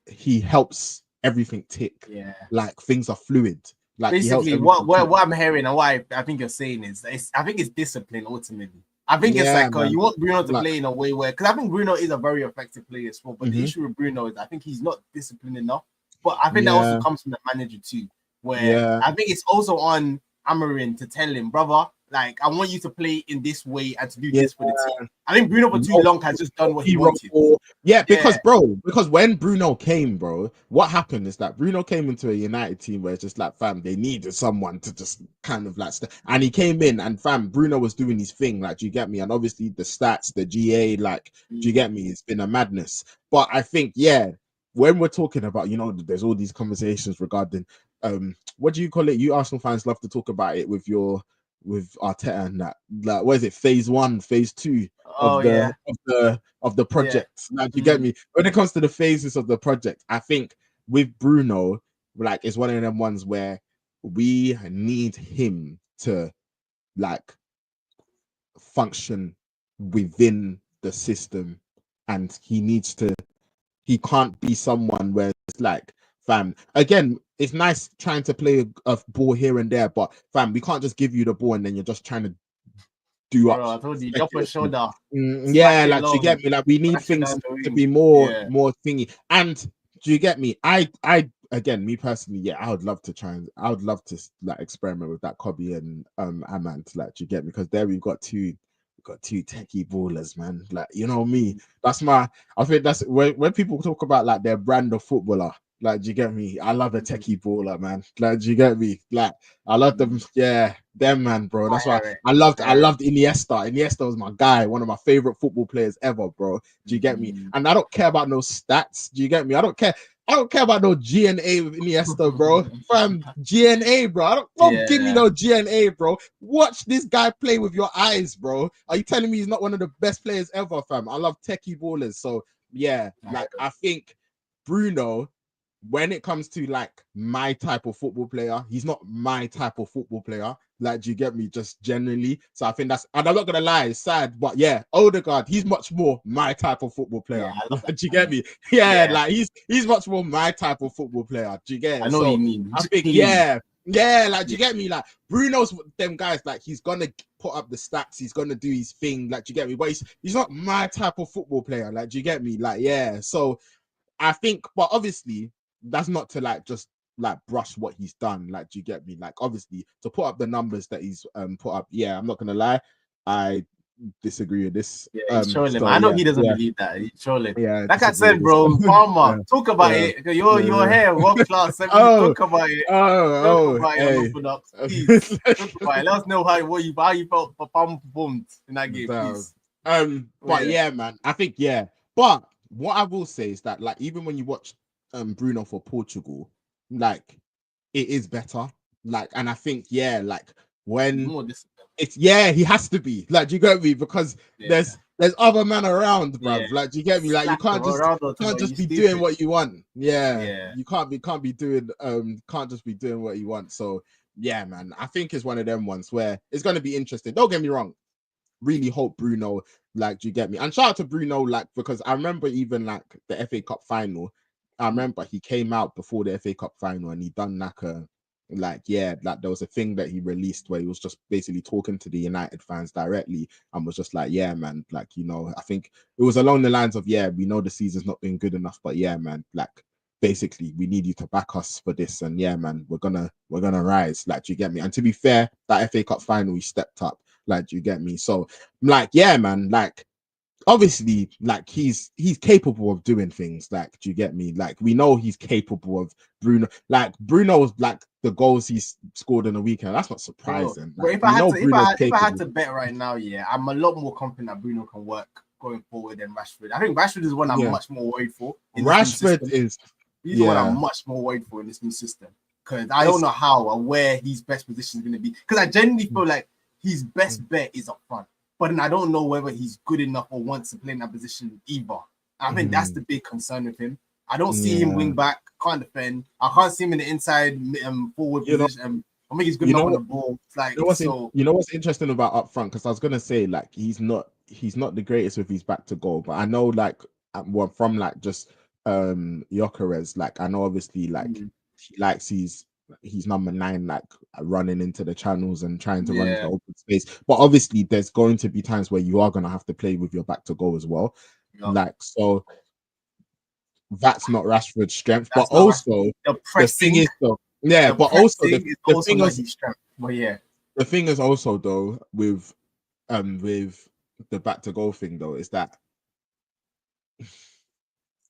he helps everything tick. yeah. Like things are fluid. Like he helps Basically, everything tick. what I'm hearing and what I think you're saying is, I think it's discipline ultimately. I think it's Yeah, like man. you want Bruno to Like, play in a way where, because I think Bruno is a very effective player as well. But the mm-hmm. issue with Bruno is I think he's not disciplined enough. But I think that also Yeah. comes from the manager too, where Yeah. I think it's also on Amarin to tell him, brother, like I want you to play in this way and to do Yeah. this for the team. I think Bruno for too long has just done what he wanted. Yeah, because Yeah, because when Bruno came, bro, what happened is that Bruno came into a United team where it's just like, fam, they needed someone to just kind of like, and he came in and fam, Bruno was doing his thing, like, do you get me? And obviously the stats, the GA, like, do you get me? It's been a madness. But I think, yeah, when we're talking about, there's all these conversations regarding, what do you call it? You Arsenal fans love to talk about it with Arteta and that, like, what is it? Phase 1, phase 2 of yeah, the project. Like, you get me? When it comes to the phases of the project, I think with Bruno, like, it's one of them ones where we need him to like function within the system, and he can't be someone where it's like, fam, again, it's nice trying to play a ball here and there, but fam, we can't just give you the ball and then you're just trying to do up. bro, I told you, drop a shoulder, Yeah, smack it like, do you long, get me? Like, we need smash it things down the to wing. be more Yeah. thingy. And do you get me? I again, me personally, yeah, I would love to like experiment with that Kobe and Amand. Like, do you get me? Because there we've got two techie ballers, man. Like, you know me. I think that's when people talk about like their brand of footballer. Like, do you get me? I love a techie baller, man. Like, do you get me? Like, I love them. Yeah, them, man, bro. That's why I loved Iniesta. Iniesta was my guy, one of my favorite football players ever, bro. Do you get me? And I don't care about no stats. Do you get me? I don't care about no GNA with Iniesta, bro. Fam, GNA, bro. Don't give me no GNA, bro. Watch this guy play with your eyes, bro. Are you telling me he's not one of the best players ever, fam? I love techie ballers. So yeah, like I think Bruno, when it comes to like my type of football player, he's not my type of football player. Like, do you get me? Just generally. So I think that's, and I'm not gonna lie, it's sad, but yeah, Odegaard, he's much more my type of football player. Yeah, Do you get me? Yeah, like he's much more my type of football player. Do you get it? I know what you mean. I think, like, do you get me? Like, Bruno's them guys, like, he's gonna put up the stats, he's gonna do his thing, like, do you get me? But he's not my type of football player. Like, do you get me? Like, yeah. So I think, but obviously, that's not to like just like brush what he's done. Like, do you get me? Like, obviously, to put up the numbers that he's put up, yeah, I'm not gonna lie, I disagree with this. Yeah, he's trolling. So, I know he doesn't believe that. He's trolling. Yeah, like I said, bro, Palmer, talk about it. Your hair, world class. Talk about it. Talk about it. Please, talk about it. Let us know how you felt for Palmer performed in that game, please. But yeah, man, I think But what I will say is that, like, even when you watch Bruno for Portugal, like, it is better. Like, and I think like when it's he has to be, like, do you get me? Because there's other men around, bruv. Like, do you get me? Like, you can't just be doing what you want. You can't be doing can't just be doing what you want. So yeah, man, I think it's one of them ones where it's going to be interesting. Don't get me wrong, really hope Bruno, like, do you get me? And shout out to Bruno, like, because I remember even like the FA Cup final, I remember he came out before the FA Cup final and he done like there was a thing that he released where he was just basically talking to the United fans directly and was just like, yeah, man, like, you know, I think it was along the lines of, we know the season's not been good enough, but yeah, man, like, basically we need you to back us for this, and yeah, man, we're gonna rise. Like, do you get me? And to be fair, that FA Cup final, he stepped up. Like, do you get me? So, like, yeah, man, like, obviously, like, he's capable of doing things. Like, do you get me? Like, we know he's capable of Bruno. Like, Bruno's, like, the goals he's scored in the weekend, that's not surprising. Like, if I had to bet right now, I'm a lot more confident that Bruno can work going forward than Rashford. I think Rashford is one I'm much more worried for. He's the one I'm much more worried for in this new system, because I don't know how or where his best position is going to be. Because I genuinely feel like his best bet is up front, but then I don't know whether he's good enough or wants to play in that position either. I think that's the big concern with him. I don't see him wing back, can't defend. I can't see him in the inside forward position. I think he's good enough on the ball. Like, you know what's interesting about up front? Because I was gonna say, like, he's not the greatest with his back to goal, but I know, like, from like just Gyökeres, like, I know obviously, like, he likes he's number 9, like, running into the channels and trying to run into the open space. But obviously, there's going to be times where you are going to have to play with your back to goal as well. Like, so that's not Rashford's strength. But also, the thing is, though, but also the thing is, the thing is also, though, with the back to goal thing, though, is that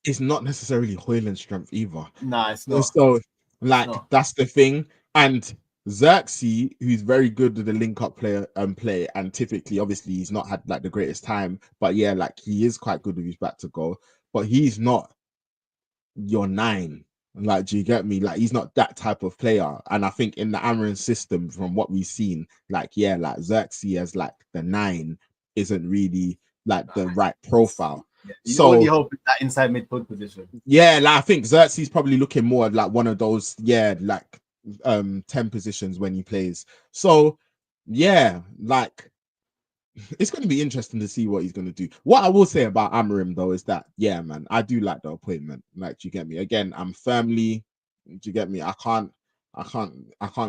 it's not necessarily Højlund's strength either. Nah, it's not. So, like, that's the thing. And Xerxes, who's very good with the link-up play, and typically, obviously, he's not had, like, the greatest time, but yeah, like, he is quite good with his back to goal, but he's not your 9. Like, do you get me? Like, he's not that type of player. And I think in the Amarin system, from what we've seen, like, like, Xerxes as, like, the 9 isn't really, like, the right profile. So only hope that inside midfield position. Like, I think Xerxes probably looking more like one of those, like, 10 positions when he plays. So like, it's going to be interesting to see what he's going to do. What I will say about Amarim, though, is that man, I do like the appointment. Like, do you get me? Again, I'm firmly, do you get me? I can't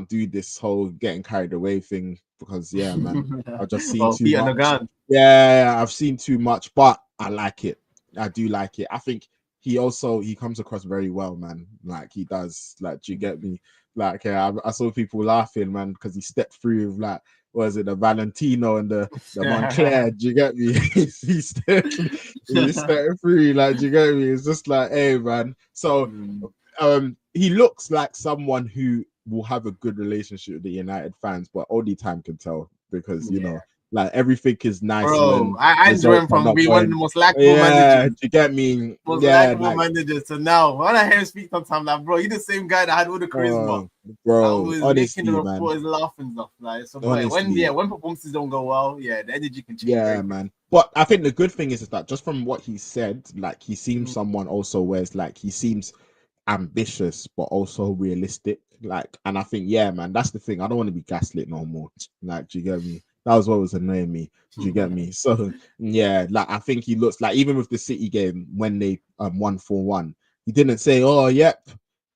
do this whole getting carried away thing, because man, I've just seen too much. I've seen too much, but I like it. I do like it. I think he comes across very well, man. Like, he does. Like, do you get me? Like, I saw people laughing, man, because he stepped through with, like, was it the Valentino and the Montclair? Do you get me? he stepped through. Like, do you get me? It's just like, hey, man. So he looks like someone who will have a good relationship with the United fans, but only time can tell because you know, like everything is nice Bro, when I results went are from not being one of the going. most likable Yeah, managers. do you get me? Most Yeah, likable like managers. So now, when I hear him speak sometimes, like, bro, you the same guy that had all the charisma. That bro, was making the honestly, man, reporters laugh and stuff. Like, so, but honestly. when performances don't go well, yeah, the energy can change very Yeah, quickly. man. But I think the good thing is that just from what he said, like he seems Mhm. someone also where it's like he seems ambitious but also realistic. Like, and I think, yeah, man, that's the thing. I don't want to be gaslit no more. Like, do you get me? That was what was annoying me. Do you get me? So yeah, like I think he looks like even with the City game when they won 4-1, he didn't say, "Oh, yep,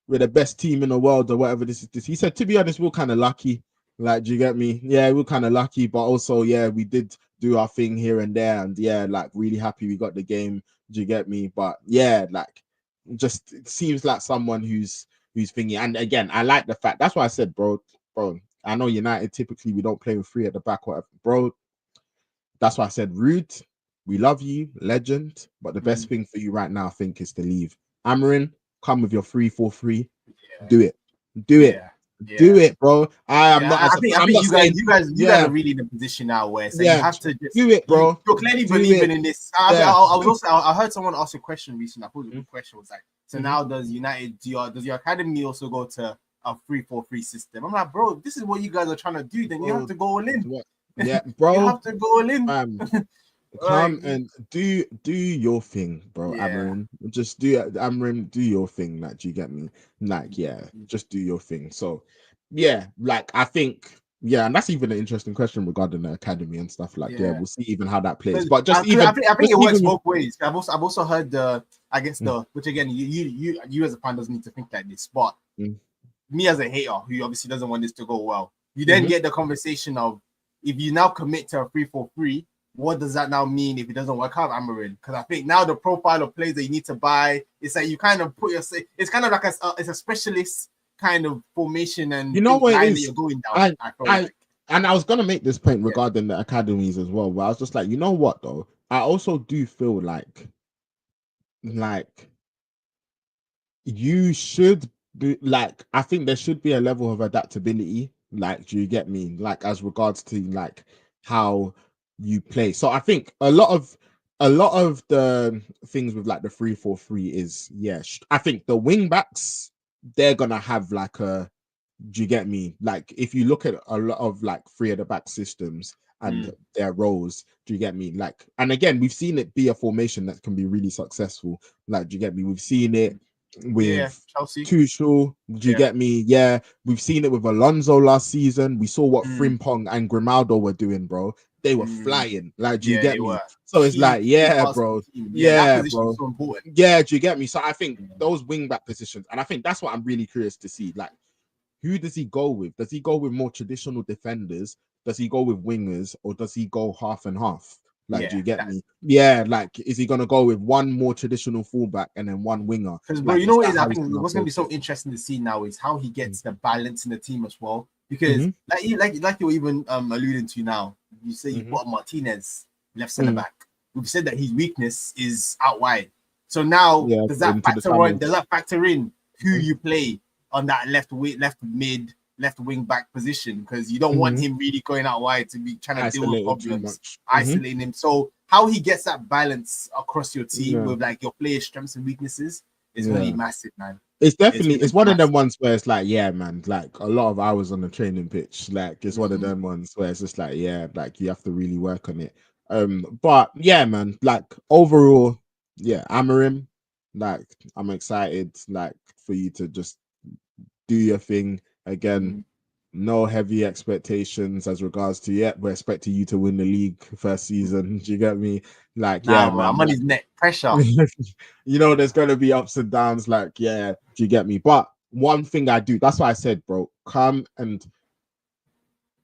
we're the best team in the world" or whatever this is. This he said, to be honest, we're kind of lucky. Like, do you get me? Yeah, we're kind of lucky, but also, yeah, we did do our thing here and there, and yeah, like really happy we got the game. Do you get me? But yeah, like just it seems like someone who's thingy. And again, I like the fact that's why I said, bro. I know United typically we don't play with three at the back, whatever, bro. That's why I said, Ruud, we love you, legend. But the best thing for you right now, I think, is to leave. Amarin, come with your 3-4-3. Do it. Do it. Yeah, Do yeah. it, bro. I am Yeah, not as I I'm think not saying, you guys yeah, are really in a position now where so you yeah. have to just Do it, bro. you're clearly Do believing it. in this. Yeah. I was also I heard someone ask a question recently. I thought it was a good question. Was like, so Mhm. now does United does your academy also go to a 3-4-3 system? I'm like, bro, this is what you guys are trying to do. Then you have Bro, to go all in. yeah, You bro. have to go all in. Come Like, and do your thing, bro. yeah. Amarin, just do Amarin, do your thing. Like, do you get me? Like, yeah, just do your thing. So, yeah, like I think, yeah, and that's even an interesting question regarding the academy and stuff. Like, yeah, Yeah. we'll see even how that plays. Because But I think just it works even with, both ways. I've also heard the I guess mm, the which again you as a fan doesn't need to think like this, but mm, me as a hater who obviously doesn't want this to go well, you then mhm. get the conversation of if you now commit to a 3-4-3, what does that now mean if it doesn't work out, Amarin? Because I think now the profile of players that you need to buy, it's like you kind of put yourself, it's kind of like it's a specialist kind of formation You and know what it line that is? you're going down. I I feel I like, and I was gonna make this point yeah, regarding the academies as well, but I was just like, you know what though? I also do feel like you should be like I think there should be a level of adaptability. Like, do you get me? Like as regards to like how you play. So I think a lot of the things with like the 3-4-3 is yeah. I think the wing backs they're gonna have like a do you get me? Like if you look at a lot of like three at the back systems and their roles, do you get me? Like, and again, we've seen it be a formation that can be really successful. Like, do you get me? We've seen it yeah, with Chelsea, Tuchel. Do you yeah, get me? Yeah, we've seen it with Alonso last season. We saw what Frimpong and Grimaldo were doing, bro. They were flying. Like, do you yeah, get they me? were So it's like, key yeah, parts of bro. the team. Yeah, that Yeah, position is bro. so important. Yeah, do you get me? So I think Yeah. those wing back positions, and I think that's what I'm really curious to see. Like, who does he go with? Does he go with more traditional defenders? Does he go with wingers, or does he go half and half? Like, do Yeah, you get me? Yeah, like, is he gonna go with one more traditional fullback and then one winger? because bro, Like, you know is what that is? I how he's think gonna what's gonna be approach so it? interesting to see now is how he gets the balance in the team as well. Because Mm-hmm, like you're even alluding to now, you say you mm-hmm, put Martinez left centre mm. back. We've said that his weakness is out wide. So now Yeah, into the does tunnels. that factor in who Mm-hmm, you play on that left mid, left wing back position? Because you don't want mm-hmm. him really going out wide to be trying to deal with Isolated too problems, much. Mm-hmm. isolating him. So how he gets that balance across your team Yeah, with like your players' strengths and weaknesses is going to yeah. be massive, man. It's It's definitely going to it's be one of them massive. ones where it's like, yeah, man, like a lot of hours on the training pitch. Like it's one of them ones where it's just like, yeah, like you have to really work on it. But yeah, man, like overall, yeah, Amarim, like I'm excited, like for you to just do your thing again. No heavy expectations as regards to yet. We're expecting you to win the league first season. Do you get me? Like, yeah, Nah, bro, man. I'm on his neck. Pressure. You know, there's going to be ups and downs. Like, yeah, do you get me? But one thing I do, that's why I said, bro, come and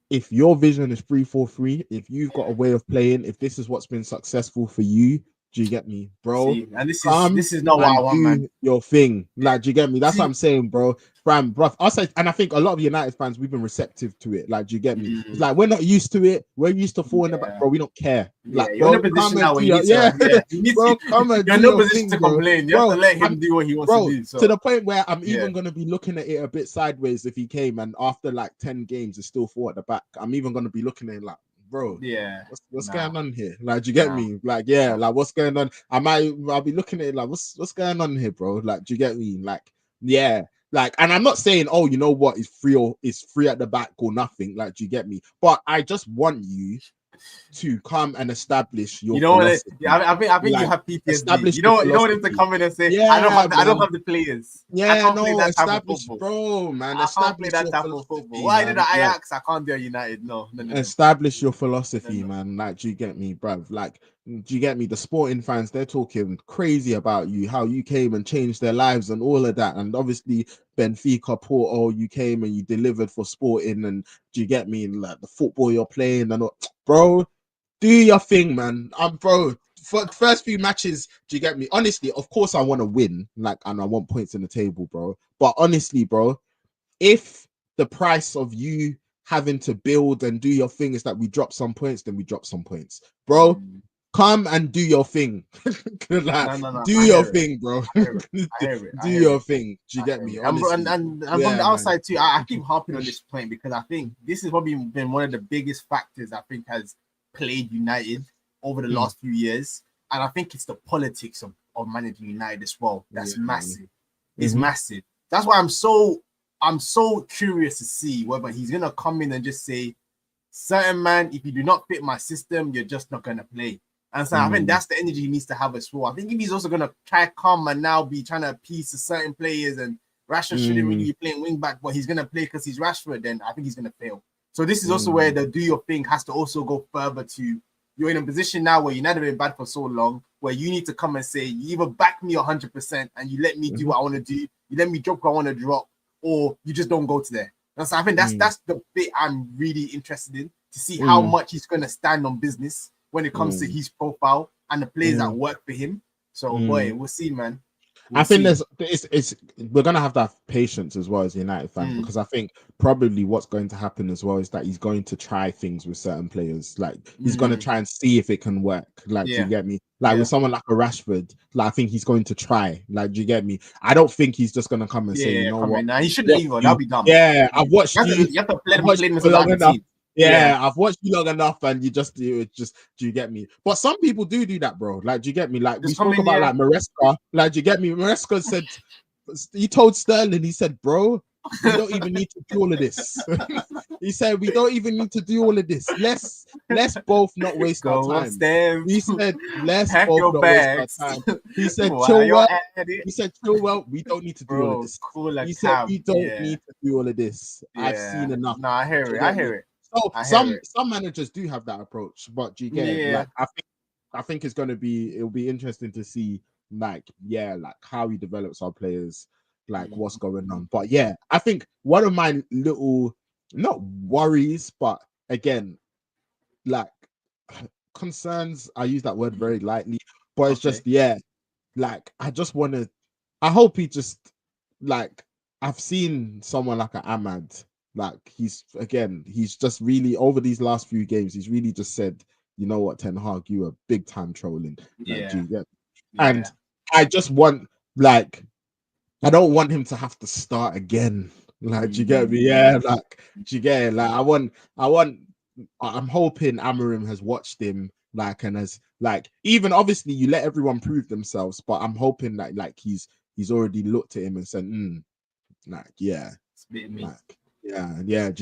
if your vision is 3-4-3, if you've got a way of playing, if this is what's been successful for you, do you get me, bro? See, and Come this is not what I and want, man. do your thing. Like, do you get me? That's what See, I'm saying, bro. bruv, I say, and I think a lot of United fans, we've been receptive to it. Like, do you get me? It's like we're not used to it. We're used to falling back, bro. We don't care. Yeah, Like, you're in bro, a position come now and where do you your, need to, yeah, you need bro, to, come and you're in do no your position thing, to bro. complain. You Bro, have to let him do what he wants to do. So to the point where I'm yeah. even gonna be looking at it a bit sideways if he came and after like 10 games is still 4 at the back. I'm even gonna be looking at it like, bro, Yeah, what's going on here? Like, do you get me? Like, yeah, like what's going on? I'll be looking at it like, what's going on here, bro? Like, do you get me? Like, yeah, like, and I'm not saying, oh, you know what, it's free at the back or nothing. Like, do you get me? But I just want you to come and establish your you know what? philosophy. I think you Like, have PTSD. establish You your know what? To philosophy. come in and say, Yeah, I don't man. have the players. I Yeah, can't play no, that type of establish, football. bro, man. I can't play Establish that your type of football. philosophy, What I did man. at Like, Ajax, I can't do at United. No. establish your philosophy, No. man. Like, do you get me, bruv? Like, do you get me? The sporting fans, they're talking crazy about you, how you came and changed their lives and all of that. And obviously, Benfica, Porto, you came and you delivered for sporting. And do you get me? Like the football you're playing and all, bro, do your thing, man. Bro, for the first few matches, do you get me? Honestly, of course, I want to win, like, and I want points in the table, bro. But honestly, bro, if the price of you having to build and do your thing is that we drop some points, then we drop some points, bro. Come and do your thing. Like, No. do your thing, bro. I hear it. Do your thing. Do you get me? And Honestly, from the yeah, outside too, I keep harping on this point because I think this has probably been one of the biggest factors I think has played United over the last few years. And I think it's the politics of managing United as well. That's massive. It's massive. That's why I'm so curious to see whether he's gonna come in and just say, certain man, if you do not fit my system, you're just not gonna play. And so I think that's the energy he needs to have as well. I think if he's also gonna try come and now be trying to appease to certain players and Rashford shouldn't really be playing wing back, but he's gonna play because he's Rashford, then I think he's gonna fail. So this is also where the do your thing has to also go further to you're in a position now where you've not been bad for so long, where you need to come and say, you either back me 100% and you let me do what I want to do, you let me drop what I want to drop, or you just don't go to there. And so I think that's the bit I'm really interested in to see how much he's going to stand on business when it comes to his profile and the players that work for him. So boy, we'll see, man. I think we're gonna have to have patience as well as United fans because I think probably what's going to happen as well is that he's going to try things with certain players. Like he's going to try and see if it can work. Like, do you get me? Like with someone like a Rashford, like I think he's going to try. Like, do you get me? I don't think he's just gonna come and say, you know what? Nah, he shouldn't either. That'll be dumb. Yeah, I've watched you. You have to play him long the enough. team. Yeah, I've watched you long enough, and do you get me? But some people do that, bro. Like, do you get me? Like, we spoke about like Maresca. Like, do you get me? Maresca said he told Sterling, he said, bro, we don't even need to do all of this. He said, we don't even need to do all of this. Let's both not waste our time. Upstairs. He said, let's both not waste our time. He said, He said, Chilwell, we don't need to do all of this. He said, we don't need to do all of this. I've seen enough. No, I hear it. So some managers do have that approach, but do you get it? Like, I think it'll be interesting to see like how he develops our players, like what's going on. But yeah, I think one of my little not worries, but again, like concerns, I use that word very lightly, but it's just like I hope he just like I've seen someone like an Ahmad, like he's just really over these last few games, he's really just said, you know what, Ten Hag, you are big time trolling. Like, do you get? And I just want like I don't want him to have to start again. Like, do you get me? Yeah, like do you get it? Like I'm hoping Amarim has watched him, like, and has like even obviously you let everyone prove themselves, but I'm hoping that like he's already looked at him and said, like, do you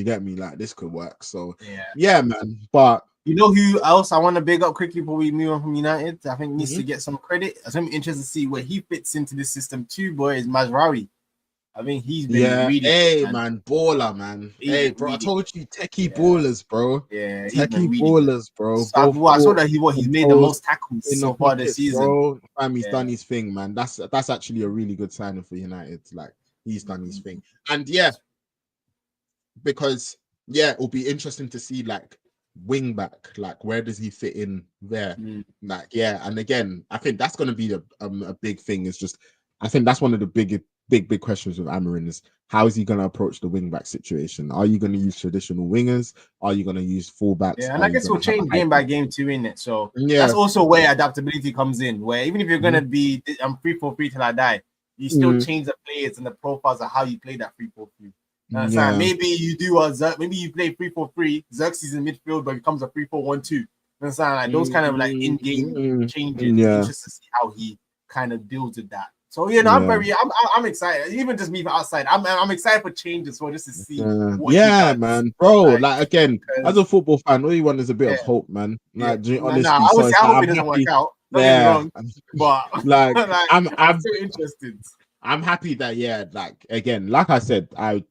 get me? Like, this could work. So yeah, man. But you know who else I want to big up quickly before we move on from United? I think needs to get some credit. I'm interested to see where he fits into this system too, boy, is Mazraoui. I mean, he's been really man, baller, man. Hey, bro, I told you, techie ballers, bro. Yeah, techie ballers, bro. So I saw that he's made the most tackles so far this season. Bro, he's done his thing, man. That's actually a really good signing for United. Like, he's done his thing, and because it'll be interesting to see like wing back, like where does he fit in there? Like, and again, I think that's going to be a big thing. Is just I think that's one of the big questions with Amarin is how is he going to approach the wing back situation? Are you going to use traditional wingers? Are you going to use fullbacks? Yeah, and I guess we'll change game by game too, in it. So that's also where adaptability comes in. Where even if you're going to be, I'm 3-4-3 till I die, you still change the players and the profiles of how you play that 3-4-3. So maybe you do maybe you play 3-4-3. Xerxes in midfield, but it becomes a 3-4-1-2. Like those kind of like in-game changes. Interested to see how he kind of builds with that. So I'm excited. Even just me outside, I'm excited for changes for just to see. What he does. Man, bro. Like again, as a football fan, all you want is a bit of hope, man. Like honestly, I hope it doesn't work out. Don't get me wrong, but like I'm still interested. I'm happy that like again, like I said, I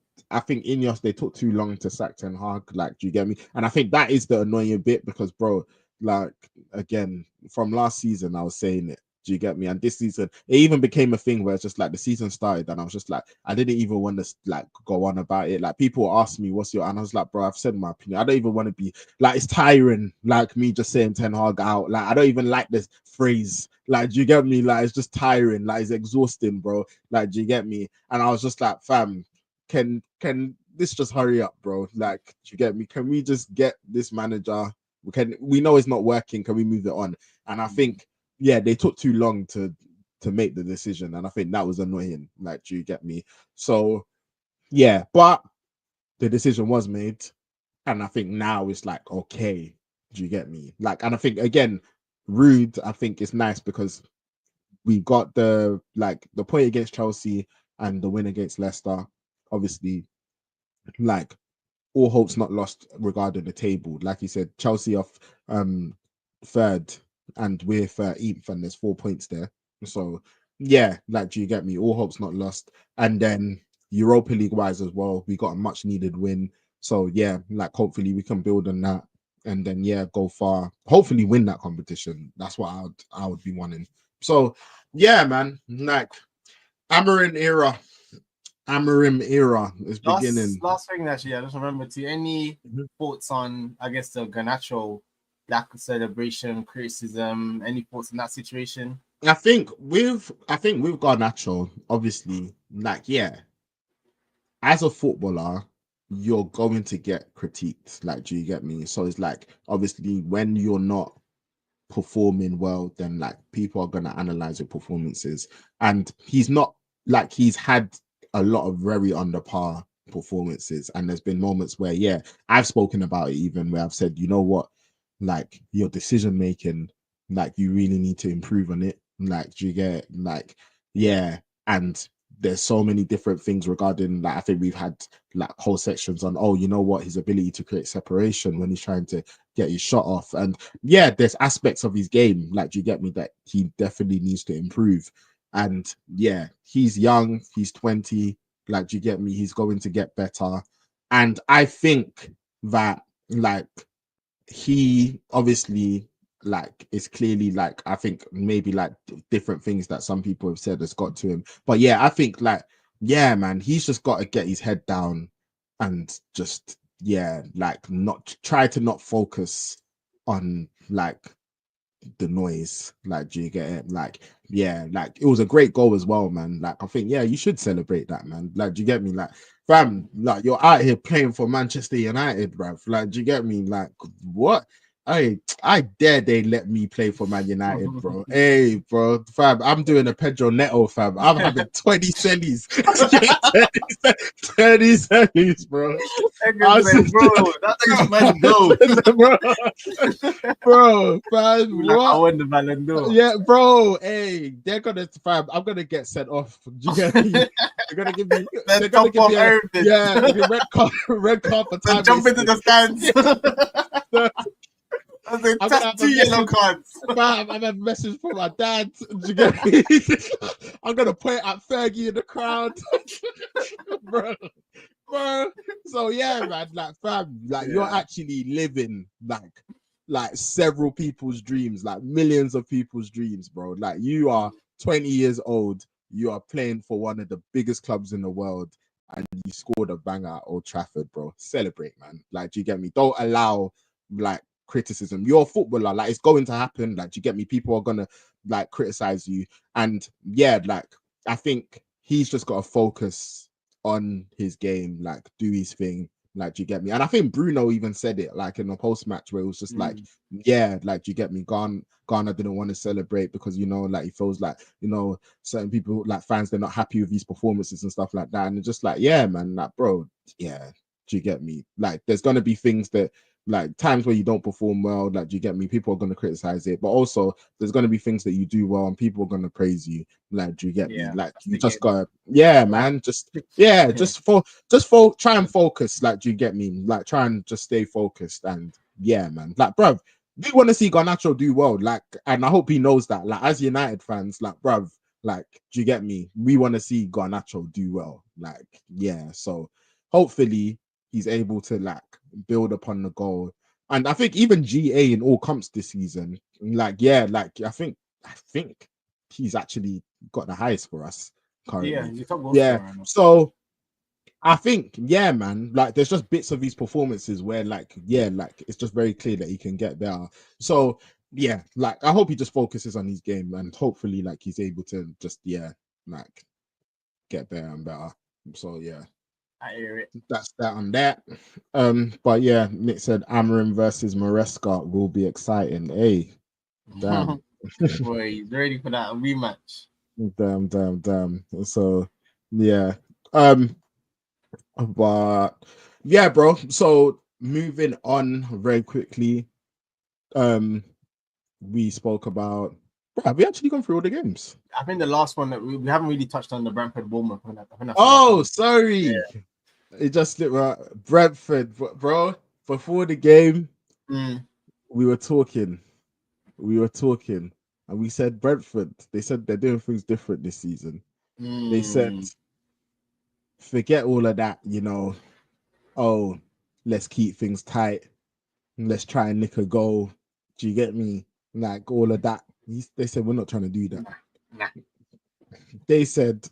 think Ineos, they took too long to sack Ten Hag. Like, do you get me? And I think that is the annoying bit because, bro, like again, from last season, I was saying it. Do you get me? And this season, it even became a thing where it's just like the season started, and I was just like, I didn't even want to like go on about it. Like people ask me, "What's your?" And I was like, "Bro, I've said my opinion. I don't even want to be like it's tiring. Like me just saying Ten Hag out. Like I don't even like this phrase. Like, do you get me? Like it's just tiring. Like it's exhausting, bro. Like, do you get me?" And I was just like, "Fam, can this just hurry up, bro? Like, do you get me? Can we just get this manager? We know it's not working. Can we move it on?" And I think. Yeah, they took too long to make the decision, and I think that was annoying. Like, do you get me? So, yeah, but the decision was made, and I think now it's like okay, do you get me? Like, and I think again, Ruud, I think it's nice because we got the point against Chelsea and the win against Leicester. Obviously, like all hope's not lost regarding the table. Like you said, Chelsea off third. And we're 13th, and there's 4 points there. So yeah, like, do you get me? All hope's not lost. And then Europa League wise as well, we got a much needed win. So yeah, like hopefully we can build on that, and then go far. Hopefully win that competition. That's what I would be wanting. So yeah, man, like Amarin era is beginning. Last thing actually, I just remember to any thoughts on I guess the Garnacho lack of celebration, criticism, any thoughts in that situation? I think with Garnacho, obviously, like as a footballer, you're going to get critiqued. Like, do you get me? So it's like obviously when you're not performing well, then like people are gonna analyze your performances. And he's not like he's had a lot of very under par performances, and there's been moments where I've spoken about it even where I've said, you know what, like your decision making, like you really need to improve on it. Like, do you get like and there's so many different things regarding like I think we've had like whole sections on you know what, his ability to create separation when he's trying to get his shot off, and there's aspects of his game, like, do you get me, that he definitely needs to improve. And he's young, he's 20, like, do you get me, he's going to get better. And I think that like he obviously like it's clearly like I think maybe like different things that some people have said has got to him, but I think like man, he's just got to get his head down and just like not try to not focus on like the noise. Like, do you get it? Like like it was a great goal as well, man. Like I think you should celebrate that, man. Like, do you get me? Like, fam, like you're out here playing for Manchester United, bruv. Like, do you get me? Like, what? I dare they let me play for Man United, bro. Hey, bro, fam, I'm doing a Pedro Neto, fam. I'm having 20 cellies. 20 cellies, bro. Bro, that's man go. Bro, fam, like I won the Ballon d'Or. Yeah, bro. Hey, they're gonna I'm gonna get sent off. Do you get me? They're gonna give me red card for time. Jump into the stands. I'm gonna have 2 yellow cards. Fam, I'm a message from my dad. Do you get me? I'm gonna point at Fergie in the crowd. bro. So man, like fam, like you're actually living like several people's dreams, like millions of people's dreams, bro. Like you are 20 years old, you are playing for one of the biggest clubs in the world, and you scored a banger at Old Trafford, bro. Celebrate, man. Like, do you get me? Don't allow like criticism. You're a footballer, like it's going to happen. Like, do you get me? People are gonna like criticize you, and like I think he's just got to focus on his game, like do his thing. Like, do you get me? And I think Bruno even said it like in the post match where it was just like, yeah, like, do you get me? Ghana didn't want to celebrate because, you know, like he feels like, you know, certain people, like fans, they're not happy with his performances and stuff like that. And it's just like, yeah, man, like, bro, yeah, do you get me? Like, there's gonna be things that, like, times where you don't perform well, like, do you get me? People are going to criticize it, but also there's going to be things that you do well and people are going to praise you. Like, do you get me? Like, you just gotta, man, just try and focus. Like, do you get me? Like, try and just stay focused. And yeah, man, like, bruv, we want to see Garnacho do well. Like, and I hope he knows that. Like, as United fans, like, bruv, like, do you get me? We want to see Garnacho do well. Like, yeah, so hopefully he's able to like build upon the goal. And I think even GA in all comps this season, like, yeah, like I think he's actually got the highest for us currently. Yeah, he's a top goal yeah. scorer. So I think, yeah, man, like there's just bits of these performances where like, yeah, like it's just very clear that he can get better. So yeah, like I hope he just focuses on his game and hopefully like he's able to just, yeah, like get better and better. So yeah. I hear it. That's that on that. But yeah, Nick said Amarim versus Maresca will be exciting. Hey, damn. Boy, he's ready for that rematch. Damn. So yeah. But yeah, bro. So moving on very quickly. We spoke about, bro, have we actually gone through all the games? I think the last one that we haven't really touched on the Brentford Bournemouth. Oh, sorry. Yeah. It just slipped right. Brentford, bro. Before the game, we were talking, and we said Brentford. They said they're doing things different this season. They said, forget all of that, you know. Oh, let's keep things tight. Let's try and nick a goal. Do you get me? Like all of that. They said we're not trying to do that. Nah. They said,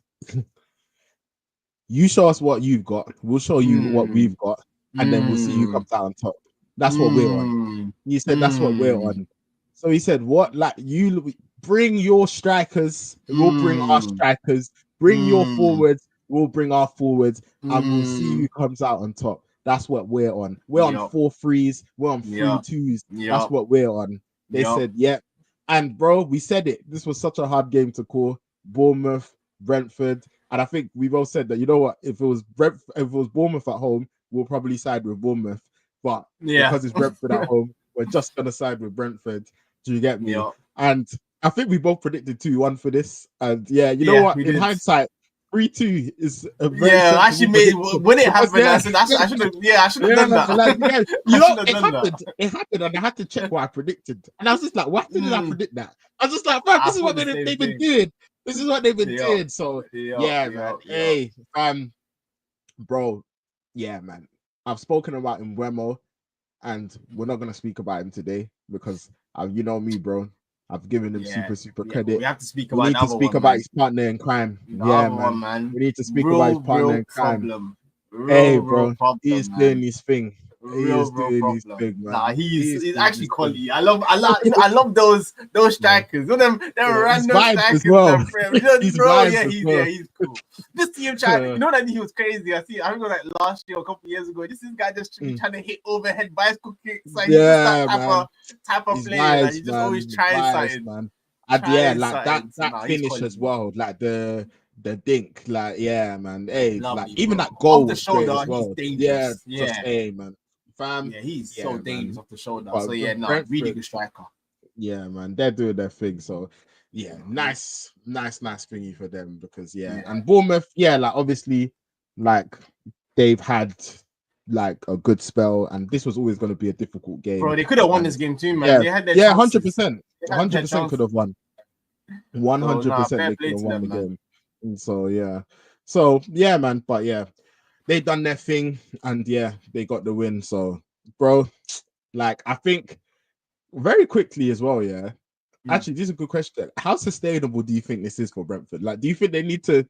you show us what you've got, we'll show you what we've got, and then we'll see who comes out on top. That's what we're on. He said that's what we're on. So he said, what, like, you bring your strikers, we'll bring our strikers, bring your forwards, we'll bring our forwards, and we'll see who comes out on top. That's what we're on. We're on 4-3s, we're on 3-2s. That's what we're on. They said, yep. And bro, we said it. This was such a hard game to call. Bournemouth, Brentford. And I think we've all said that, you know what, if it was Bournemouth at home, we'll probably side with Bournemouth. But because it's Brentford at home, we're just gonna side with Brentford. Do you get me? Yeah. And I think we both predicted 2-1 for this. And yeah, you know what? In hindsight, 3-2 is a very actually made when it happened. I said I should have done that. Like, yeah, you know, it happened, and I had to check what I predicted. And I was just like, why didn't I predict that? I was just like, bro, this is what they've been doing. This is what they've been doing. So man. Hey, bro, yeah, man. I've spoken about Mbeumo, and we're not gonna speak about him today because you know me, bro. I've given him super credit. We have to speak about. We need to speak about his partner in crime. Yeah, man. We need to speak about his partner in crime. Hey, bro, he's doing his thing. He is doing his thing, man. Nah, he's actually quality. I love those strikers. Them random strikers as well. He's cool. This team trying, you know that he was crazy. I remember like last year, a couple of years ago. This guy just trying to hit overhead bicycle kicks. Like, he's that type of player. Like, he's just always trying something, man. And like that finish as well, like the dink, like, yeah, man. Hey, like even that goal off the shoulder, as well. He's dangerous. Just hey, man. Fam, he's so dangerous off the shoulder. But so really good striker. Yeah, man, they're doing their thing. So nice thingy for them because and Bournemouth, like obviously, like they've had like a good spell, and this was always going to be a difficult game. Bro, they could have won this game too, man. They had their 100%, 100% could have won. 100% they could have won the game. And so man, but they done their thing, and they got the win. So, bro, like I think very quickly as well. Actually, this is a good question. How sustainable do you think this is for Brentford? Like, do you think they need to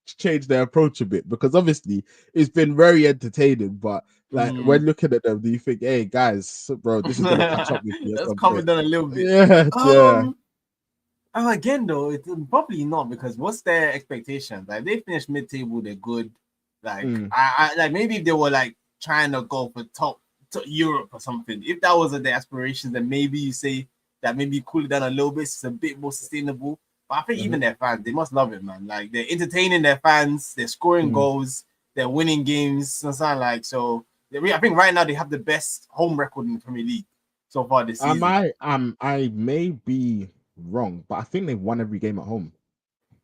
change their approach a bit? Because obviously it's been very entertaining, but like when looking at them, do you think, hey guys, bro, this is gonna catch up with you? Let's calm it down a little bit. Again, though, it's probably not because what's their expectations? Like they finished mid-table, they're good. Like I like maybe if they were like trying to go for top to Europe or something. If that was the aspirations, then maybe you say that maybe cool it down a little bit. It's a bit more sustainable. But I think even their fans, they must love it, man. Like they're entertaining their fans, they're scoring goals, they're winning games. Something like so. I think right now they have the best home record in the Premier League so far this season. I may be wrong, but I think they've won every game at home.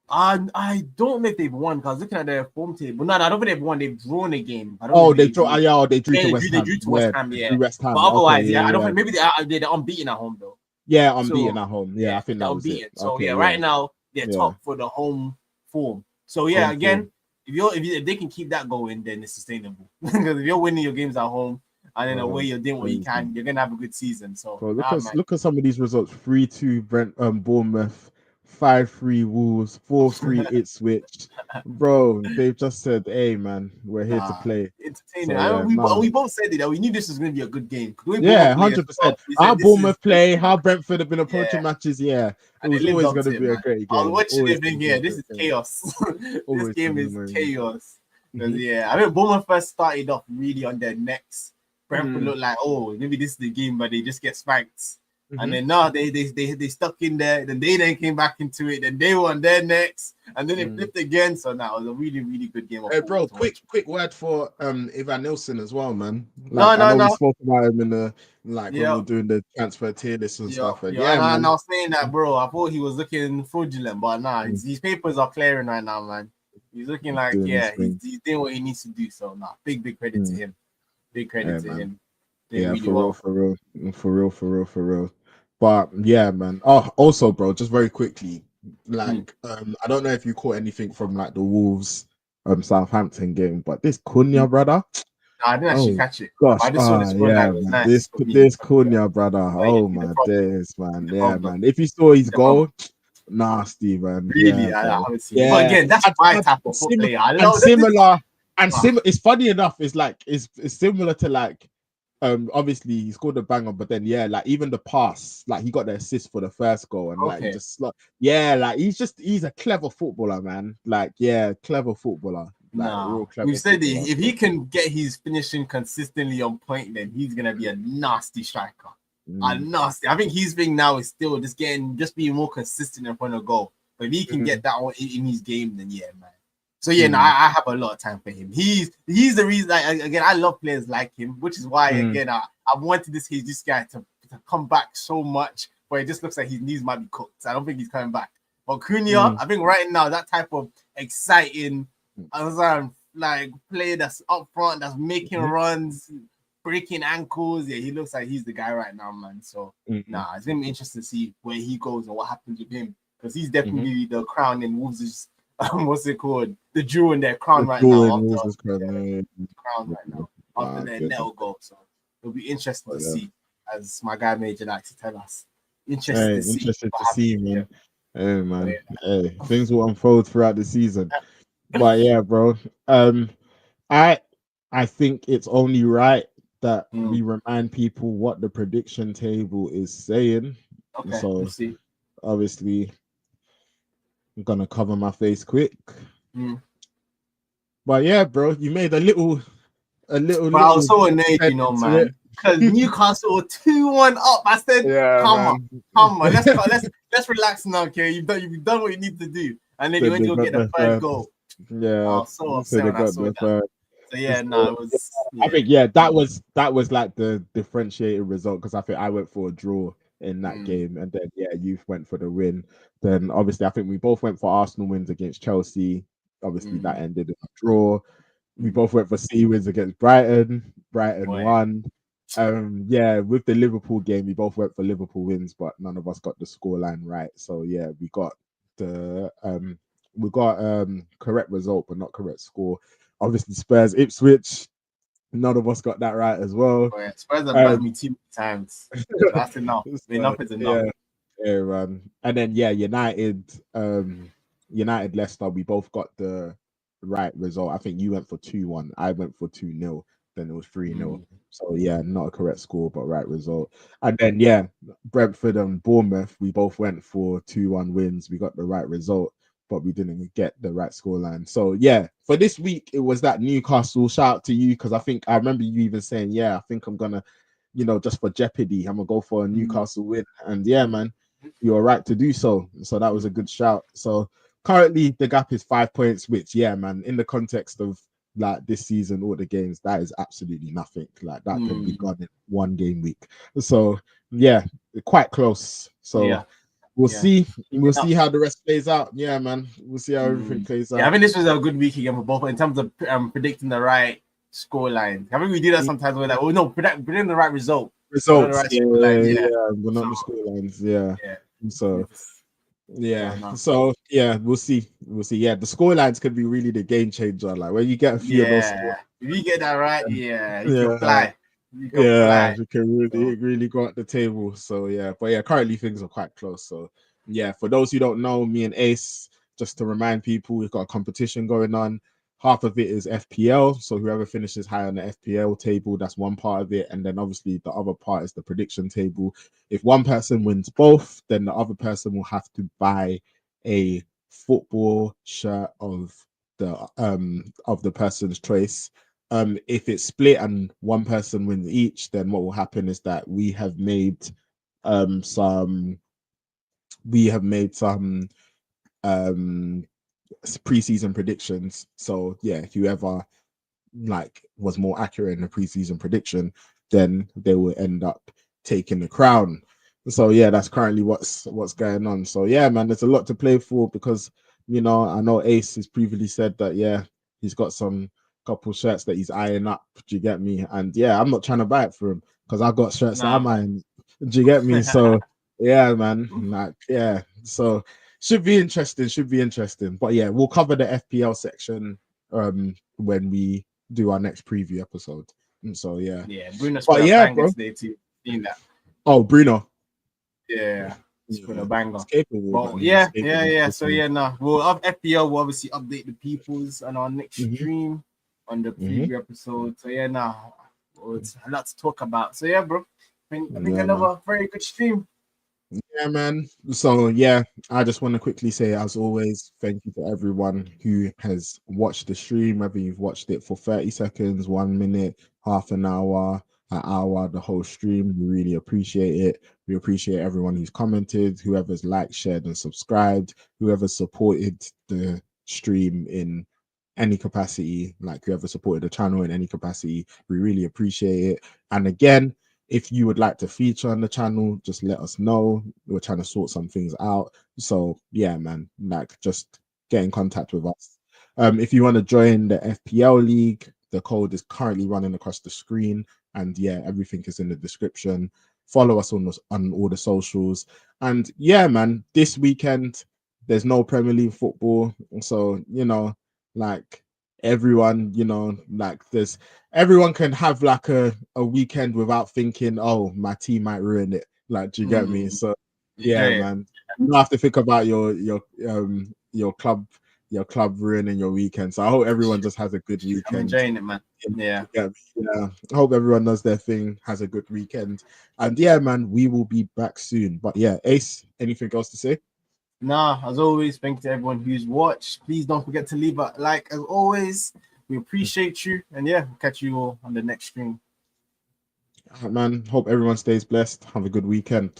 I don't know if they've won because looking at their form table. No, I don't think they've won. They've drawn a game. I don't Oh, think they drew. Yeah, they drew to West They Ham. drew to West Ham. They Yeah, drew West Ham. but otherwise, Okay, I don't think maybe they're unbeaten at home though. Yeah, unbeaten So, at home. Yeah, I think that they're was it. unbeaten. So Okay, right now they're top for the home form. So Home again, form. if they can keep that going, then it's sustainable. Because if you're winning your games at home and then away you're doing what you can, you're gonna have a good season. So Bro, look at some of these results: 3-2 Bournemouth, 5-3 Wolves, 4-3 Ipswich. Bro, they've just said, "Hey, man, we're here to play." Entertaining. So, we both said it that we knew this was going to be a good game. Yeah, 100%. How Bournemouth play, how Brentford have been Yeah. approaching matches. Yeah, it And was it lived always up going to to it, be a man. great I was game. watching Always it thinking, gonna yeah, be a this is great game. chaos. This Always game gonna is be amazing. chaos. Because I mean, Bournemouth first started off really on their necks. Brentford looked like, oh, maybe this is the game, but they just get spanked. And then now they stuck in there. Then they came back into it. Then they were on their necks, and then they flipped again. So now it was a really really good game. Hey, bro, quick word for Ivan Nilsson as well, man. No. I know we spoke about him in the when we were doing the transfer tier list and stuff. And And man. I was saying that, bro. I thought he was looking fraudulent, but nah, his papers are clearing right now, man. He's looking like he's doing what he needs to do. So nah, big credit to him. Big credit to him. Yeah, really for real. But yeah, man. Oh, also, bro, just very quickly, I don't know if you caught anything from like the Wolves Southampton game, but this Cunha brother. I didn't actually catch it. Gosh, I just saw the yeah, man. Nice this Cunha brother. Oh my days, man. Yeah, man. If you saw his goal, nasty, man. Really, yeah, I haven't seen it. But again, that's my type of player. I love similar. It's funny enough. It's like it's similar to like. Obviously he scored a banger, but then like even the pass, like he got the assist for the first goal, and like he just like he's a clever footballer, man. Like clever footballer. Like real clever. We've said if he can get his finishing consistently on point, then he's gonna be a nasty striker. A nasty. I think his thing now is still just being more consistent in front of goal. But if he can get that one in his game, then yeah, man. So I have a lot of time for him. He's the reason. Again, I love players like him, which is why again I wanted this guy to come back so much. But it just looks like his knees might be cooked. I don't think he's coming back. But Cunha, I think right now that type of exciting, like player that's up front, that's making runs, breaking ankles. Yeah, he looks like he's the guy right now, man. So it's gonna be interesting to see where he goes and what happens with him because he's definitely the crown in Wolves' what's it called? The jewel in their crown right now. After their Nell goal. So it'll be interesting to see, as my guy Major likes to tell us. Interesting to see, man. Hey, man. Hey, things will unfold throughout the season. But yeah, bro. I think it's only right that we remind people what the prediction table is saying. Okay, so let's see. Obviously I'm gonna cover my face quick. But yeah, bro, you made a little. But I was so annoyed, man, because Newcastle were 2-1 up. I said, "Come on, let's relax now, okay? You've done what you need to do." And then you went to go get the third goal. Yeah, so upset when I saw that. So it was. I think that was like the differentiated result because I think I went for a draw in that game, and then you went for the win. Then obviously I think we both went for Arsenal wins against Chelsea. Obviously that ended in a draw. We both went for C wins against Brighton. Brighton won. With the Liverpool game, we both went for Liverpool wins, but none of us got the scoreline right. So we got the correct result, but not correct score. Obviously, Spurs Ipswich. None of us got that right as well. Spurs have bagged me 2 times. That's enough. Enough is enough. Yeah, man. And then United Leicester. We both got the right result. I think you went for 2-1. I went for 2-0. then it was 3-0. So yeah, not a correct score, but right result. And then yeah, Brentford and Bournemouth, we both went for 2-1 wins. We got the right result, but we didn't get the right scoreline. So yeah, for this week it was that Newcastle. Shout out to you, because I remember you even saying, yeah, I think I'm gonna, just for jeopardy, I'm gonna go for a Newcastle win. And yeah, man, you're right to do so. So that was a good shout. So currently the gap is 5 points, which yeah, man, in the context of like this season, all the games, that is absolutely nothing. Like that can be gone in one game week. So yeah, quite close. So we'll see. We'll see how the rest plays out. Yeah, man. We'll see how everything plays out. I think this was a good week again for both in terms of predicting the right score line. I think we do that sometimes. We're like, oh no, predicting the right result. Results. We're not the score lines. Yeah. So so yeah, we'll see. Yeah, the score lines could be really the game changer. Like when you get a few of those scores, if you get that right, you can fly. You can really go at the table. So yeah, but yeah, currently things are quite close. So yeah, for those who don't know, me and Ace, just to remind people, we've got a competition going on. Half of it is FPL, so whoever finishes high on the FPL table, that's one part of it, and then obviously the other part is the prediction table. If one person wins both, then the other person will have to buy a football shirt of the person's choice. If it's split and one person wins each, then what will happen is that we have made some preseason predictions. So yeah, whoever like was more accurate in the preseason prediction, then they will end up taking the crown. So yeah, that's currently what's going on. So yeah, man, there's a lot to play for, because I know Ace has previously said that yeah, he's got some couple shirts that he's eyeing up. Do you get me? And yeah, I'm not trying to buy it for him because I got shirts that I'm eyeing. Do you get me? So yeah, man, like yeah, so should be interesting. But yeah, we'll cover the FPL section when we do our next preview episode. And so yeah, Bruno scored a banger today too. Seen that? Oh, Bruno. Yeah, scored a banger. Capable, yeah. So yeah, we'll have FPL. We'll obviously update the peoples on our next stream on the preview episode. So yeah, it's a lot to talk about. So yeah, bro, I think another very good stream. Yeah, man. So yeah, I just want to quickly say, as always, thank you to everyone who has watched the stream, whether you've watched it for 30 seconds, 1 minute, half an hour, the whole stream. We really appreciate it. We appreciate everyone who's commented, whoever's liked, shared, and subscribed, whoever supported the stream in any capacity, like whoever supported the channel in any capacity. We really appreciate it. And again, if you would like to feature on the channel, just let us know. We're trying to sort some things out. So yeah, man, like just get in contact with us. If you want to join the FPL League, the code is currently running across the screen, and yeah, everything is in the description. Follow us on all the socials. And yeah, man, this weekend there's no Premier League football, so like everyone, like everyone can have like a weekend without thinking, oh, my team might ruin it. Like, do you get me? So yeah, man, you don't have to think about your club ruining your weekend. So I hope everyone just has a good weekend. I'm enjoying it, man. Yeah. I hope everyone does their thing, has a good weekend. And yeah, man, we will be back soon. But yeah, Ace, anything else to say? As always, thank you to everyone who's watched. Please don't forget to leave a like as always. We appreciate you. And yeah, we'll catch you all on the next stream. Man, hope everyone stays blessed. Have a good weekend.